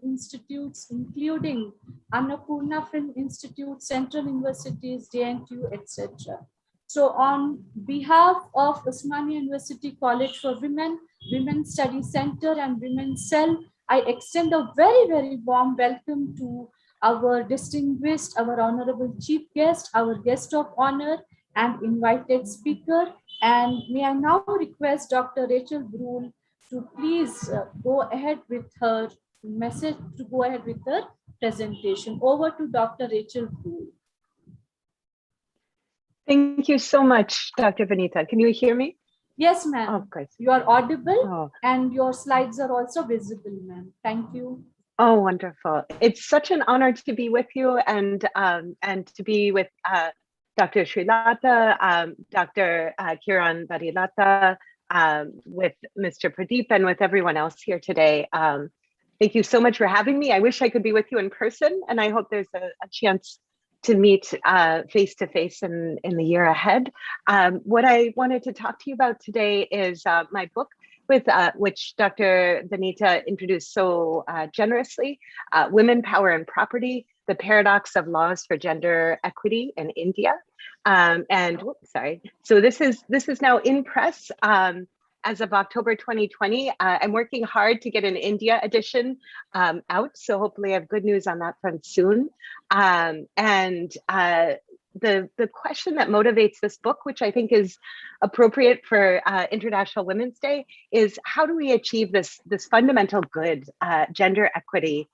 institutes, including Annapurna Film Institute, Central Universities, JNTU, etc. So on behalf of Osmania University College for Women, Women's Study Center, and Women's Cell, I extend a very, very warm welcome to our distinguished, our honorable chief guest, our guest of honor and invited speaker. And may I now request Dr. Rachel Brule to please go ahead with her message, to go ahead with her presentation. Over to Dr. Rachel Brule. Thank you so much, Dr. Vanita. Can you hear me? Yes, ma'am. Oh, great. You are audible and your slides are also visible, ma'am. Thank you. Oh, wonderful. It's such an honor to be with you and to be with Dr. Srilata, Dr. Kiran Varilata, with Mr. Pradeep and with everyone else here today. Thank you so much for having me. I wish I could be with you in person, and I hope there's a chance to meet face to face in the year ahead. What I wanted to talk to you about today is my book, with which Dr. Vanita introduced so generously, Women, Power and Property, The Paradox of Laws for Gender Equity in India. So this is now in press as of October 2020. I'm working hard to get an India edition out, so hopefully I have good news on that front soon. The question that motivates this book, which I think is appropriate for International Women's Day, is how do we achieve this fundamental good, gender equity,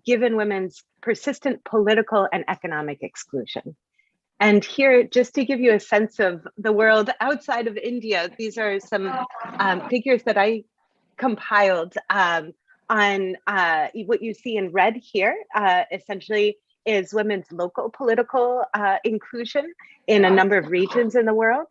given women's persistent political and economic exclusion? And here, just to give you a sense of the world outside of India, these are some figures that I compiled on what you see in red here, essentially is women's local political inclusion in a number of regions in the world.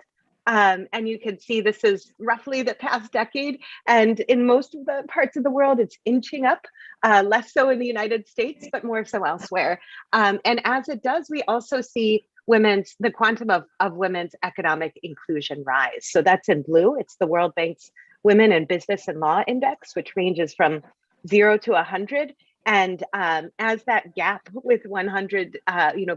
And you can see this is roughly the past decade. And in most of the parts of the world, it's inching up, less so in the United States, but more so elsewhere. And as it does, we also see the quantum of women's economic inclusion rise. So that's in blue. It's the World Bank's Women in Business and Law Index, which ranges from 0 to 100. And as that gap with 100,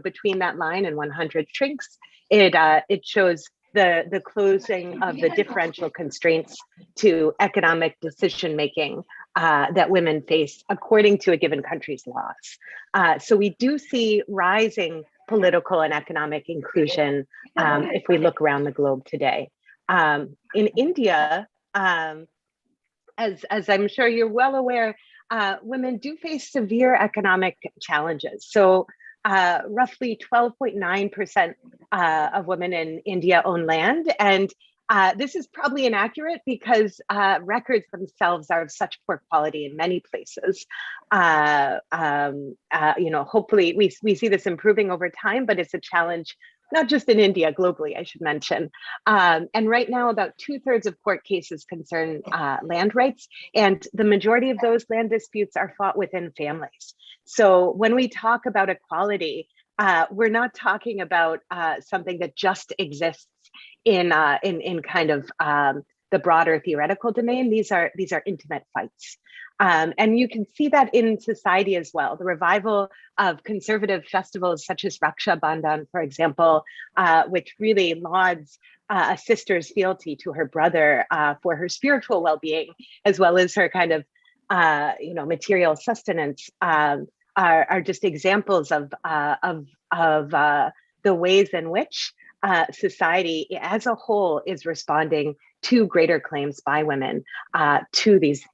between that line and 100 shrinks, it shows the closing of the differential constraints to economic decision making that women face according to a given country's laws. So we do see rising political and economic inclusion if we look around the globe today. In India, as I'm sure you're well aware, women do face severe economic challenges. So roughly 12.9% of women in India own land. And this is probably inaccurate because records themselves are of such poor quality in many places. Hopefully we see this improving over time, but it's a challenge not just in India, globally, I should mention. And right now, about 2/3 of court cases concern land rights, and the majority of those land disputes are fought within families. So when we talk about equality, we're not talking about something that just exists in kind of the broader theoretical domain. These are intimate fights. And you can see that in society as well. The revival of conservative festivals such as Raksha Bandhan, for example, which really lauds a sister's fealty to her brother for her spiritual well-being, as well as her kind of material sustenance, are just examples of the ways in which society as a whole is responding to greater claims by women to these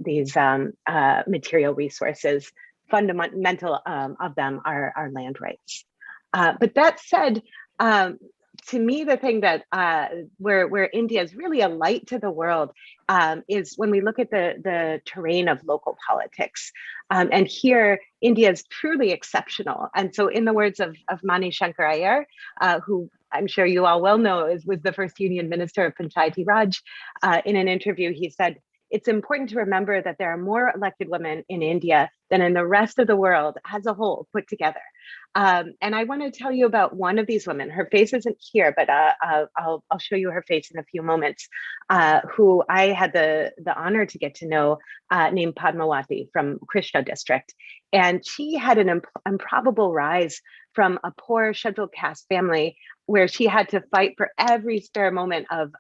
material resources. Fundamental of them are land rights. But that said, to me, the thing that where India is really a light to the world is when we look at the terrain of local politics. And here, India is truly exceptional. And so in the words of Mani Shankar Iyer, who I'm sure you all well know was the first Union Minister of Panchayati Raj, in an interview, he said, "It's important to remember that there are more elected women in India than in the rest of the world as a whole put together." And I want to tell you about one of these women. Her face isn't here, but I'll show you her face in a few moments, who I had the honor to get to know, named Padmawati from Krishna district. And she had an improbable rise from a poor scheduled caste family where she had to fight for every spare moment of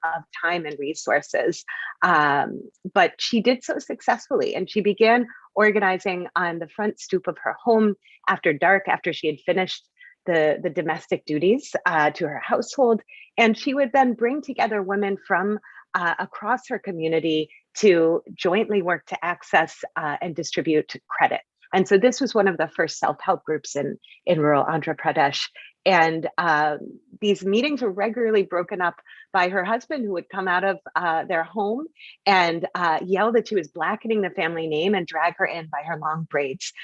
time and resources. But she did so successfully, and she began organizing on the front stoop of her home after dark, after she had finished the domestic duties to her household. And she would then bring together women from across her community to jointly work to access and distribute credit. And so this was one of the first self-help groups in rural Andhra Pradesh. And these meetings were regularly broken up by her husband, who would come out of their home and yell that she was blackening the family name and drag her in by her long braids,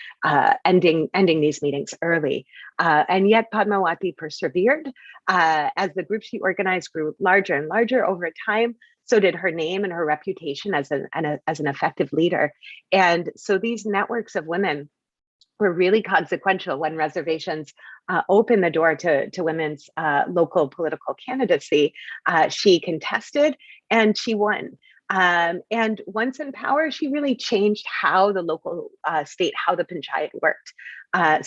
ending these meetings early. And yet Padmawati persevered as the group she organized grew larger and larger over time. so did her name and her reputation as an effective leader. And so these networks of women were really consequential when reservations opened the door to women's local political candidacy. She contested and she won. And once in power, she really changed how the local state, how the panchayat worked.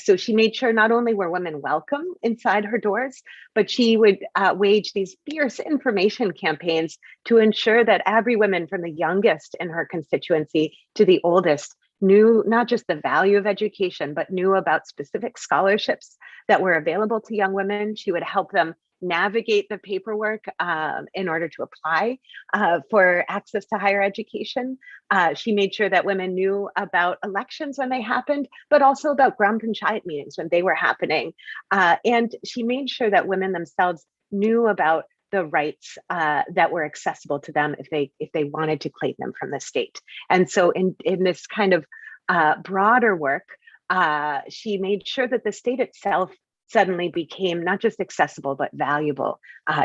So she made sure not only were women welcome inside her doors, but she would wage these fierce information campaigns to ensure that every woman from the youngest in her constituency to the oldest knew not just the value of education, but knew about specific scholarships that were available to young women. She would help them navigate the paperwork in order to apply for access to higher education. She made sure that women knew about elections when they happened, but also about Gram Panchayat meetings when they were happening. And she made sure that women themselves knew about the rights that were accessible to them if they wanted to claim them from the state. And so in this kind of broader work, she made sure that the state itself suddenly became not just accessible, but valuable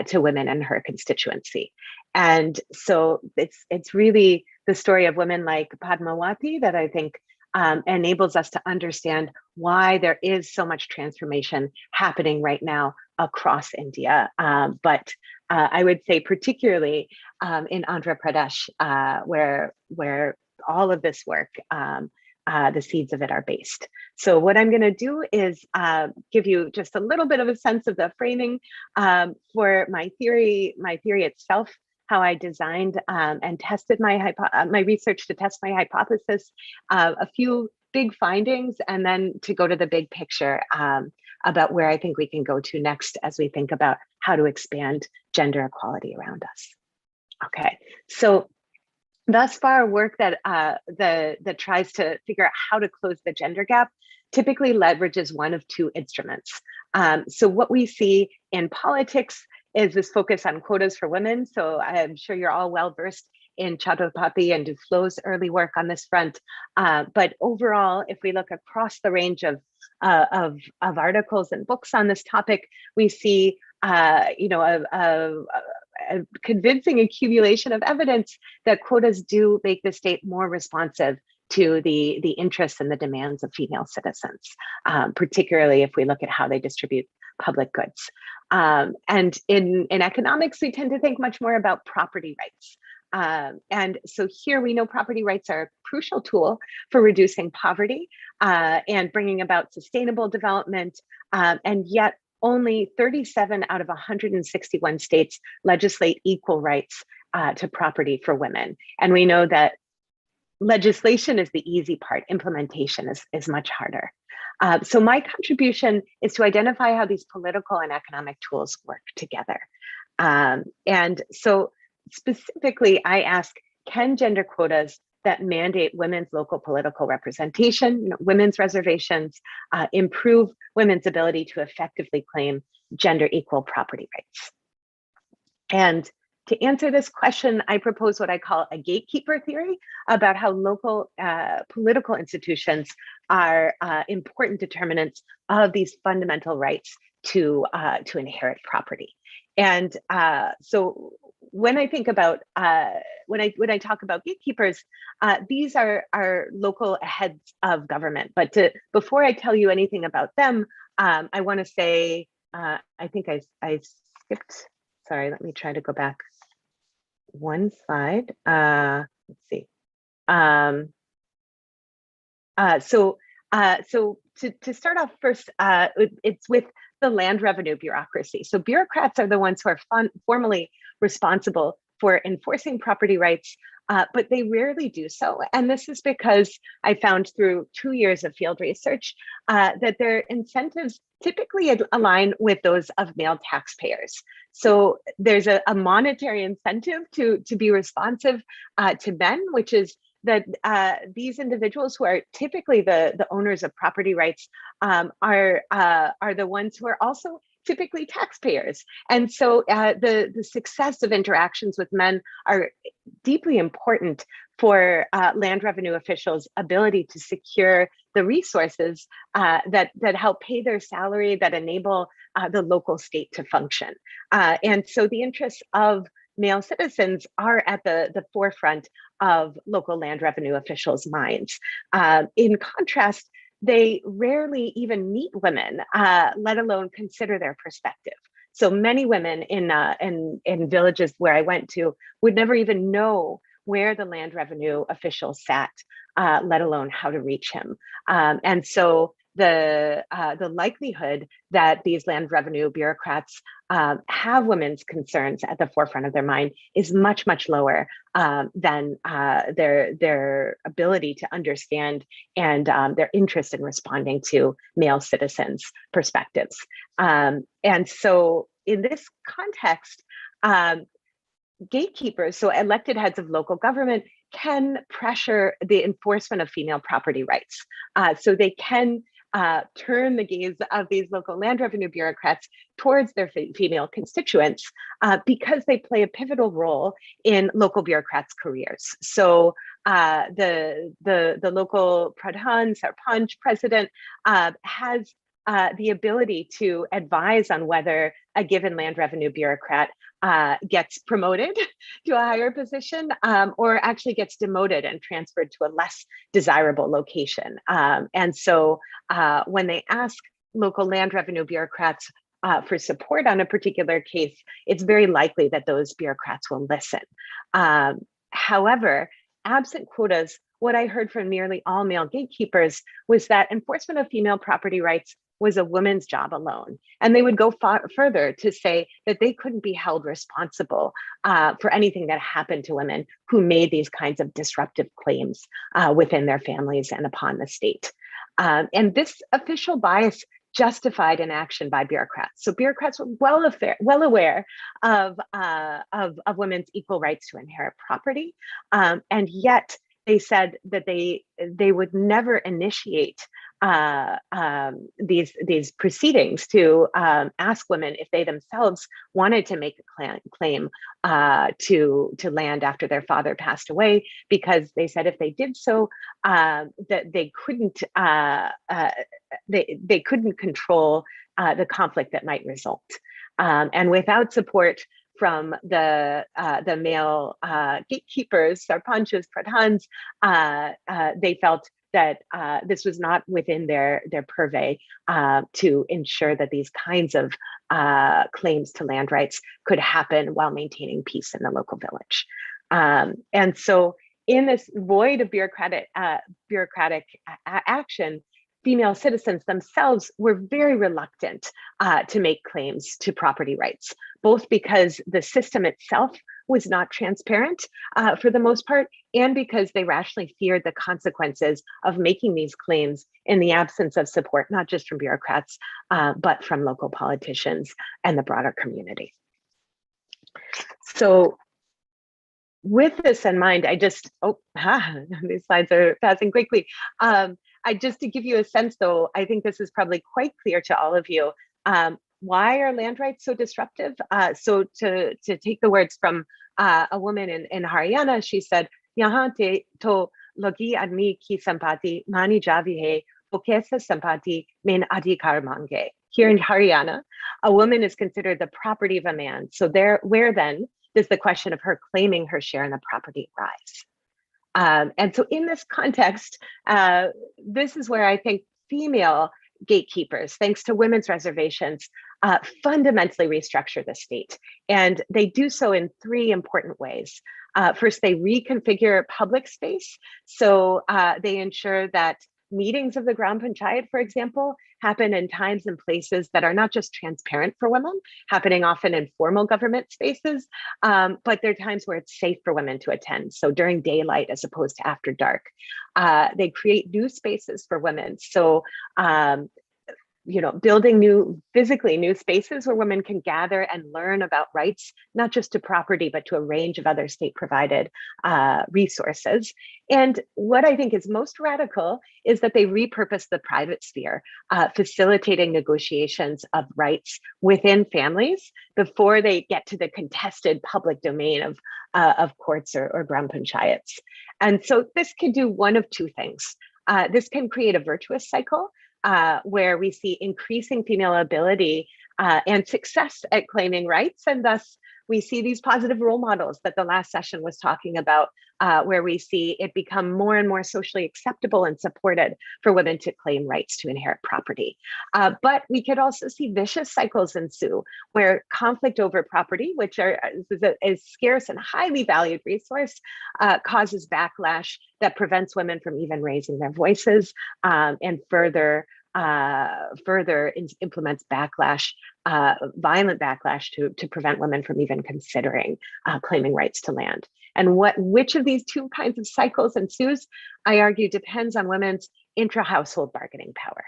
to women in her constituency. And so it's really the story of women like Padmawati that I think enables us to understand why there is so much transformation happening right now across India. But I would say particularly in Andhra Pradesh, where all of this work, the seeds of it are based. So what I'm going to do is give you just a little bit of a sense of the framing for my theory itself, how I designed and tested my research to test my hypothesis, a few big findings, and then to go to the big picture about where I think we can go to next as we think about how to expand gender equality around us. Okay, so thus far, work that that tries to figure out how to close the gender gap typically leverages one of two instruments. So what we see in politics is this focus on quotas for women. So I'm sure you're all well versed in Chaturpati and Duflo's early work on this front. But overall, if we look across the range of articles and books on this topic, we see a convincing accumulation of evidence that quotas do make the state more responsive to the interests and the demands of female citizens, particularly if we look at how they distribute public goods. And in economics, we tend to think much more about property rights. And so here we know property rights are a crucial tool for reducing poverty and bringing about sustainable development, and yet only 37 out of 161 states legislate equal rights to property for women. And we know that legislation is the easy part, implementation is much harder. So my contribution is to identify how these political and economic tools work together. And so specifically, I ask, can gender quotas that mandate women's local political representation, women's reservations, improve women's ability to effectively claim gender equal property rights? And to answer this question, I propose what I call a gatekeeper theory about how local political institutions are important determinants of these fundamental rights to inherit property. And so when I think about when I talk about gatekeepers, these are local heads of government. But before I tell you anything about them, I want to say I think I skipped. Sorry, let me try to go back one slide. Let's see. So to start off first, it's with the land revenue bureaucracy. So bureaucrats are the ones who are formally responsible for enforcing property rights, but they rarely do so. And this is because I found through 2 years of field research that their incentives typically align with those of male taxpayers. So there's a monetary incentive to be responsive to men, which is that these individuals who are typically the owners of property rights are the ones who are also typically taxpayers. And so the success of interactions with men are deeply important for land revenue officials' ability to secure the resources that help pay their salary, that enable the local state to function. And so the interests of male citizens are at the forefront of local land revenue officials' minds. In contrast, they rarely even meet women, let alone consider their perspective. So many women in villages where I went to would never even know where the land revenue official sat, let alone how to reach him. And so the likelihood that these land revenue bureaucrats have women's concerns at the forefront of their mind is much, much lower than their ability to understand and their interest in responding to male citizens' perspectives. And so in this context, gatekeepers, so elected heads of local government, can pressure the enforcement of female property rights. So they can turn the gaze of these local land revenue bureaucrats towards their female constituents because they play a pivotal role in local bureaucrats' careers. So the local pradhan, sarpanch, president has the ability to advise on whether a given land revenue bureaucrat gets promoted to a higher position or actually gets demoted and transferred to a less desirable location. And so when they ask local land revenue bureaucrats for support on a particular case, it's very likely that those bureaucrats will listen. However, absent quotas, what I heard from nearly all male gatekeepers was that enforcement of female property rights was a woman's job alone. And they would go further to say that they couldn't be held responsible for anything that happened to women who made these kinds of disruptive claims within their families and upon the state. And this official bias justified inaction by bureaucrats. So bureaucrats were well aware of women's equal rights to inherit property, and yet they said that they would never initiate these proceedings to ask women if they themselves wanted to make a claim to land after their father passed away, because they said if they did so, that they couldn't control the conflict that might result. And without support from the male gatekeepers, sarpanchas, pradhans, they felt that this was not within their purvey to ensure that these kinds of claims to land rights could happen while maintaining peace in the local village. And so in this void of bureaucratic action, female citizens themselves were very reluctant to make claims to property rights, both because the system itself was not transparent for the most part, and because they rationally feared the consequences of making these claims in the absence of support, not just from bureaucrats, but from local politicians and the broader community. So with this in mind, these slides are passing quickly. Just to give you a sense though, I think this is probably quite clear to all of you. Why are land rights so disruptive? So to take the words from a woman in Haryana, she said, "Yahan te to logi admi ki sampati mani javi hai, to kaisa sampati mein adhikar mange." Here in Haryana, a woman is considered the property of a man. So where then does the question of her claiming her share in the property arise? And so in this context, this is where I think female gatekeepers, thanks to women's reservations, fundamentally restructure the state. And they do so in three important ways. First, they reconfigure public space. So they ensure that meetings of the Gram Panchayat, for example, happen in times and places that are not just transparent for women, happening often in formal government spaces, but there are times where it's safe for women to attend. So during daylight as opposed to after dark. They create new spaces for women. So building physically new spaces where women can gather and learn about rights, not just to property, but to a range of other state provided resources. And what I think is most radical is that they repurpose the private sphere, facilitating negotiations of rights within families before they get to the contested public domain of courts or Gram Panchayats. And so this can do one of two things. This can create a virtuous cycle where we see increasing female ability and success at claiming rights, and thus we see these positive role models that the last session was talking about, where we see it become more and more socially acceptable and supported for women to claim rights to inherit property. But we could also see vicious cycles ensue, where conflict over property, which is a scarce and highly valued resource, causes backlash that prevents women from even raising their voices, and further implements backlash, violent backlash to prevent women from even considering claiming rights to land. And which of these two kinds of cycles ensues, I argue, depends on women's intra-household bargaining power.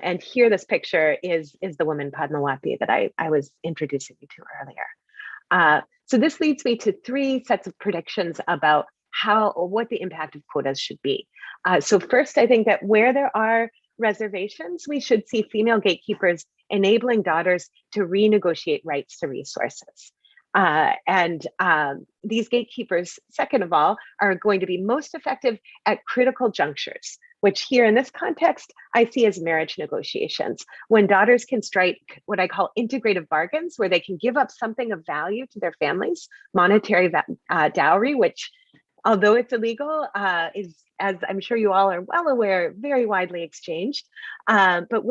And here, this picture is the woman Padmawati that I was introducing you to earlier. So this leads me to 3 sets of predictions about what the impact of quotas should be. So first, I think that where there are reservations, we should see female gatekeepers enabling daughters to renegotiate rights to resources. And these gatekeepers, second of all, are going to be most effective at critical junctures, which here in this context, I see as marriage negotiations, when daughters can strike what I call integrative bargains, where they can give up something of value to their families, monetary dowry, which, although it's illegal, is, as I'm sure you all are well aware, very widely exchanged. But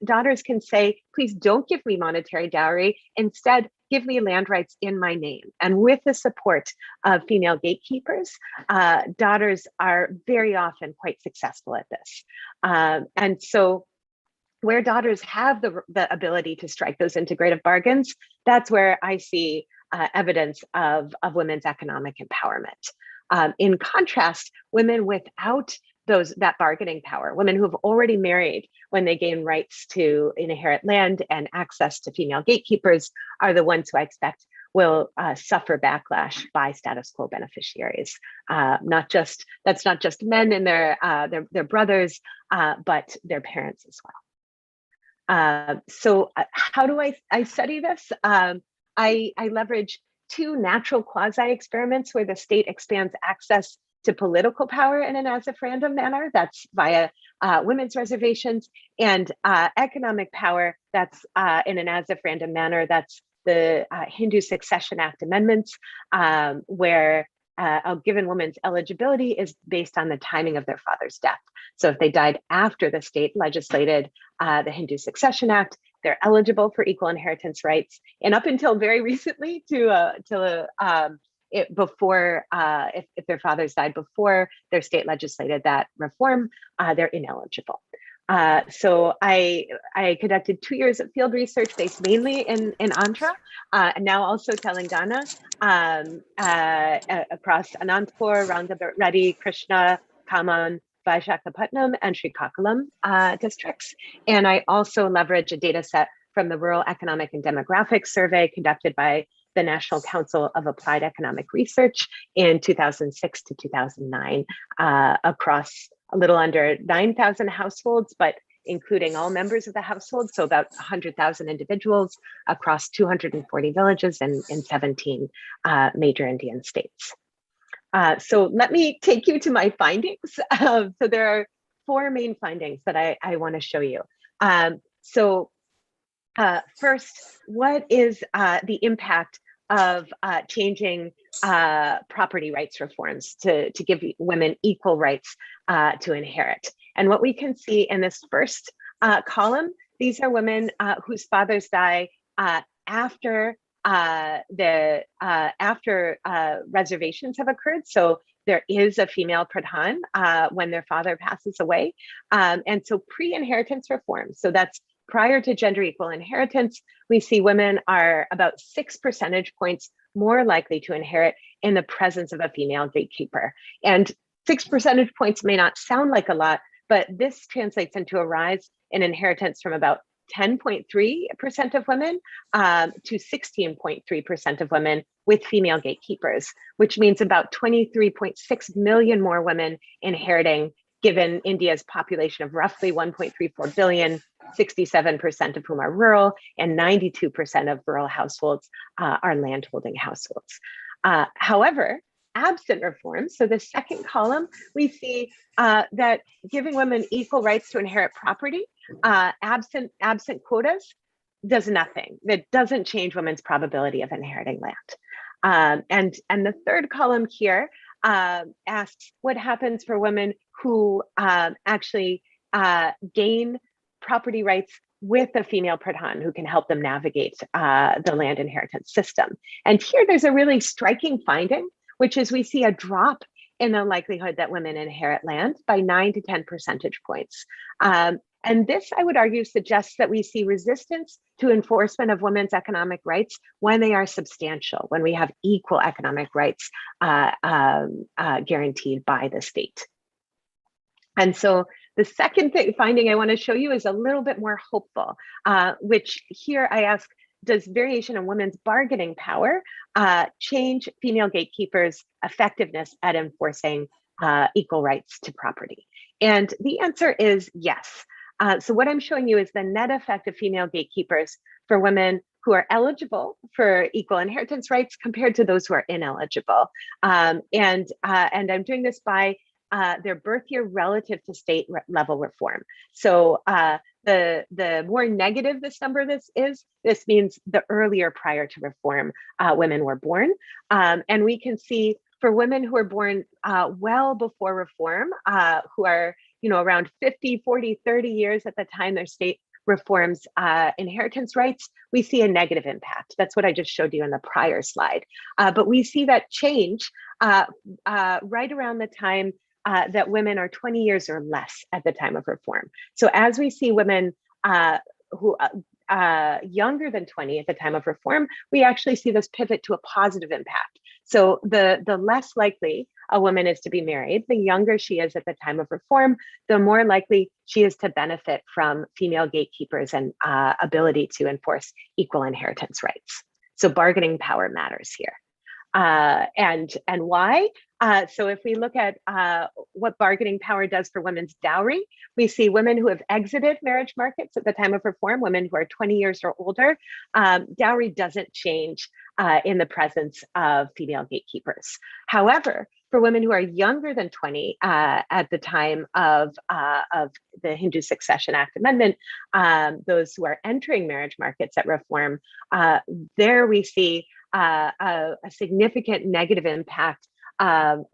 daughters can say, please don't give me monetary dowry. Instead, give me land rights in my name. And with the support of female gatekeepers, daughters are very often quite successful at this. And so where daughters have the ability to strike those integrative bargains, that's where I see evidence of women's economic empowerment. In contrast, women without that bargaining power, women who have already married when they gain rights to inherit land and access to female gatekeepers, are the ones who I expect will suffer backlash by status quo beneficiaries. That's not just men and their brothers, but their parents as well. So how do I study this? I leverage 2 natural quasi-experiments where the state expands access to political power in an as-if-random manner, that's via women's reservations, and economic power, that's in an as-if-random manner, that's the Hindu Succession Act amendments, where a given woman's eligibility is based on the timing of their father's death. So if they died after the state legislated the Hindu Succession Act, they're eligible for equal inheritance rights. And up until very recently, if their fathers died before their state legislated that reform, they're ineligible. So I conducted 2 years of field research based mainly in Andhra, and now also Telangana, across Anantapur, Rangareddy, Krishna, Khammam, Visakhapatnam, and Srikakulam districts. And I also leverage a data set from the Rural Economic and Demographic Survey conducted by the National Council of Applied Economic Research in 2006 to 2009, across a little under 9,000 households, but including all members of the household, so about 100,000 individuals across 240 villages in 17 major Indian states. So let me take you to my findings. So there are 4 main findings that I want to show you. First, what is the impact of changing property rights reforms to give women equal rights to inherit? And what we can see in this first column, these are women whose fathers die after reservations have occurred. So there is a female pradhan when their father passes away. And so pre-inheritance reform, so that's prior to gender equal inheritance, we see women are about 6 percentage points more likely to inherit in the presence of a female gatekeeper. And 6 percentage points may not sound like a lot, but this translates into a rise in inheritance from about 10.3% of women to 16.3% of women with female gatekeepers, which means about 23.6 million more women inheriting, given India's population of roughly 1.34 billion, 67% of whom are rural, and 92% of rural households are landholding households. However, absent reforms, so the second column, we see that giving women equal rights to inherit property, absent quotas, does nothing. That doesn't change women's probability of inheriting land. And the third column here asks what happens for women who actually gain property rights with a female pradhan who can help them navigate the land inheritance system. And here there's a really striking finding, which is we see a drop in the likelihood that women inherit land by 9 to 10 percentage points. And this, I would argue, suggests that we see resistance to enforcement of women's economic rights when they are substantial, when we have equal economic rights guaranteed by the state. And so the second finding I want to show you is a little bit more hopeful, which here I ask, does variation in women's bargaining power change female gatekeepers' effectiveness at enforcing equal rights to property? And the answer is yes. So what I'm showing you is the net effect of female gatekeepers for women who are eligible for equal inheritance rights compared to those who are ineligible. And I'm doing this by their birth year relative to state level reform. So the more negative this number this means the earlier prior to reform women were born. And we can see for women who are born well before reform, who are around 50, 40, 30 years at the time their state reforms inheritance rights, we see a negative impact. That's what I just showed you in the prior slide. But we see that change right around the time that women are 20 years or less at the time of reform. So as we see women who younger than 20 at the time of reform, we actually see this pivot to a positive impact. So the less likely a woman is to be married, the younger she is at the time of reform, the more likely she is to benefit from female gatekeepers and ability to enforce equal inheritance rights. So bargaining power matters here. And why? So if we look at what bargaining power does for women's dowry, we see women who have exited marriage markets at the time of reform, women who are 20 years or older, dowry doesn't change in the presence of female gatekeepers. However, for women who are younger than 20 at the time of the Hindu Succession Act amendment, those who are entering marriage markets at reform, there we see a significant negative impact of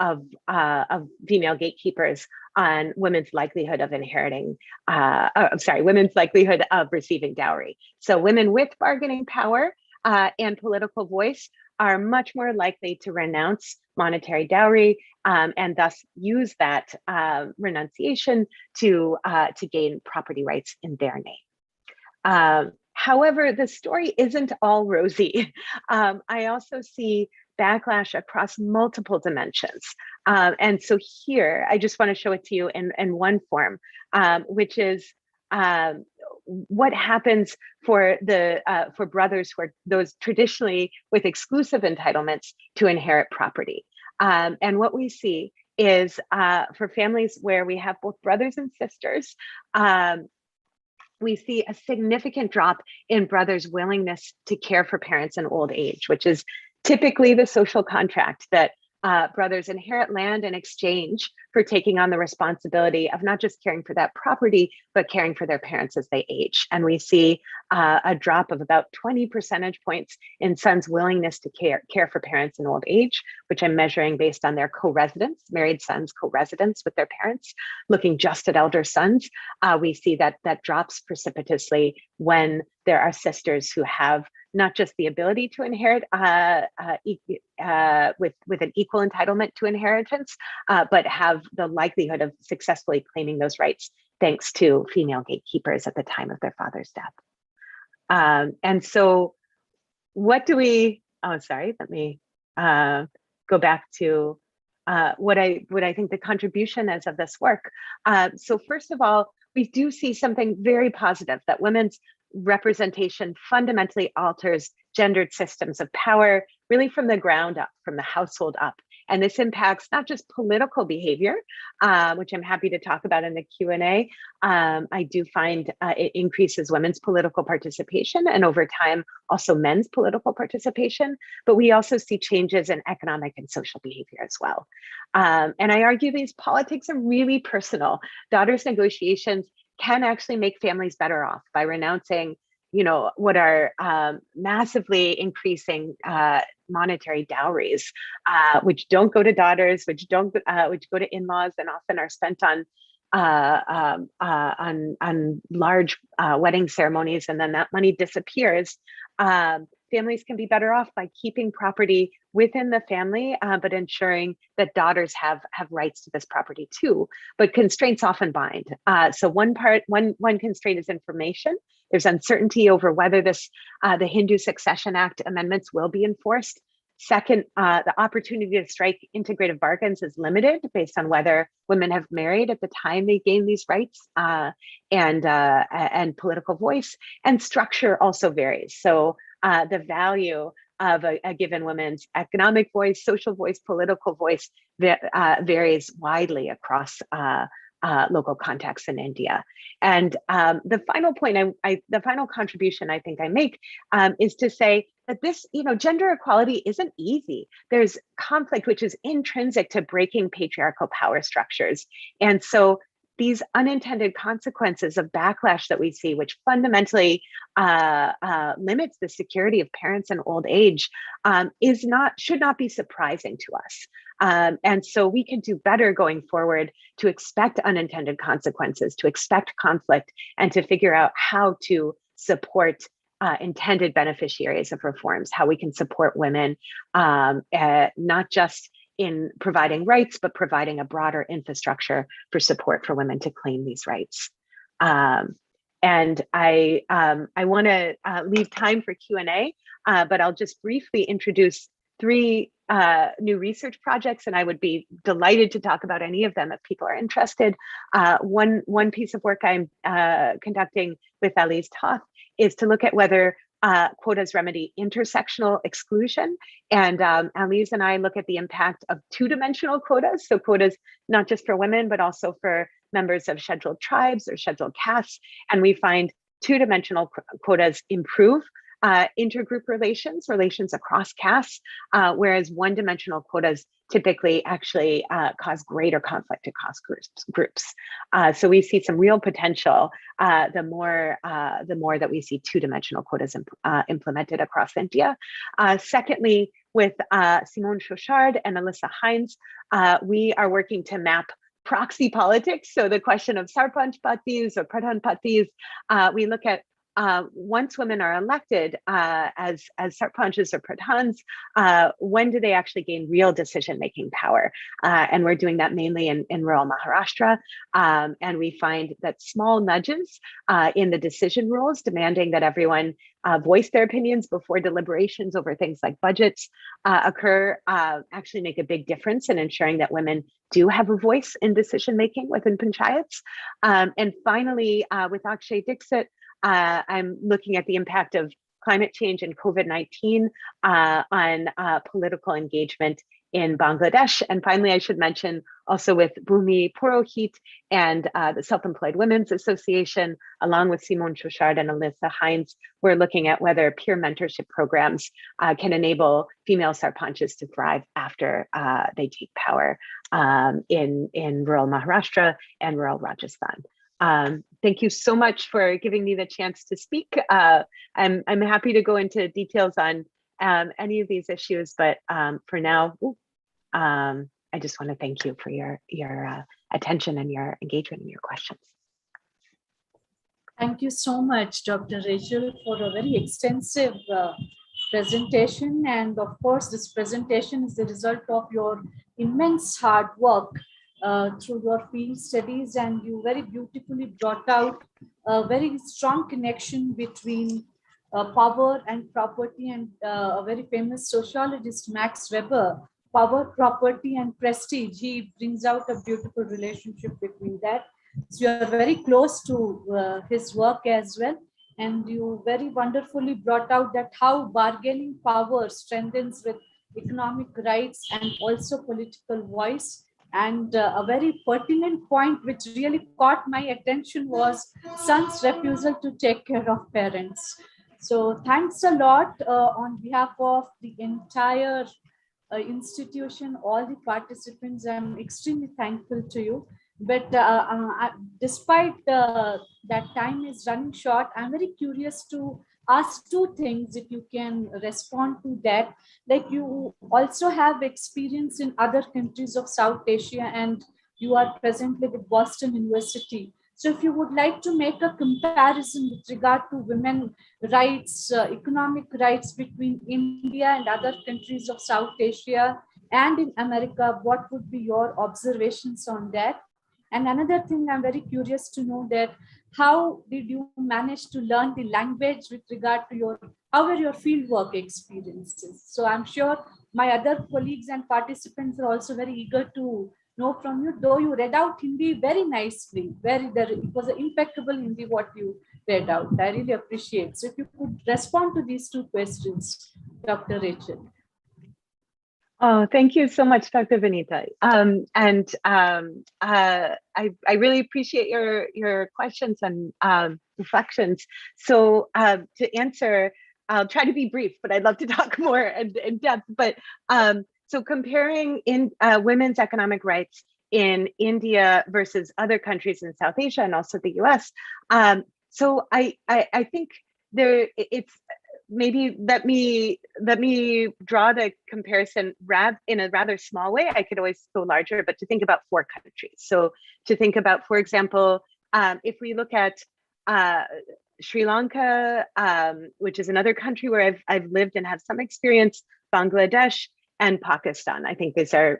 female gatekeepers on women's likelihood of inheriting, women's likelihood of receiving dowry. So women with bargaining power and political voice are much more likely to renounce monetary dowry and thus use that renunciation to gain property rights in their name. However, the story isn't all rosy. I also see backlash across multiple dimensions. And so here, I just want to show it to you in one form, which is what happens for brothers who are those traditionally with exclusive entitlements to inherit property. And what we see is for families where we have both brothers and sisters, we see a significant drop in brothers' willingness to care for parents in old age, which is typically the social contract that brothers inherit land in exchange for taking on the responsibility of not just caring for that property, but caring for their parents as they age. And we see a drop of about 20 percentage points in sons' willingness to care for parents in old age, which I'm measuring based on their co-residence, married sons' co-residence with their parents. Looking just at elder sons, we see that drops precipitously when there are sisters who have not just the ability to inherit with an equal entitlement to inheritance, but have the likelihood of successfully claiming those rights thanks to female gatekeepers at the time of their father's death. And so what do we, let me go back to what I think the contribution is of this work. So first of all, we do see something very positive, that women's representation fundamentally alters gendered systems of power, really from the ground up, from the household up. And this impacts not just political behavior, which I'm happy to talk about in the Q&A. I do find it increases women's political participation and over time, also men's political participation, but we also see changes in economic and social behavior as well. And I argue these politics are really personal. Daughters' negotiations can actually make families better off by renouncing what are massively increasing monetary dowries, which don't go to daughters, which go to in-laws, and often are spent on large wedding ceremonies, and then that money disappears. Families can be better off by keeping property within the family, but ensuring that daughters have rights to this property too. But constraints often bind. So one constraint is information. There's uncertainty over whether the Hindu Succession Act amendments will be enforced. Second, the opportunity to strike integrative bargains is limited based on whether women have married at the time they gain these rights, and political voice. And structure also varies. So the value of a given woman's economic voice, social voice, political voice varies widely across local contexts in India. And the final point, the final contribution I think I make is to say that this, gender equality isn't easy. There's conflict which is intrinsic to breaking patriarchal power structures. And so these unintended consequences of backlash that we see, which fundamentally limits the security of parents in old age, should not be surprising to us. And so we can do better going forward to expect unintended consequences, to expect conflict, and to figure out how to support intended beneficiaries of reforms, how we can support women, not just in providing rights, but providing a broader infrastructure for support for women to claim these rights. And I want to leave time for Q&A, but I'll just briefly introduce 3 new research projects, and I would be delighted to talk about any of them if people are interested. One piece of work I'm conducting with Elise Toth is to look at whether quotas remedy intersectional exclusion. And Elise and I look at the impact of 2-dimensional quotas, so quotas not just for women, but also for members of scheduled tribes or scheduled castes. And we find 2-dimensional quotas improve intergroup relations across castes, whereas 1-dimensional quotas typically actually cause greater conflict across groups. So we see some real potential the more that we see 2-dimensional quotas implemented across India. Secondly, with Simone Chauchard and Alyssa Hines, we are working to map proxy politics. So the question of sarpanch patis or pradhan patis, we look at once women are elected as sarpanches or pradhans, when do they actually gain real decision-making power? And we're doing that mainly in rural Maharashtra. And we find that small nudges in the decision rules demanding that everyone voice their opinions before deliberations over things like budgets occur actually make a big difference in ensuring that women do have a voice in decision-making within panchayats. And finally, with Akshay Dixit, I'm looking at the impact of climate change and COVID-19 on political engagement in Bangladesh. And finally, I should mention also with Bhumi Purohit and the Self-Employed Women's Association, along with Simone Chauchard and Alyssa Hines, we're looking at whether peer mentorship programs can enable female sarpanches to thrive after they take power in rural Maharashtra and rural Rajasthan. Thank you so much for giving me the chance to speak. I'm happy to go into details on any of these issues, but for now, I just want to thank you for your attention and your engagement and your questions. Thank you so much, Dr. Rachel, for a very extensive presentation. And of course, this presentation is the result of your immense hard work through your field studies, and you very beautifully brought out a very strong connection between power and property, and a very famous sociologist, Max Weber, power, property, and prestige. He brings out a beautiful relationship between that. So you are very close to his work as well. And you very wonderfully brought out that how bargaining power strengthens with economic rights and also political voice. And a very pertinent point which really caught my attention was son's refusal to take care of parents. So thanks a lot on behalf of the entire institution, all the participants. I'm extremely thankful to you. But despite that time is running short, I'm very curious to ask two things, if you can respond to that. Like, you also have experience in other countries of South Asia, and you are presently with Boston University. So if you would like to make a comparison with regard to women rights, economic rights between India and other countries of South Asia and in America, what would be your observations on that? And another thing I'm very curious to know, that how did you manage to learn the language with regard to how were your fieldwork experiences? So I'm sure my other colleagues and participants are also very eager to know from you, though you read out Hindi very nicely, it was an impeccable Hindi what you read out. I really appreciate. So if you could respond to these two questions, Dr. Rachel. Oh, thank you so much, Dr. Vinita. I really appreciate your questions and reflections. So to answer, I'll try to be brief, but I'd love to talk more in depth. But so comparing in women's economic rights in India versus other countries in South Asia and also the US. So I think maybe let me draw the comparison in a rather small way. I could always go larger, but to think about 4 countries. So to think about, for example, if we look at Sri Lanka, which is another country where I've lived and have some experience, Bangladesh, and Pakistan. I think these are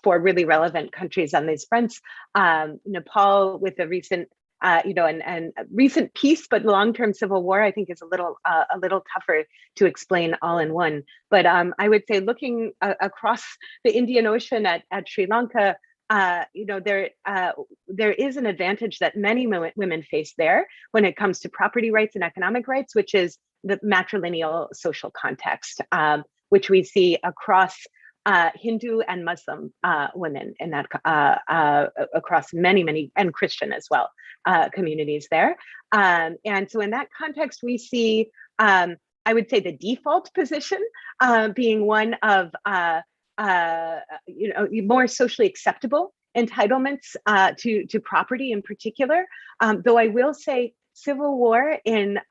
4 really relevant countries on these fronts. Nepal, with the recent and recent peace, but long-term civil war, I think is a little tougher to explain all in one. But I would say, looking across the Indian Ocean at Sri Lanka, there is an advantage that many women face there when it comes to property rights and economic rights, which is the matrilineal social context, which we see across Hindu and Muslim women in that across many, and Christian as well, communities there. And so in that context, we see, I would say, the default position being one of more socially acceptable entitlements to property in particular. Though I will say, civil war in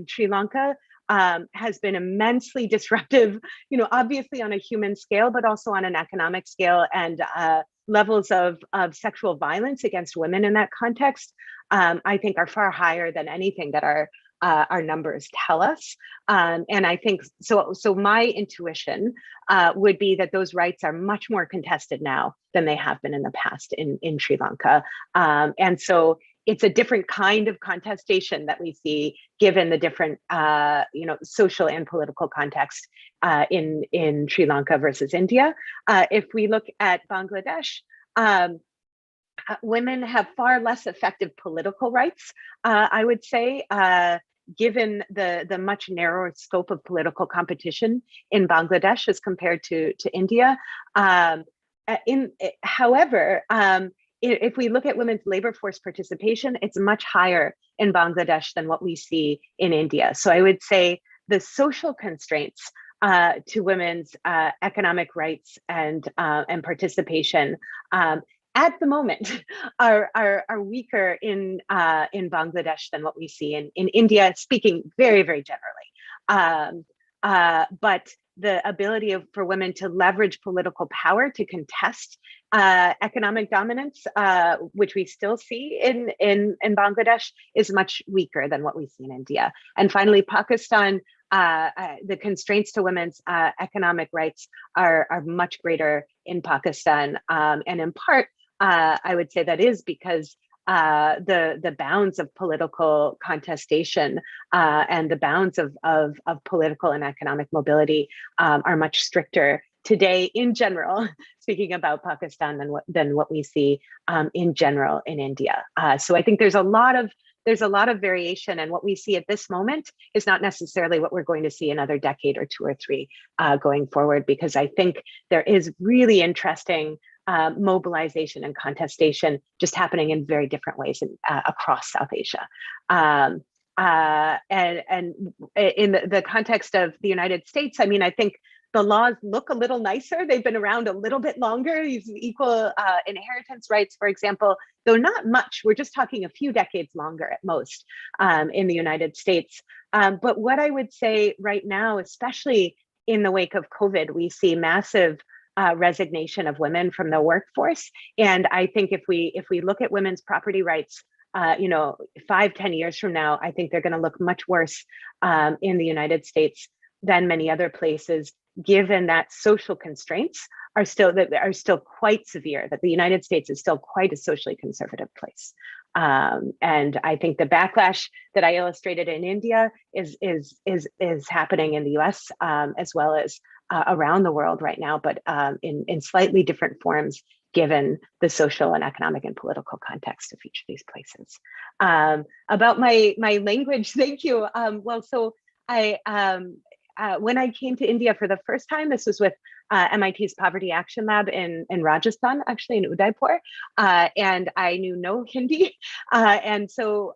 Sri Lanka has been immensely disruptive, obviously on a human scale, but also on an economic scale, and levels of sexual violence against women in that context, I think, are far higher than anything that our numbers tell us. And I think, so my intuition would be that those rights are much more contested now than they have been in the past in Sri Lanka. And so it's a different kind of contestation that we see, given the different, social and political context in Sri Lanka versus India. If we look at Bangladesh, women have far less effective political rights, I would say, given the much narrower scope of political competition in Bangladesh as compared to India. However, if we look at women's labor force participation, it's much higher in Bangladesh than what we see in India. So I would say the social constraints to women's economic rights and participation at the moment are weaker in Bangladesh than what we see in India, speaking very, very generally. But the ability for women to leverage political power to contest economic dominance, which we still see in Bangladesh, is much weaker than what we see in India. And finally, Pakistan, the constraints to women's economic rights are much greater in Pakistan. And in part, I would say that is because the bounds of political contestation and the bounds of political and economic mobility are much stricter today in general, speaking about Pakistan, than what we see in general in India. So I think there's a lot of variation, and what we see at this moment is not necessarily what we're going to see another decade or 2 or 3 going forward, because I think there is really interesting mobilization and contestation just happening in very different ways across South Asia. And in the context of the United States, I mean, I think the laws look a little nicer. They've been around a little bit longer. These equal inheritance rights, for example, though not much, we're just talking a few decades longer at most in the United States. But what I would say right now, especially in the wake of COVID, we see massive resignation of women from the workforce. And I think if we look at women's property rights, 5-10 years from now, I think they're going to look much worse in the United States than many other places, given that social constraints are still quite severe, that the United States is still quite a socially conservative place. And I think the backlash that I illustrated in India is happening in the US as well as around the world right now, but in slightly different forms, given the social and economic and political context of each of these places. About my language, thank you. Well, so when I came to India for the first time, this was with MIT's Poverty Action Lab in Rajasthan, actually in Udaipur, and I knew no Hindi. And so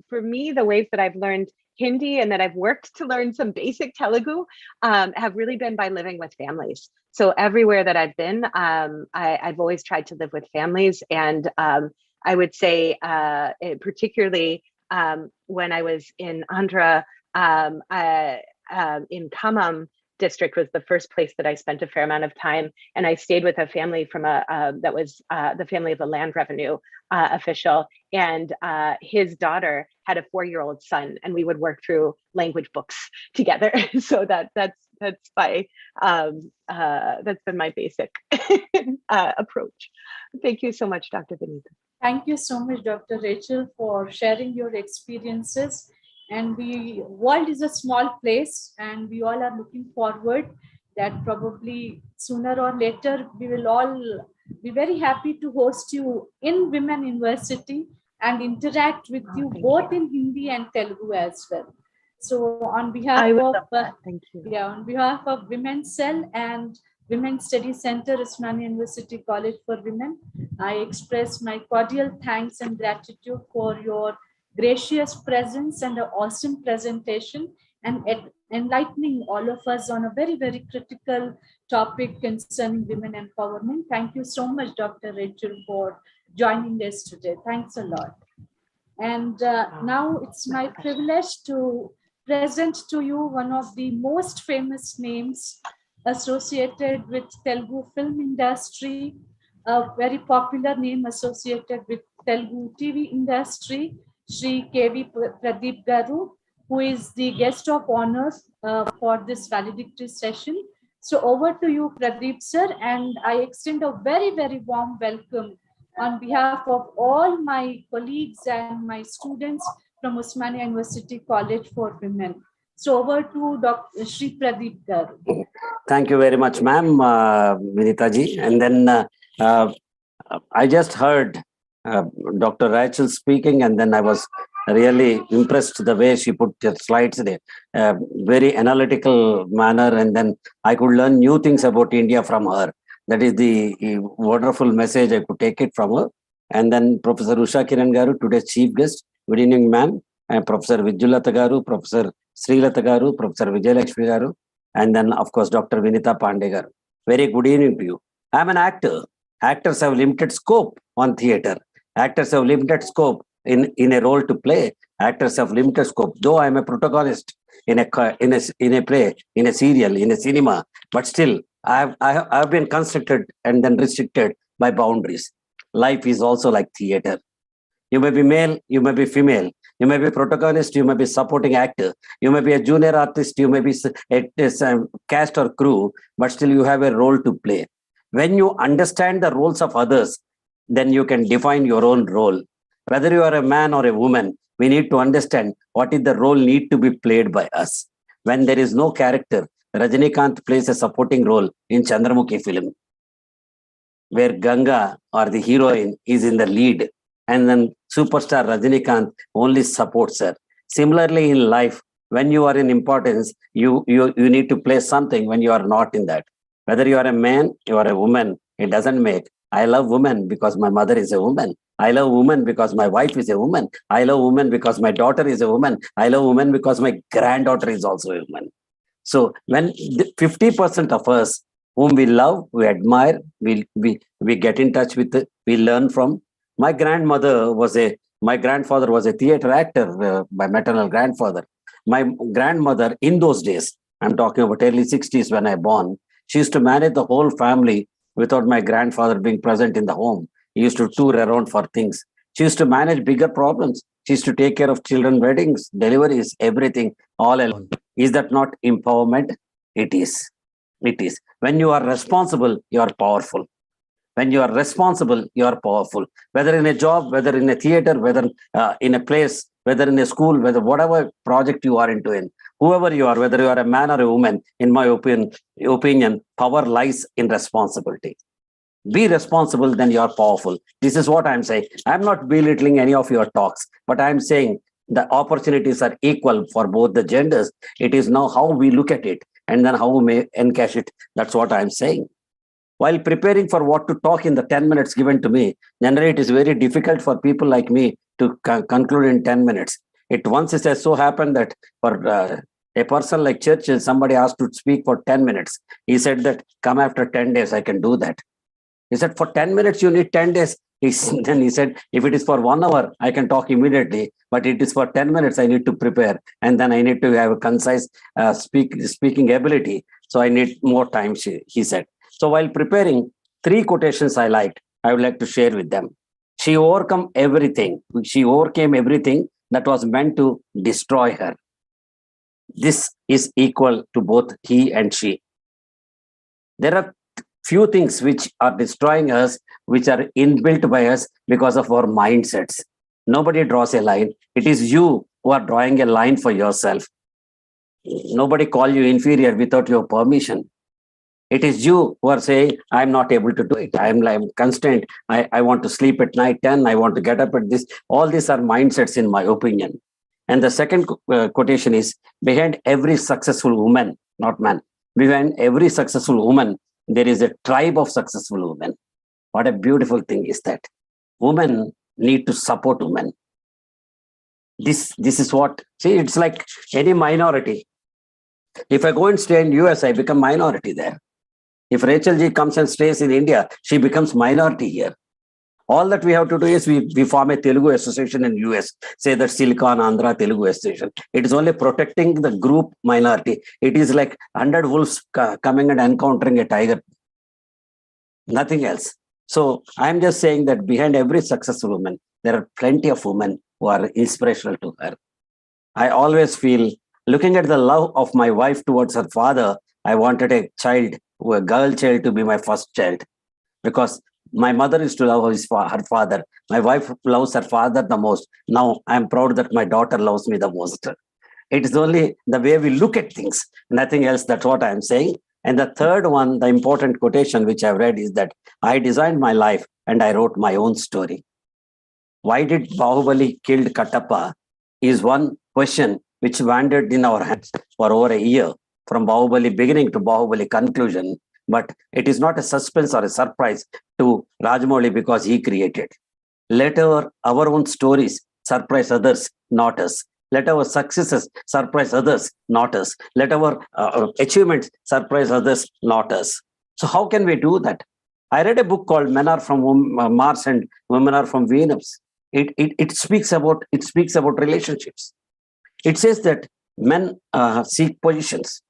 for me, the ways that I've learned Hindi and that I've worked to learn some basic Telugu have really been by living with families. So everywhere that I've been, I've always tried to live with families. And I would say, particularly when I was in Andhra, in Khammam district was the first place that I spent a fair amount of time. And I stayed with a family from that was the family of a land revenue official. And his daughter had a 4-year-old son, and we would work through language books together. So that's been my basic approach. Thank you so much, Dr. Vinita. Thank you so much, Dr. Rachel, for sharing your experiences. And the world is a small place, and we all are looking forward that probably sooner or later we will all be very happy to host you in Women University and interact with you both in Hindi and Telugu as well. So on behalf on behalf of Women's Cell and Women's Study Center, Usmania University College for Women, I express my cordial thanks and gratitude for your gracious presence and an awesome presentation and enlightening all of us on a very, very critical topic concerning women empowerment. Thank you so much, Dr. Rachel, for joining us today. Thanks a lot. And now it's my privilege to present to you one of the most famous names associated with Telugu film industry, a very popular name associated with Telugu TV industry, Shri K.V. Pradeep Garu, who is the guest of honor for this valedictory session. So over to you, Pradeep sir, and I extend a very, very warm welcome on behalf of all my colleagues and my students from Usmania University College for Women. So over to Dr. Shri Pradeep Garu. Thank you very much, ma'am, Vinita ji. And then I just heard Dr. Rachel speaking, and then I was really impressed the way she put the slides there, very analytical manner, and then I could learn new things about India from her. That is the wonderful message I could take it from her. And then Professor Usha Kiran Garu, today's chief guest. Good evening, ma'am. And Professor Vijulata Garu, Professor Srilata Garu, Professor Vijayalakshmi Garu, and then of course Dr. Vinita Pandey Garu. Very good evening to you. I am an actor. Actors have limited scope on theater. Actors have limited scope in a role to play. Actors have limited scope. Though I am a protagonist in a play, in a serial, in a cinema, but still I have been constricted and then restricted by boundaries. Life is also like theater. You may be male, you may be female, you may be protagonist, you may be supporting actor, you may be a junior artist, you may be a cast or crew, but still you have a role to play. When you understand the roles of others, then you can define your own role. Whether you are a man or a woman, we need to understand what is the role need to be played by us. When there is no character, Rajinikanth plays a supporting role in Chandramukhi film, where Ganga or the heroine is in the lead, and then superstar Rajinikanth only supports her. Similarly in life, when you are in importance, you need to play something when you are not in that. Whether you are a man, you are a woman, it doesn't make. I love women because my mother is a woman. I love women because my wife is a woman. I love women because my daughter is a woman. I love women because my granddaughter is also a woman. So when 50% of us whom we love, we admire, we get in touch with, we learn from. My grandfather was a theater actor, my maternal grandfather. My grandmother in those days, I'm talking about early 60s when I born, she used to manage the whole family without my grandfather being present in the home. He used to tour around for things. She used to manage bigger problems. She used to take care of children, weddings, deliveries, everything all alone. Is that not empowerment? It is. It is. When you are responsible, you are powerful. When you are responsible, you are powerful. Whether in a job, whether in a theater, whether in a place, whether in a school, whether whatever project you are into in, whoever you are, whether you are a man or a woman, in my opinion, power lies in responsibility. Be responsible, then you are powerful. This is what I'm saying. I'm not belittling any of your talks, but I'm saying the opportunities are equal for both the genders. It is now how we look at it and then how we may encash it. That's what I'm saying. While preparing for what to talk in the 10 minutes given to me, generally it is very difficult for people like me to conclude in 10 minutes. It once it has so happened that for a person like Churchill, somebody asked to speak for 10 minutes. He said that come after 10 days, I can do that. He said, for 10 minutes, you need 10 days. Then he said, if it is for 1 hour, I can talk immediately. But it is for 10 minutes, I need to prepare. And then I need to have a concise speaking ability. So I need more time, he said. So while preparing, 3 quotations I liked, I would like to share with them. She overcame everything. She overcame everything that was meant to destroy her. This is equal to both he and she. There are few things which are destroying us, which are inbuilt by us because of our mindsets. Nobody draws a line. It is you who are drawing a line for yourself. Nobody call you inferior without your permission. It is you who are saying, I'm not able to do it. I'm constrained. I want to sleep at night 10. I want to get up at this. All these are mindsets in my opinion. And the second quotation is, behind every successful woman, not man, behind every successful woman, there is a tribe of successful women. What a beautiful thing is that. Women need to support women. This is what, see, it's like any minority. If I go and stay in US, I become minority there. If Rachel Ji comes and stays in India, she becomes minority here. All that we have to do is we form a Telugu association in US, say that Silicon Andhra Telugu Association. It is only protecting the group minority. It is like 100 wolves coming and encountering a tiger. Nothing else. So I'm just saying that behind every successful woman, there are plenty of women who are inspirational to her. I always feel, looking at the love of my wife towards her father, I wanted a girl child to be my first child, because my mother used to love her father. My wife loves her father the most. Now I'm proud that my daughter loves me the most. It is only the way we look at things, nothing else. That's what I'm saying. And the third one, the important quotation which I've read is that I designed my life and I wrote my own story. Why did Bahubali killed Kattappa is one question which wandered in our hands for over a year, from Bahubali beginning to Bahubali conclusion. But it is not a suspense or a surprise to Rajamouli because he created. Let our own stories surprise others, not us. Let our successes surprise others, not us. Let our achievements surprise others, not us. So how can we do that? I read a book called Men Are From Mars and Women Are From Venus. It speaks about relationships. It says that men seek positions.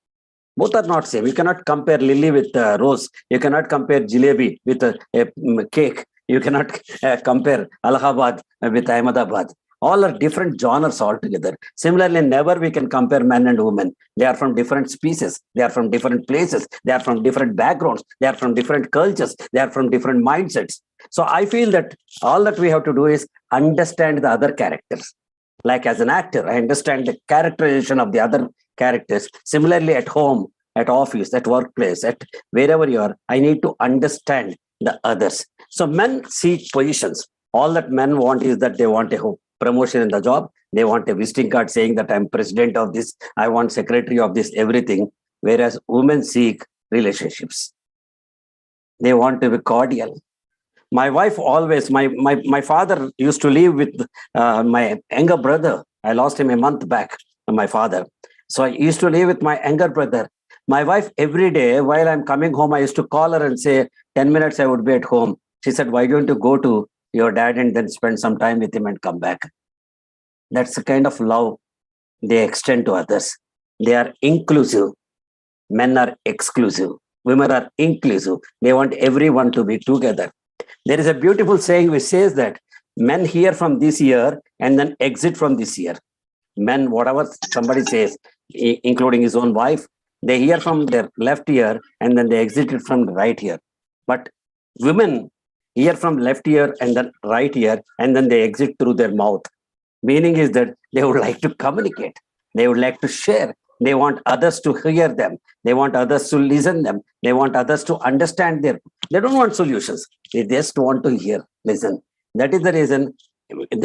Both are not same. You cannot compare lily with rose. You cannot compare jalebi with a cake. You cannot compare Allahabad with Ahmedabad. All are different genres altogether. Similarly, never we can compare men and women. They are from different species. They are from different places. They are from different backgrounds. They are from different cultures. They are from different mindsets. So I feel that all that we have to do is understand the other characters. Like as an actor, I understand the characterization of the other characters. Similarly, at home, at office, at workplace, at wherever you are, I need to understand the others. So men seek positions. All that men want is that they want a promotion in the job. They want a visiting card saying that I'm president of this, I want secretary of this, everything. Whereas women seek relationships. They want to be cordial. My wife always, my father used to live with my younger brother. I lost him a month back, my father. So I used to live with my younger brother. My wife, every day while I'm coming home, I used to call her and say, 10 minutes I would be at home. She said, why don't you go to your dad and then spend some time with him and come back? That's the kind of love they extend to others. They are inclusive. Men are exclusive. Women are inclusive. They want everyone to be together. There is a beautiful saying which says that men hear from this ear and then exit from this ear. Men, whatever somebody says, including his own wife, they hear from their left ear and then they exit it from the right ear. But women hear from left ear and then right ear and then they exit through their mouth. Meaning is that they would like to communicate. They would like to share. They want others to hear them. They want others to listen them. They want others to understand their. They don't want solutions. They just want to hear, listen. That is the reason.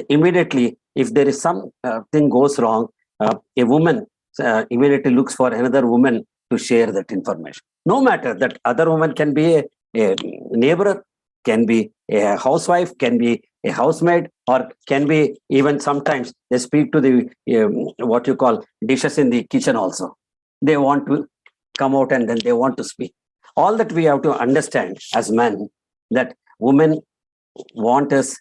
Immediately, if there is some thing goes wrong, a woman immediately looks for another woman to share that information. No matter that other woman can be a neighbor, can be a housewife, can be a housemaid, or can be even sometimes they speak to the what you call dishes in the kitchen also. They want to come out and then they want to speak. All that we have to understand as men, that women want us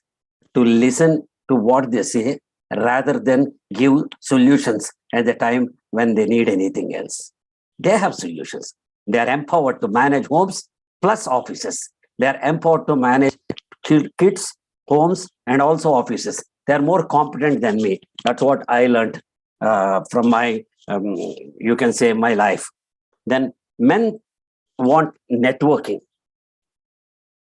to listen to what they say rather than give solutions at the time when they need anything else. They have solutions. They are empowered to manage homes plus offices. They are empowered to manage kids, homes, and also offices. They are more competent than me. That's what I learned from my, you can say, my life. Then men want networking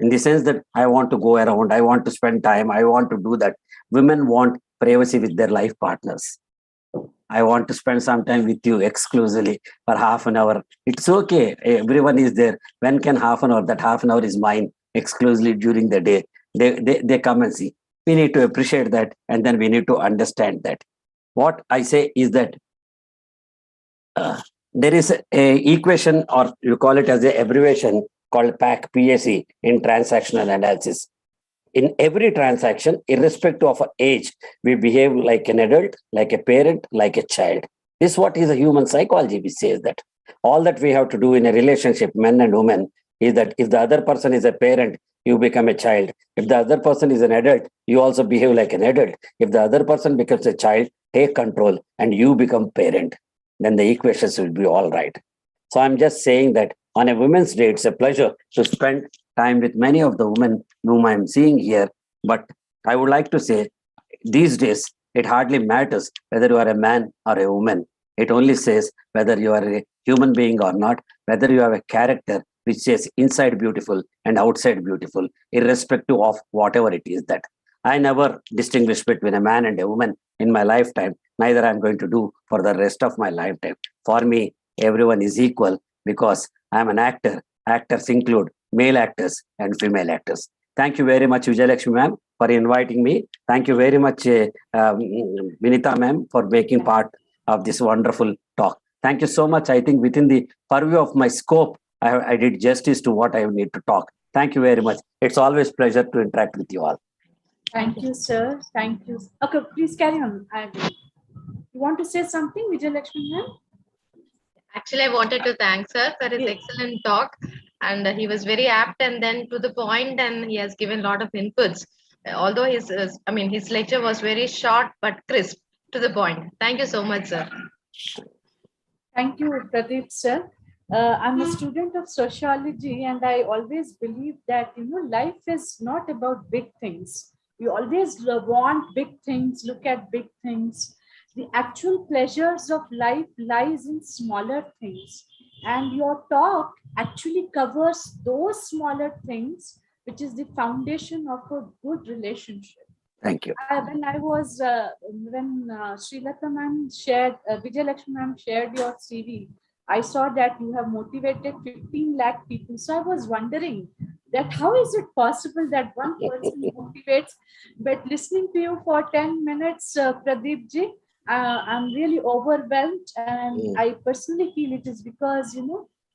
in the sense that I want to go around, I want to spend time, I want to do that. Women want privacy with their life partners. I want to spend some time with you exclusively for half an hour. It's okay. Everyone is there. When can half an hour? That half an hour is mine exclusively during the day. They come and see. We need to appreciate that, and then we need to understand that. What I say is that there is a equation, or you call it as a abbreviation, called PAC in transactional analysis. In every transaction, irrespective of age, we behave like an adult, like a parent, like a child. This is what is a human psychology, which says that all that we have to do in a relationship, men and women, is that if the other person is a parent, you become a child. If the other person is an adult, you also behave like an adult. If the other person becomes a child, take control and you become parent. Then the equations will be all right. So I'm just saying that on a Women's Day, it's a pleasure to spend time with many of the women whom I'm seeing here. But I would like to say, these days, it hardly matters whether you are a man or a woman. It only says whether you are a human being or not, whether you have a character which says inside beautiful and outside beautiful, irrespective of whatever it is that. I never distinguish between a man and a woman in my lifetime. Neither I'm going to do for the rest of my lifetime. For me, everyone is equal because I'm an actor. Actors include male actors and female actors. Thank you very much, Vijayalakshmi ma'am, for inviting me. Thank you very much, Vinita ma'am, for making part of this wonderful talk. Thank you so much. I think within the purview of my scope, I did justice to what I need to talk. Thank you very much. It's always a pleasure to interact with you all. Thank you, sir. Thank you. Okay, please carry on. You want to say something, Vijayalakshmi ma'am? Actually, I wanted to thank sir for his excellent talk, and he was very apt and then to the point, and he has given a lot of inputs. Although his lecture was very short but crisp, to the point. Thank you so much, sir. Thank you, Pradeep sir. I'm a student of sociology, and I always believe that life is not about big things. We always want big things, look at big things. The actual pleasures of life lies in smaller things, and your talk actually covers those smaller things, which is the foundation of a good relationship. Thank you. When I was, when Srilata ma'am shared, Vijayalakshmi ma'am shared your CV, I saw that you have motivated 15 lakh people. So I was wondering that how is it possible that one person motivates, but listening to you for 10 minutes, Pradeep ji, I'm really overwhelmed. And I personally feel it is because,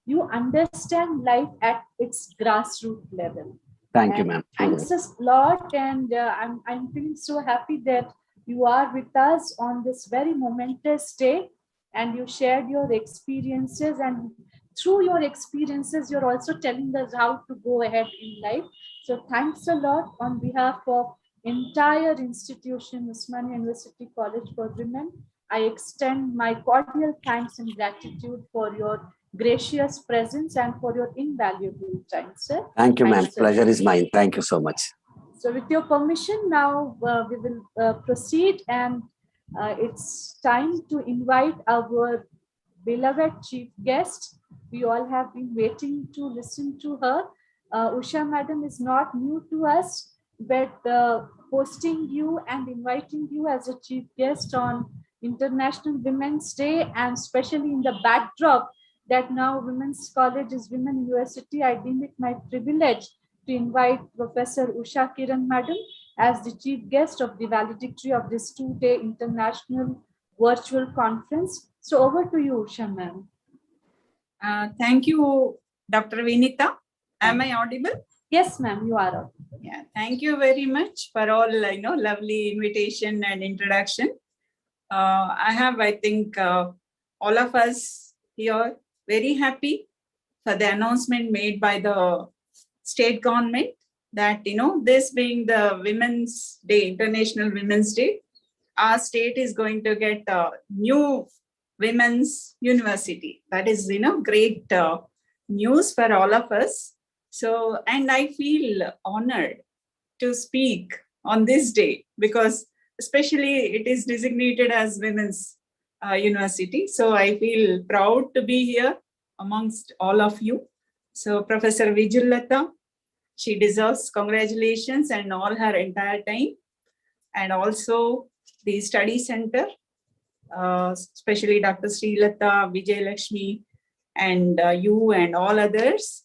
you understand life at its grassroots level. Thank you, ma'am. Thanks a lot, and I'm feeling so happy that you are with us on this very momentous day. and you shared your experiences, and through your experiences, you're also telling us how to go ahead in life. So thanks a lot on behalf of entire institution, Usmania University College for Women. I extend my cordial thanks and gratitude for your gracious presence and for your invaluable time, sir. Thank you, ma'am. Thanks a Pleasure lot. is mine. Thank you so much. So with your permission, now we will proceed, and it's time to invite our beloved chief guest. We all have been waiting to listen to her. Usha madam is not new to us, but hosting you and inviting you as a chief guest on International Women's Day, and especially in the backdrop that now Women's College is Women University, I deem it my privilege to invite Professor Usha Kiran madam as the chief guest of the valedictory of this two-day international virtual conference. So over to you, Usha ma'am. Thank you, Dr. Vinita. Am I audible? Yes, ma'am, you are audible. Yeah, thank you very much for all lovely invitation and introduction. I have, I think, all of us here very happy for the announcement made by the state government that this being the Women's Day, International Women's Day, our state is going to get a new women's university. That is great news for all of us. So, and I feel honored to speak on this day because especially it is designated as Women's University. So I feel proud to be here amongst all of you. So Professor Vijayalata, she deserves congratulations and all her entire time. And also the study center, especially Dr. Srilata, Vijay Lakshmi, and you and all others.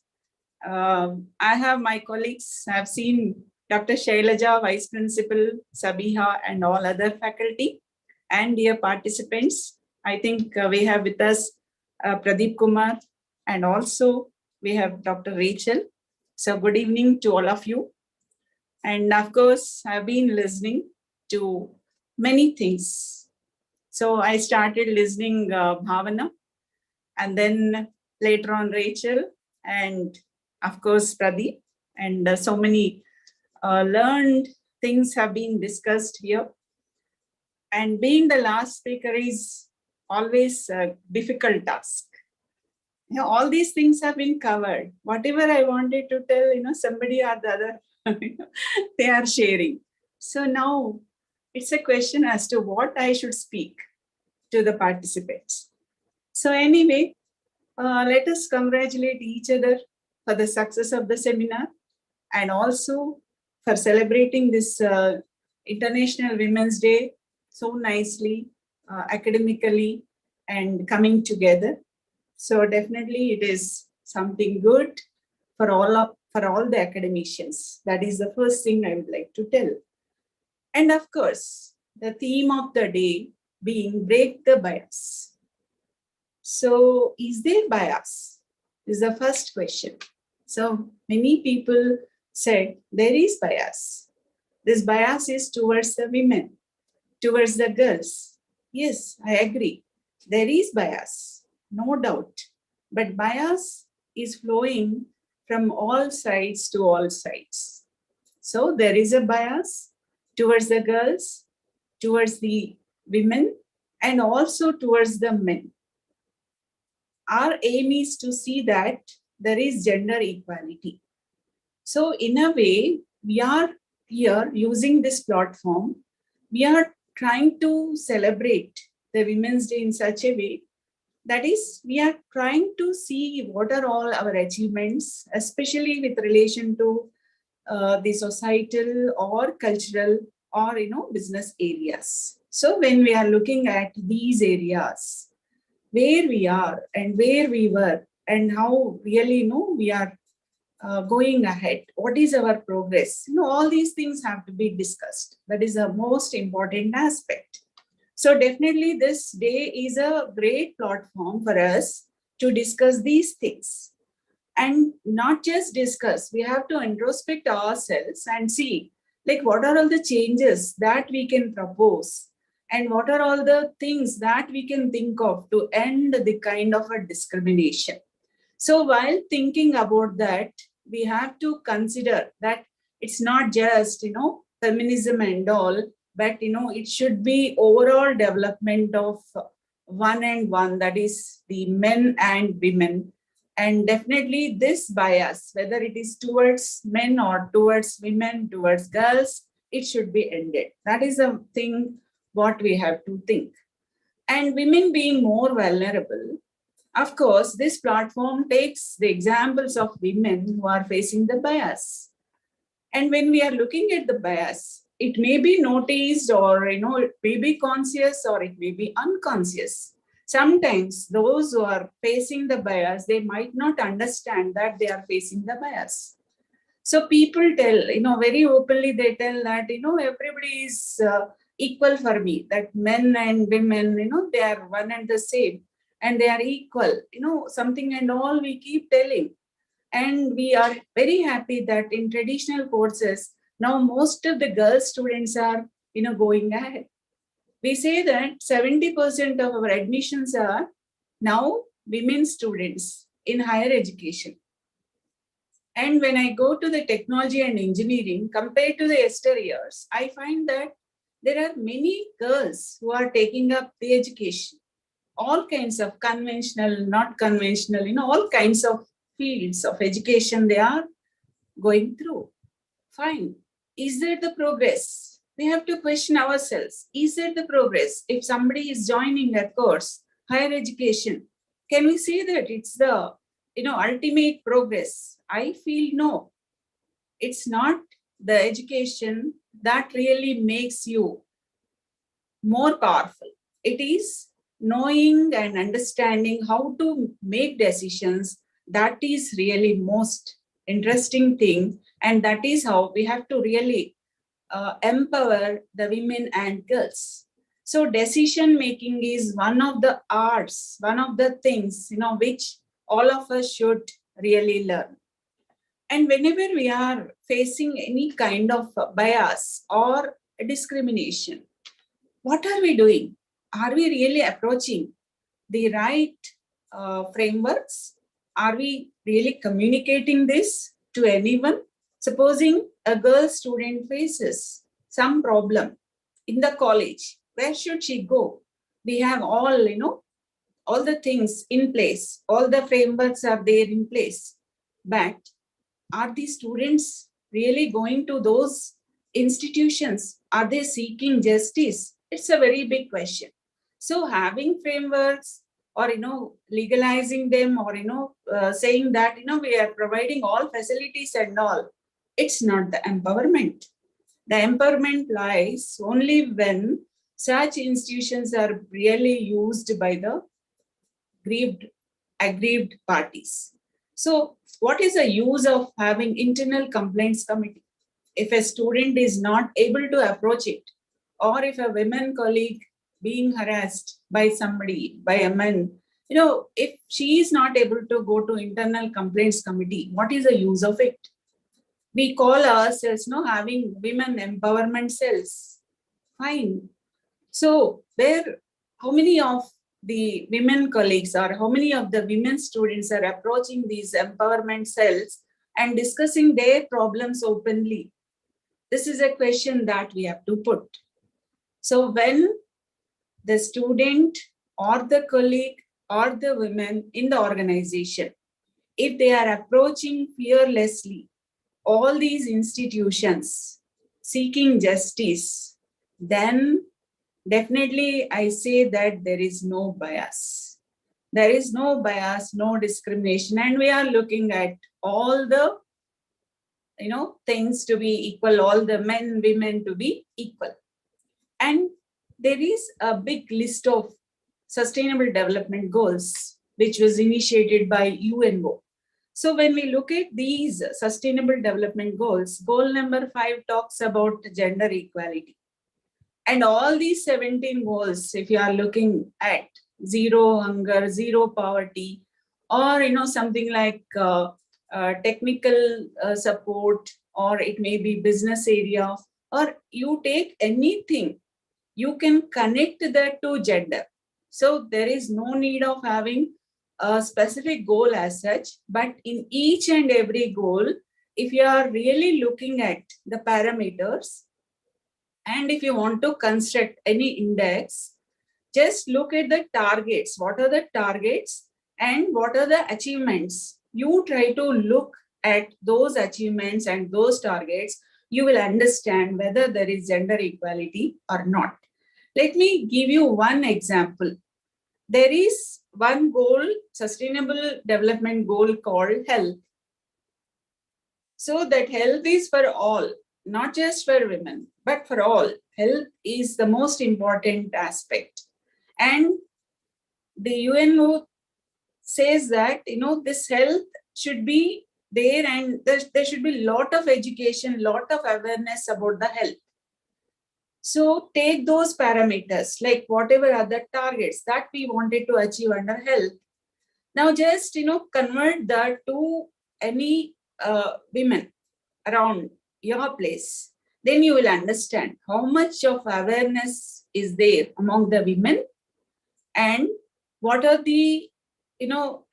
I have my colleagues, I've seen Dr. Shailaja, Vice Principal, Sabiha, and all other faculty, and dear participants. I think we have with us Pradeep Kumar, and also we have Dr. Rachel. So good evening to all of you. And of course, I've been listening to many things. So I started listening Bhavana, and then later on Rachel, and of course Pradeep, and so many learned things have been discussed here. And being the last speaker is always a difficult task. All these things have been covered. Whatever I wanted to tell, somebody or the other, they are sharing. So now it's a question as to what I should speak to the participants. So anyway, let us congratulate each other for the success of the seminar and also for celebrating this International Women's Day so nicely, academically, and coming together. So definitely it is something good for all the academicians. That is the first thing I would like to tell. And of course, the theme of the day being break the bias. So is there bias? Is the first question. So many people said there is bias. This bias is towards the women, towards the girls. Yes, I agree. There is bias, no doubt. But bias is flowing from all sides to all sides. So there is a bias towards the girls, towards the women, and also towards the men. Our aim is to see that there is gender equality. So in a way, we are here using this platform. We are trying to celebrate the Women's Day in such a way that is, we are trying to see what are all our achievements, especially with relation to the societal or cultural or business areas. So when we are looking at these areas, where we are and where we were and how really we are going ahead, what is our progress, all these things have to be discussed. That is the most important aspect. So definitely this day is a great platform for us to discuss these things. And not just discuss, we have to introspect ourselves and see what are all the changes that we can propose and what are all the things that we can think of to end the kind of a discrimination. So while thinking about that, we have to consider that it's not just, feminism and all, but, it should be overall development of one and one, that is the men and women. And definitely this bias, whether it is towards men or towards women, towards girls, it should be ended. That is a thing what we have to think. And women being more vulnerable, of course, this platform takes the examples of women who are facing the bias. And when we are looking at the bias, it may be noticed, or it may be conscious, or it may be unconscious. Sometimes those who are facing the bias, they might not understand that they are facing the bias. So people tell, very openly they tell that, everybody is equal for me, that men and women, they are one and the same, and they are equal, something and all we keep telling. And we are very happy that in traditional courses, now most of the girl students are, going ahead. We say that 70% of our admissions are now women students in higher education. And when I go to the technology and engineering, compared to the yesteryears years, I find that there are many girls who are taking up the education. All kinds of conventional, not conventional, all kinds of fields of education they are going through. Fine. Is there the progress? We have to question ourselves. Is there the progress? If somebody is joining a course, higher education, can we say that it's the ultimate progress? I feel no. It's not the education that really makes you more powerful. It is knowing and understanding how to make decisions. That is really most interesting thing. And that is how we have to really empower the women and girls. So decision making is one of the arts, one of the things, which all of us should really learn. And whenever we are facing any kind of bias or discrimination, what are we doing? Are we really approaching the right frameworks? Are we really communicating this to anyone? Supposing a girl student faces some problem in the college, where should she go? We have all, all the things in place, all the frameworks are there in place. But are the students really going to those institutions? Are they seeking justice? It's a very big question. So having frameworks, or legalizing them, or saying that we are providing all facilities and all, it's not the empowerment. The empowerment lies only when such institutions are really used by the aggrieved parties. So what is the use of having internal complaints committee if a student is not able to approach it, or if a women colleague being harassed by somebody, by a man, if she is not able to go to internal complaints committee, what is the use of it? We call ourselves having women empowerment cells. Fine. So how many of the women colleagues, or how many of the women students are approaching these empowerment cells and discussing their problems openly? This is a question that we have to put. So when the student or the colleague or the women in the organization, if they are approaching fearlessly all these institutions seeking justice, then definitely I say that there is no bias. There is no bias, no discrimination, and we are looking at all the things to be equal, all the men, women to be equal. And there is a big list of sustainable development goals, which was initiated by UNO. So when we look at these sustainable development goals, goal number 5 talks about gender equality. And all these 17 goals, if you are looking at zero hunger, zero poverty, or something like technical support, or it may be business area, or you take anything, you can connect that to gender. So there is no need of having a specific goal as such, but in each and every goal, if you are really looking at the parameters, and if you want to construct any index, just look at the targets. What are the targets and what are the achievements? You try to look at those achievements and those targets. You will understand whether there is gender equality or not. Let me give you one example. There is one goal, sustainable development goal called health. So that health is for all, not just for women, but for all. Health is the most important aspect. And the UNO says that, this health should be there, and there should be a lot of education, lot of awareness about the health. So take those parameters, like whatever are the targets that we wanted to achieve under health. Now just, convert that to any women around your place. Then you will understand how much of awareness is there among the women, and what are the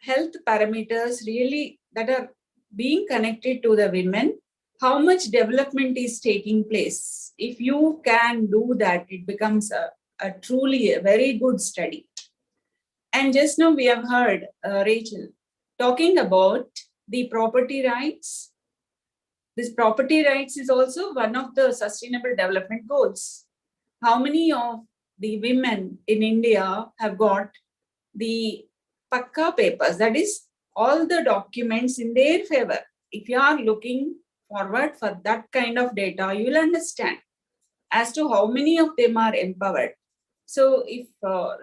health parameters really that are being connected to the women, how much development is taking place. If you can do that, it becomes a truly a very good study. And just now we have heard Rachel talking about the property rights. This property rights is also one of the sustainable development goals. How many of the women in India have got the Pakka papers, that is all the documents in their favor? If you are looking forward for that kind of data, you will understand as to how many of them are empowered. So if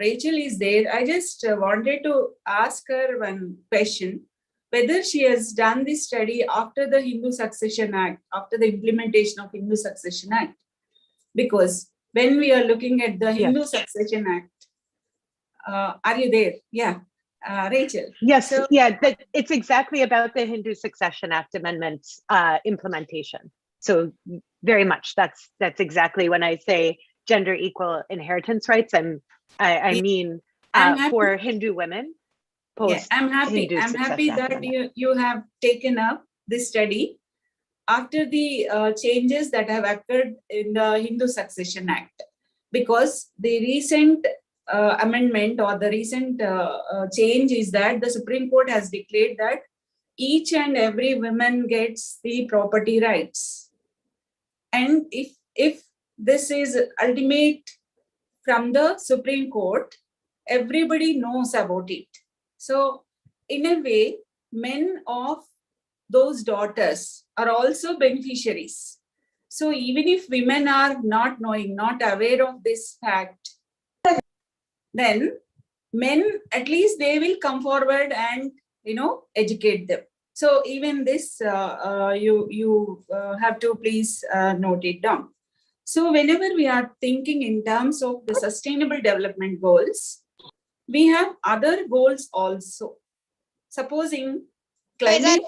Rachel is there, I just wanted to ask her one question, whether she has done this study after the Hindu Succession Act, after the implementation of Hindu Succession Act. Because when we are looking at the Hindu Succession Act, are you there? Yeah. Rachel. Yes, so, it's exactly about the Hindu Succession Act amendments implementation. So very much, that's exactly when I say gender equal inheritance rights. I mean for Hindu women. Yes, I'm happy that you have taken up this study after the changes that have occurred in the Hindu Succession Act, because the recent amendment or the recent change is that the Supreme Court has declared that each and every woman gets the property rights. And if this is ultimate from the Supreme Court, everybody knows about it. So in a way, men of those daughters are also beneficiaries. So even if women are not knowing, not aware of this fact, then men, at least they will come forward and, educate them. So even this, you have to please note it down. So whenever we are thinking in terms of the sustainable development goals, we have other goals also. Supposing climate,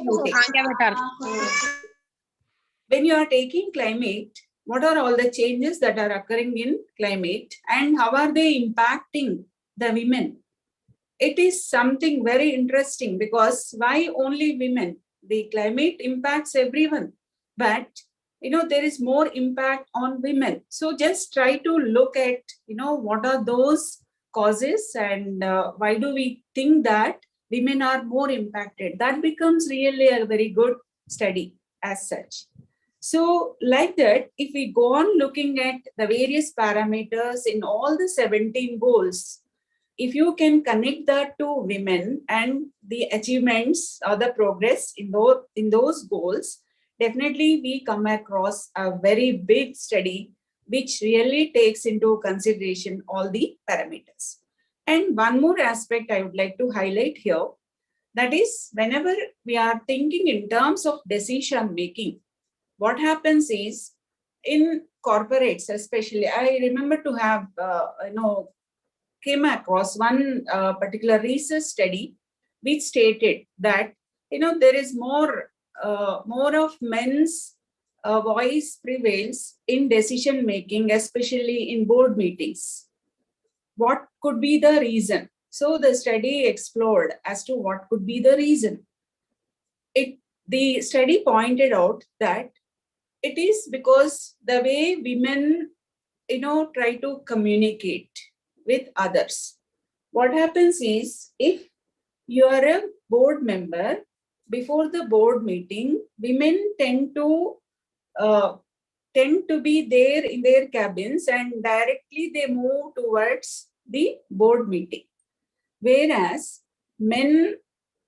when you are taking climate, what are all the changes that are occurring in climate and how are they impacting the women? It is something very interesting, because why only women? The climate impacts everyone, but there is more impact on women. So just try to look at what are those causes, and why do we think that women are more impacted? That becomes really a very good study as such. So like that, if we go on looking at the various parameters in all the 17 goals, if you can connect that to women and the achievements or the progress in those goals, definitely we come across a very big study which really takes into consideration all the parameters. And one more aspect I would like to highlight here, that is whenever we are thinking in terms of decision making, what happens is in corporates especially, I remember to have, came across one particular research study which stated that there is more of men's voice prevails in decision making, especially in board meetings. What could be the reason? So the study explored as to what could be the reason. The study pointed out that it is because the way women, try to communicate with others. What happens is, if you are a board member, before the board meeting, women tend to be there in their cabins and directly they move towards the board meeting. Whereas men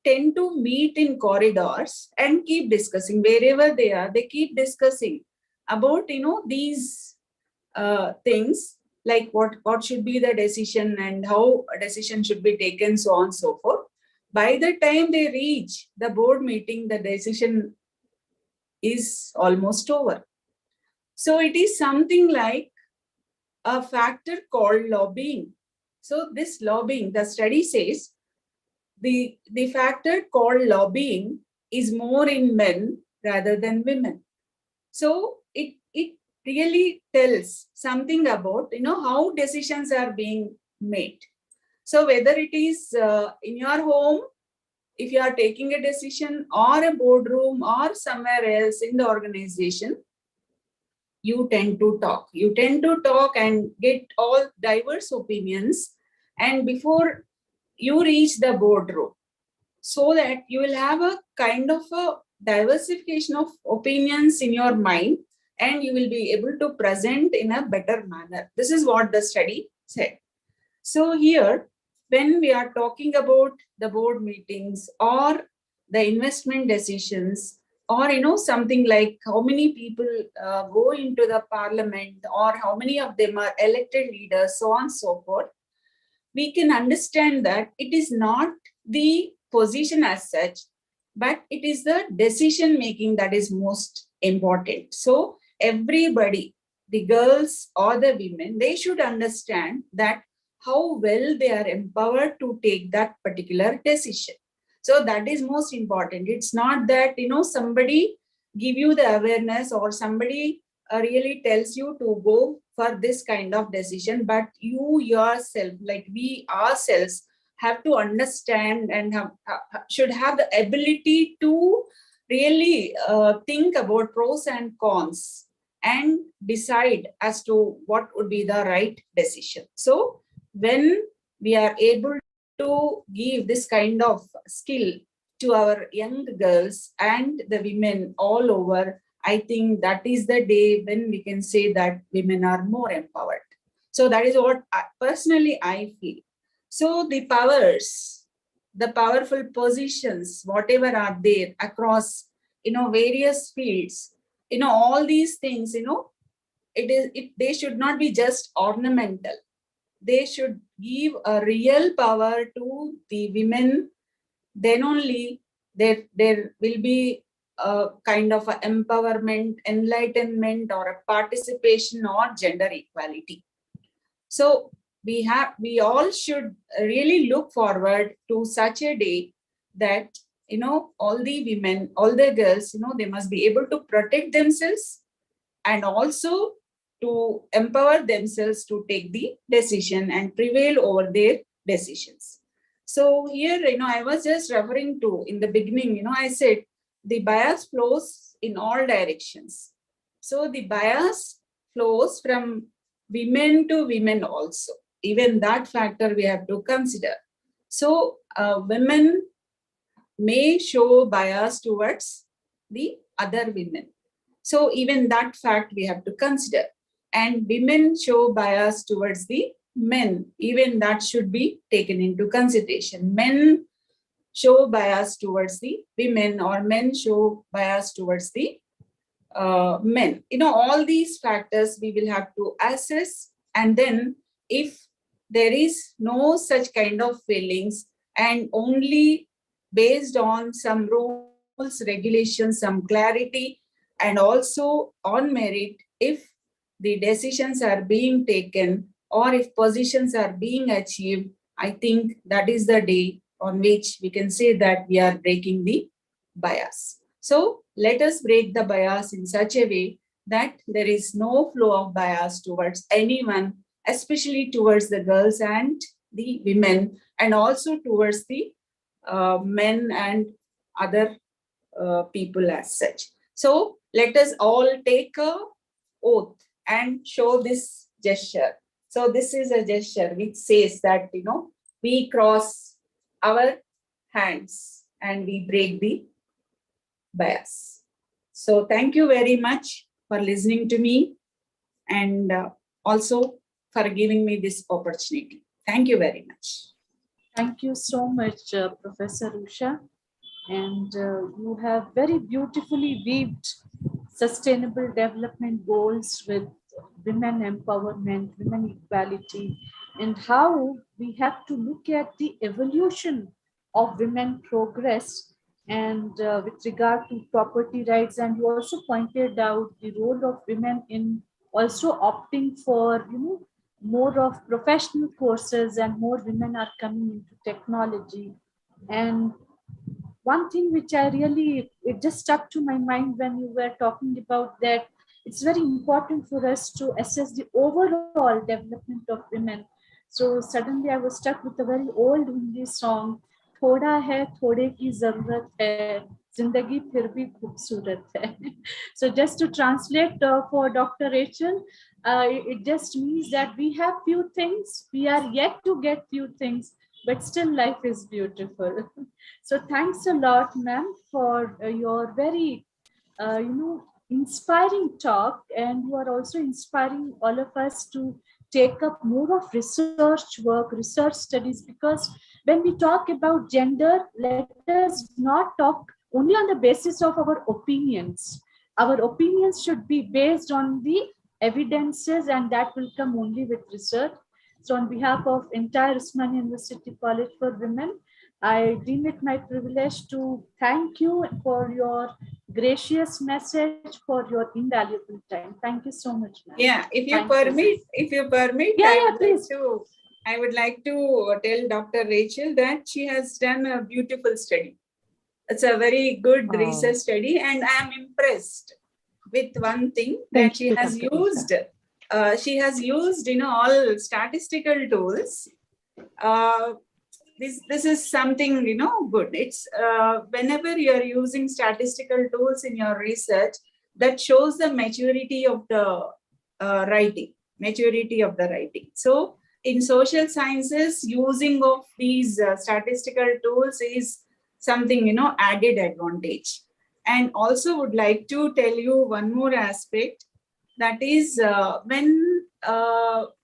tend to meet in corridors and keep discussing wherever they are. They keep discussing about, these things, like what should be the decision and how a decision should be taken, so on and so forth. By the time they reach the board meeting, the decision is almost over. So it is something like a factor called lobbying. So this lobbying, the study says, the factor called lobbying is more in men rather than women. So it really tells something about, how decisions are being made. So whether it is in your home, if you are taking a decision, or a boardroom, or somewhere else in the organization, you tend to talk. You tend to talk and get all diverse opinions, and before you reach the boardroom, so that you will have a kind of a diversification of opinions in your mind, and you will be able to present in a better manner. This is what the study said. So here, when we are talking about the board meetings or the investment decisions, or something like how many people go into the parliament, or how many of them are elected leaders, so on and so forth, we can understand that it is not the position as such, but it is the decision making that is most important. So everybody, the girls or the women, they should understand that how well they are empowered to take that particular decision. So that is most important. It's not that, somebody give you the awareness, or somebody really tells you to go for this kind of decision, but you yourself, like we ourselves, have to understand and should have the ability to really think about pros and cons and decide as to what would be the right decision. So when we are able to give this kind of skill to our young girls and the women all over, I think that is the day when we can say that women are more empowered. So that is what personally I feel. So the powers, the powerful positions, whatever are there across, various fields, all these things, they should not be just ornamental. They should give a real power to the women. Then only there will be a kind of a empowerment, enlightenment, or a participation, or gender equality. So we all should really look forward to such a day that, all the women, all the girls, they must be able to protect themselves and also to empower themselves to take the decision and prevail over their decisions. So here, I was just referring to in the beginning, I said the bias flows in all directions. So the bias flows from women to women also. Even that factor we have to consider. So women may show bias towards the other women. So even that fact we have to consider. And women show bias towards the men. Even that should be taken into consideration. Men show bias towards the women, or men show bias towards the men. All these factors we will have to assess. And then if there is no such kind of feelings, and only based on some rules, regulations, some clarity, and also on merit, if the decisions are being taken, or if positions are being achieved, I think that is the day on which we can say that we are breaking the bias. So let us break the bias in such a way that there is no flow of bias towards anyone, especially towards the girls and the women, and also towards the men and other people as such. So let us all take a oath and show this gesture. So this is a gesture which says that, we cross our hands and we break the bias. So thank you very much for listening to me, and also for giving me this opportunity. Thank you very much. Thank you so much, Professor Usha. And you have very beautifully weaved sustainable development goals with women empowerment, women equality, and how we have to look at the evolution of women progress and with regard to property rights. And you also pointed out the role of women in also opting for, more of professional courses, and more women are coming into technology. And one thing which it just stuck to my mind when you were talking about that, it's very important for us to assess the overall development of women. So suddenly I was stuck with a very old Hindi song, Thoda hai, thode ki zarurat hai, zindagi phir bhi khoobsurat hai. So just to translate for Dr. Rachel, it just means that we have few things, we are yet to get few things, but still life is beautiful. So thanks a lot, ma'am, for your very, inspiring talk, and you are also inspiring all of us to take up more of research work, research studies, because when we talk about gender, let us not talk only on the basis of our opinions. Our opinions should be based on the evidences, and that will come only with research. So on behalf of entire Usmania University College for Women, I deem it my privilege to thank you for your gracious message, for your invaluable time. Thank you so much, ma'am. Yeah, if you permit, I would like to tell Dr. Rachel that she has done a beautiful study. It's a very good research study, and I am impressed with one thing that she has used. She has used, all statistical tools. This is something, good. It's whenever you are using statistical tools in your research, that shows the maturity of the writing. So in social sciences, using of these statistical tools is something, added advantage. And also would like to tell you one more aspect, that is when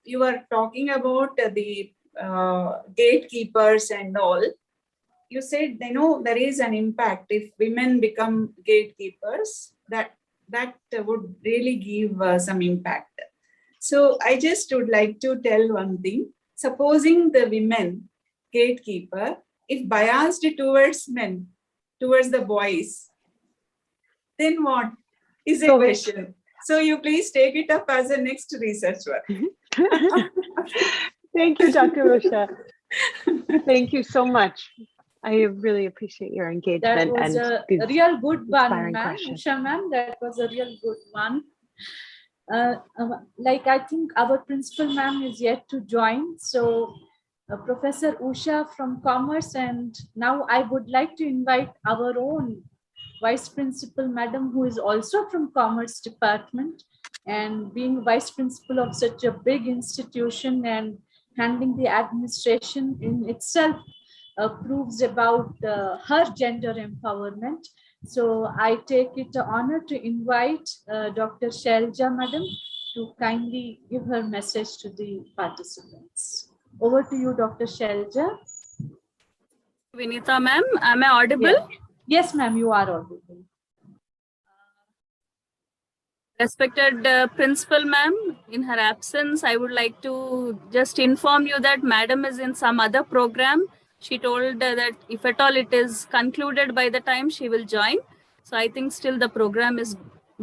you are talking about the gatekeepers and all, you said, there is an impact if women become gatekeepers, that would really give some impact. So I just would like to tell one thing. Supposing the women gatekeeper, if biased towards men, towards the boys, then what is a question? So you please take it up as a next research work. Thank you, Dr. Usha. Thank you so much. I really appreciate your engagement. That was a real good one, ma'am. Usha, ma'am, that was a real good one. Like I think our principal ma'am is yet to join. So Professor Usha from Commerce, and now I would like to invite our own Vice Principal Madam, who is also from Commerce Department, and being Vice Principal of such a big institution and handling the administration in itself proves about her gender empowerment. So I take it an honor to invite Dr. Shailja Madam to kindly give her message to the participants. Over to you, Dr. Shailja. Vinita ma'am, am I audible? Yeah. Yes, ma'am, you are audible. Respected principal ma'am, in her absence, I would like to just inform you that madam is in some other program. She told that if at all it is concluded by the time, she will join. So I think still the program is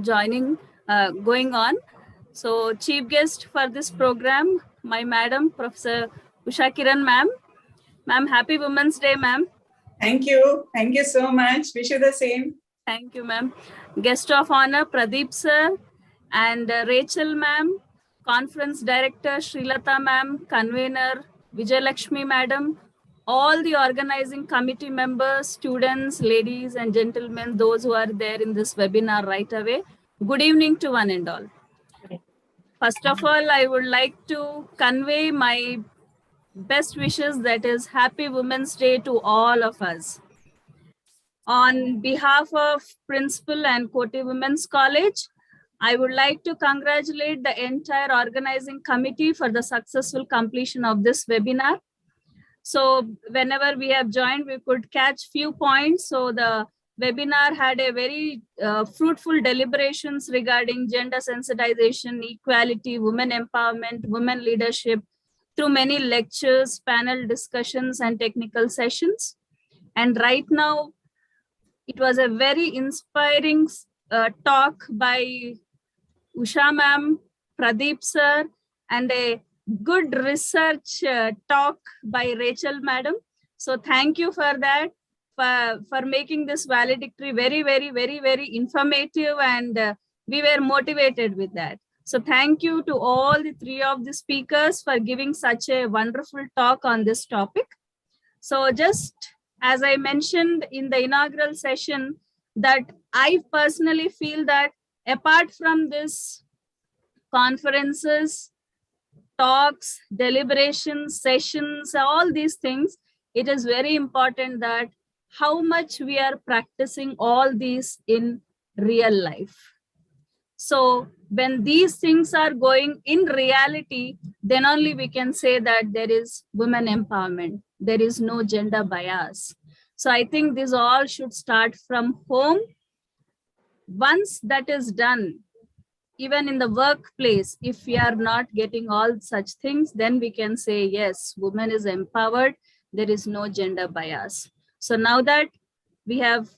going on. So chief guest for this program, my madam, Professor Usha Kiran ma'am. Ma'am, happy Women's Day, ma'am. Thank you. Thank you so much. Wish you the same. Thank you, ma'am. Guest of honor, Pradeep sir and Rachel ma'am, conference director, Srilata ma'am, convener, Vijayalakshmi madam, all the organizing committee members, students, ladies and gentlemen, those who are there in this webinar right away. Good evening to one and all. First of all, I would like to convey my best wishes, that is Happy Women's Day to all of us. On behalf of Principal and Koti Women's College, I would like to congratulate the entire organizing committee for the successful completion of this webinar. So whenever we have joined, we could catch few points. So the webinar had a very fruitful deliberations regarding gender sensitization, equality, women empowerment, women leadership, through many lectures, panel discussions, and technical sessions. And right now, it was a very inspiring talk by Usha ma'am, Pradeep sir, and a good research talk by Rachel madam. So thank you for that, for making this valedictory very, very, very, very informative, and we were motivated with that. So thank you to all the three of the speakers for giving such a wonderful talk on this topic. So just as I mentioned in the inaugural session, that I personally feel that apart from this conferences, talks, deliberations, sessions, all these things, it is very important that how much we are practicing all these in real life. So when these things are going in reality, then only we can say that there is women empowerment. There is no gender bias. So I think this all should start from home. Once that is done, even in the workplace, if we are not getting all such things, then we can say, yes, woman is empowered. There is no gender bias. So now that we have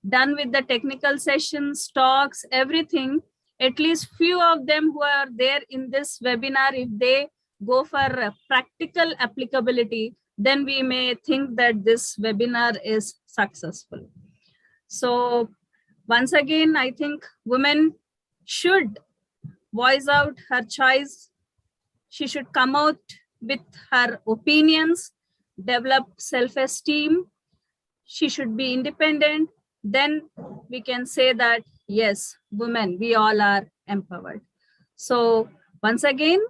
done with the technical sessions, talks, everything, at least few of them who are there in this webinar, if they go for practical applicability, then we may think that this webinar is successful. So once again, I think women should voice out her choice. She should come out with her opinions, develop self-esteem. She should be independent. Then we can say that, yes, women, we all are empowered. So once again,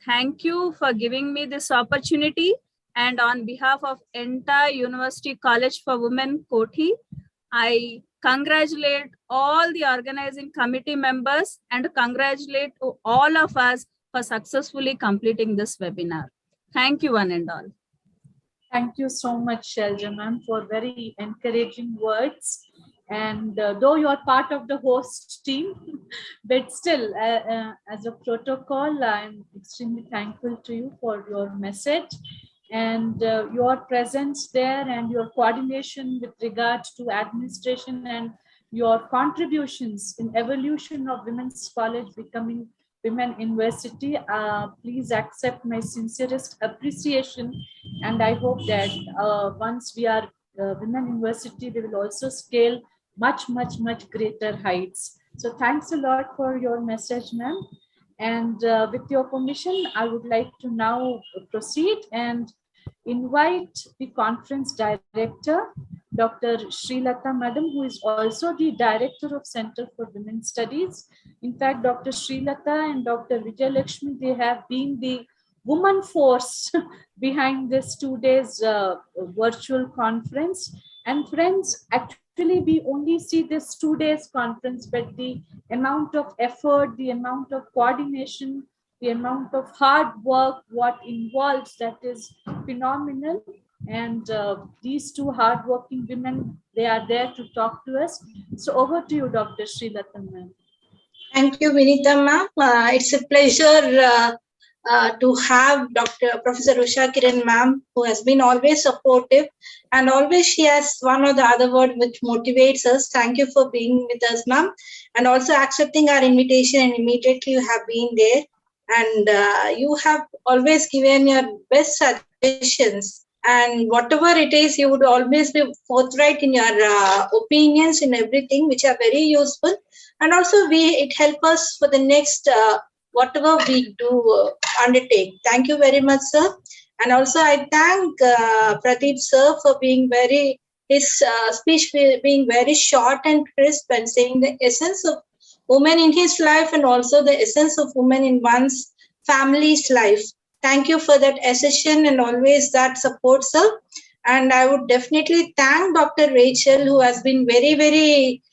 thank you for giving me this opportunity. And on behalf of entire University College for Women, Koti, I congratulate all the organizing committee members and congratulate to all of us for successfully completing this webinar. Thank you, one and all. Thank you so much, Shelja ma'am, for very encouraging words. And though you are part of the host team, but still, as a protocol, I'm extremely thankful to you for your message and your presence there and your coordination with regard to administration and your contributions in evolution of Women's College becoming Women University. Please accept my sincerest appreciation, and I hope that once we are Women University, we will also scale much greater heights. So thanks a lot for your message, ma'am. And with your permission, I would like to now proceed and invite the conference director, Dr. Srilata Madam, who is also the director of Center for Women Studies. In fact, Dr. Srilata and Dr. Vijayalakshmi, they have been the woman force behind this 2 days virtual conference. And friends, actually, we only see this 2 days conference, but the amount of effort, the amount of coordination, the amount of hard work, what involves, that is phenomenal. And these two hardworking women, they are there to talk to us. So over to you, Dr. Srilata ma'am. Thank you, Vinita ma'am. It's a pleasure to have Professor Usha Kiran ma'am, who has been always supportive, and always she has one or the other word which motivates us. Thank you for being with us, ma'am, and also accepting our invitation, and immediately you have been there. And you have always given your best suggestions and whatever it is, you would always be forthright in your opinions in everything, which are very useful. And also it help us for the next whatever we do undertake. Thank you very much, sir. And also I thank Pradeep sir for being his speech being very short and crisp and saying the essence of women in his life and also the essence of women in one's family's life. Thank you for that accession and always that support, sir. And I would definitely thank Dr. Rachel, who has been very, very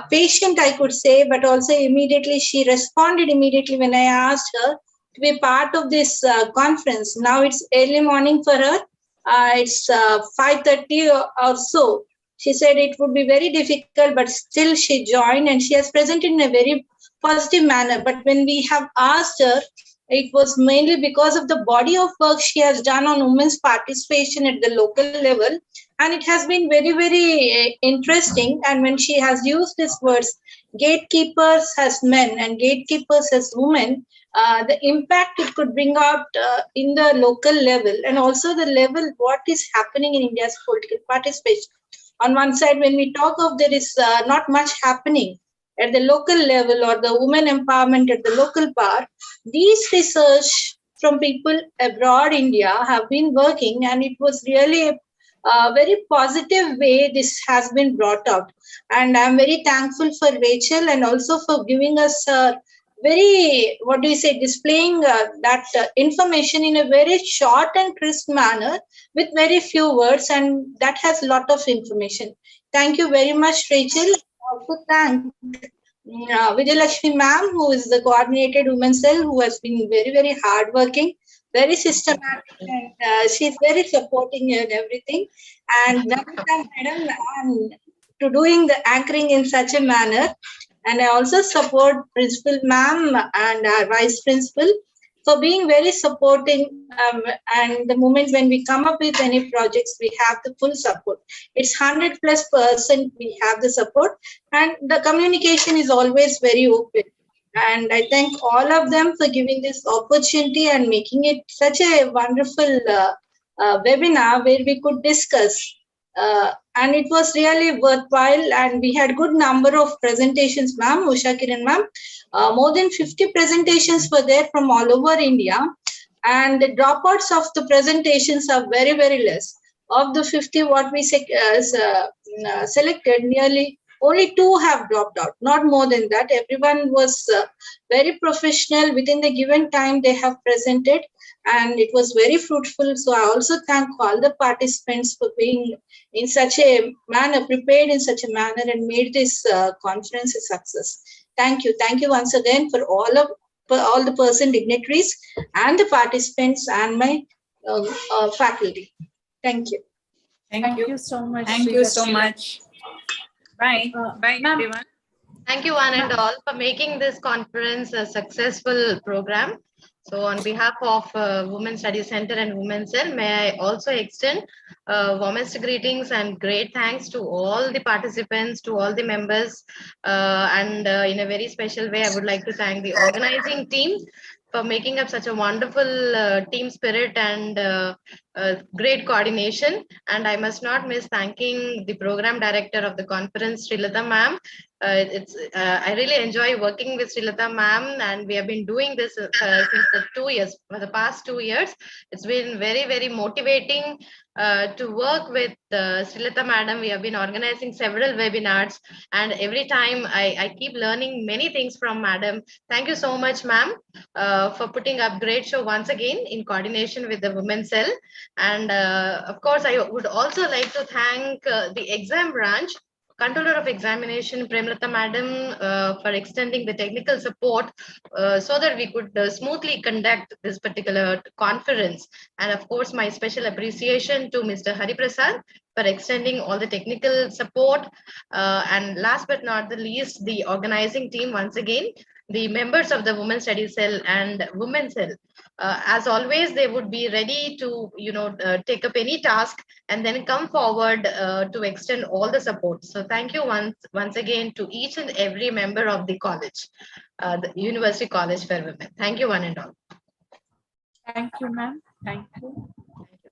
patient, I could say, but also immediately she responded immediately when I asked her to be part of this conference. Now it's early morning for her. It's 5:30 or so. She said it would be very difficult, but still she joined and she has presented in a very positive manner. But when we have asked her, it was mainly because of the body of work she has done on women's participation at the local level. And it has been very, very interesting. And when she has used these words, gatekeepers as men and gatekeepers as women, the impact it could bring out in the local level and also the level what is happening in India's political participation. On one side, when we talk of there is not much happening at the local level or the women empowerment at the local part, these research from people abroad India have been working, and it was really a very positive way this has been brought out. And I'm very thankful for Rachel and also for giving us very, what do you say, displaying that information in a very short and crisp manner with very few words, and that has a lot of information. Thank you very much, Rachel. Also thank Vijayalakshmi ma'am, who is the coordinated women's cell, who has been very, very hardworking, very systematic, and she's very supporting and everything. And Namita madam, to doing the anchoring in such a manner. And I also support Principal ma'am and our Vice Principal for being very supporting. And the moment when we come up with any projects, we have the full support. It's 100+% we have the support, and the communication is always very open. And I thank all of them for giving this opportunity and making it such a wonderful webinar where we could discuss. And it was really worthwhile, and we had good number of presentations, ma'am, Usha Kiran ma'am. More than 50 presentations were there from all over India, and the dropouts of the presentations are very, very less. Of the 50 what we selected, nearly only 2 have dropped out, not more than that. Everyone was very professional. Within the given time they have presented, and it was very fruitful. So I also thank all the participants for being in such a manner, prepared in such a manner, and made this conference a success. Thank you. Thank you once again for all the person dignitaries and the participants and my faculty. Thank you. Thank you so much. Thank you so much. Bye. Bye, everyone. Thank you, one and all, for making this conference a successful program. So on behalf of Women's Studies Center and Women's Cell, may I also extend warmest greetings and great thanks to all the participants, to all the members. And in a very special way, I would like to thank the organizing team for making up such a wonderful team spirit and great coordination. And I must not miss thanking the program director of the conference, Srilata ma'am. I really enjoy working with Srilata ma'am, and we have been doing this since for the past 2 years. It's been very, very motivating to work with Srilata madam. We have been organizing several webinars, and every time I keep learning many things from madam. Thank you so much, ma'am, for putting up great show once again in coordination with the Women's Cell. And of course, I would also like to thank the exam branch, Controller of Examination, Premlata Madam, for extending the technical support so that we could smoothly conduct this particular conference. And of course, my special appreciation to Mr. Hari Prasad for extending all the technical support. And last but not the least, the organizing team once again, the members of the Women's Studies Cell and Women's Cell. As always, they would be ready to, take up any task and then come forward to extend all the support. So thank you once again to each and every member of the college, the University College for Women. Thank you, one and all. Thank you, ma'am. Thank you.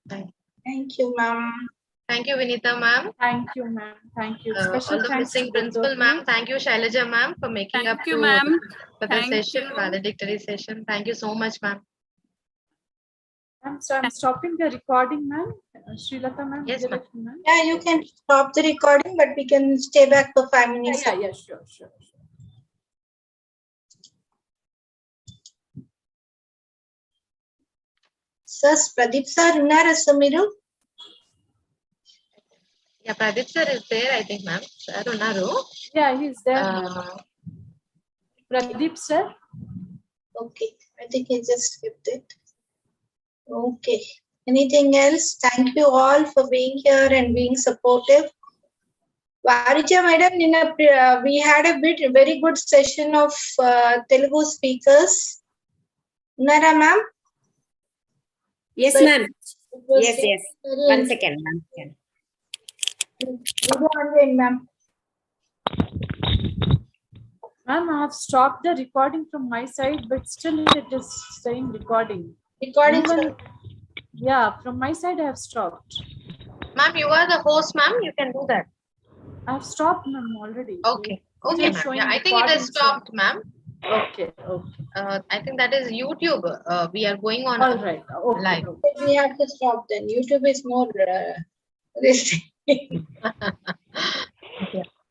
Thank you. Thank you, ma'am. Thank you, Vinita ma'am. Thank you, ma'am. Thank you. All Special the thanks missing to both principal of ma'am. you. Thank you, Shailaja ma'am, for making up Thank you, to ma'am. for the Thank session, you. valedictory session. Thank you so much, ma'am. So I'm stopping the recording, ma'am. Srilata ma'am. Yes, ma'am. Yeah, you can stop the recording, but we can stay back for 5 minutes. Yeah, sure. Sir, Pradeep sir, unnara Samiru? Yeah, Pradeep sir is there, I think, ma'am. Sir, unnaru. Yeah, he's there. Pradeep sir. Okay, I think he just skipped it. Okay. Anything else? Thank you all for being here and being supportive. Varija madam, we had a very good session of Telugu speakers. Nara ma'am? Yes, So ma'am. Yes. very 1 second, ma'am. You go on, ma'am. Ma'am, I have stopped the recording from my side, but still it is saying recording. Recording, yeah, from my side I have stopped. Ma'am, you are the host, ma'am. You can do that. I have stopped, ma'am, already. Okay, ma'am. Yeah, I think it has stopped, ma'am. Okay. I think that is YouTube. We are going on All right. live. We have to stop then. YouTube is more restricting.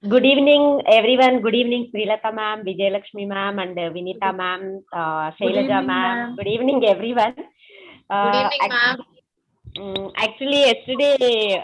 Good evening, everyone. Good evening, Srilata ma'am, Vijayalakshmi ma'am, and Vinita ma'am, Shailaja ma'am. Good evening, everyone. Good evening, ma'am. Actually, yesterday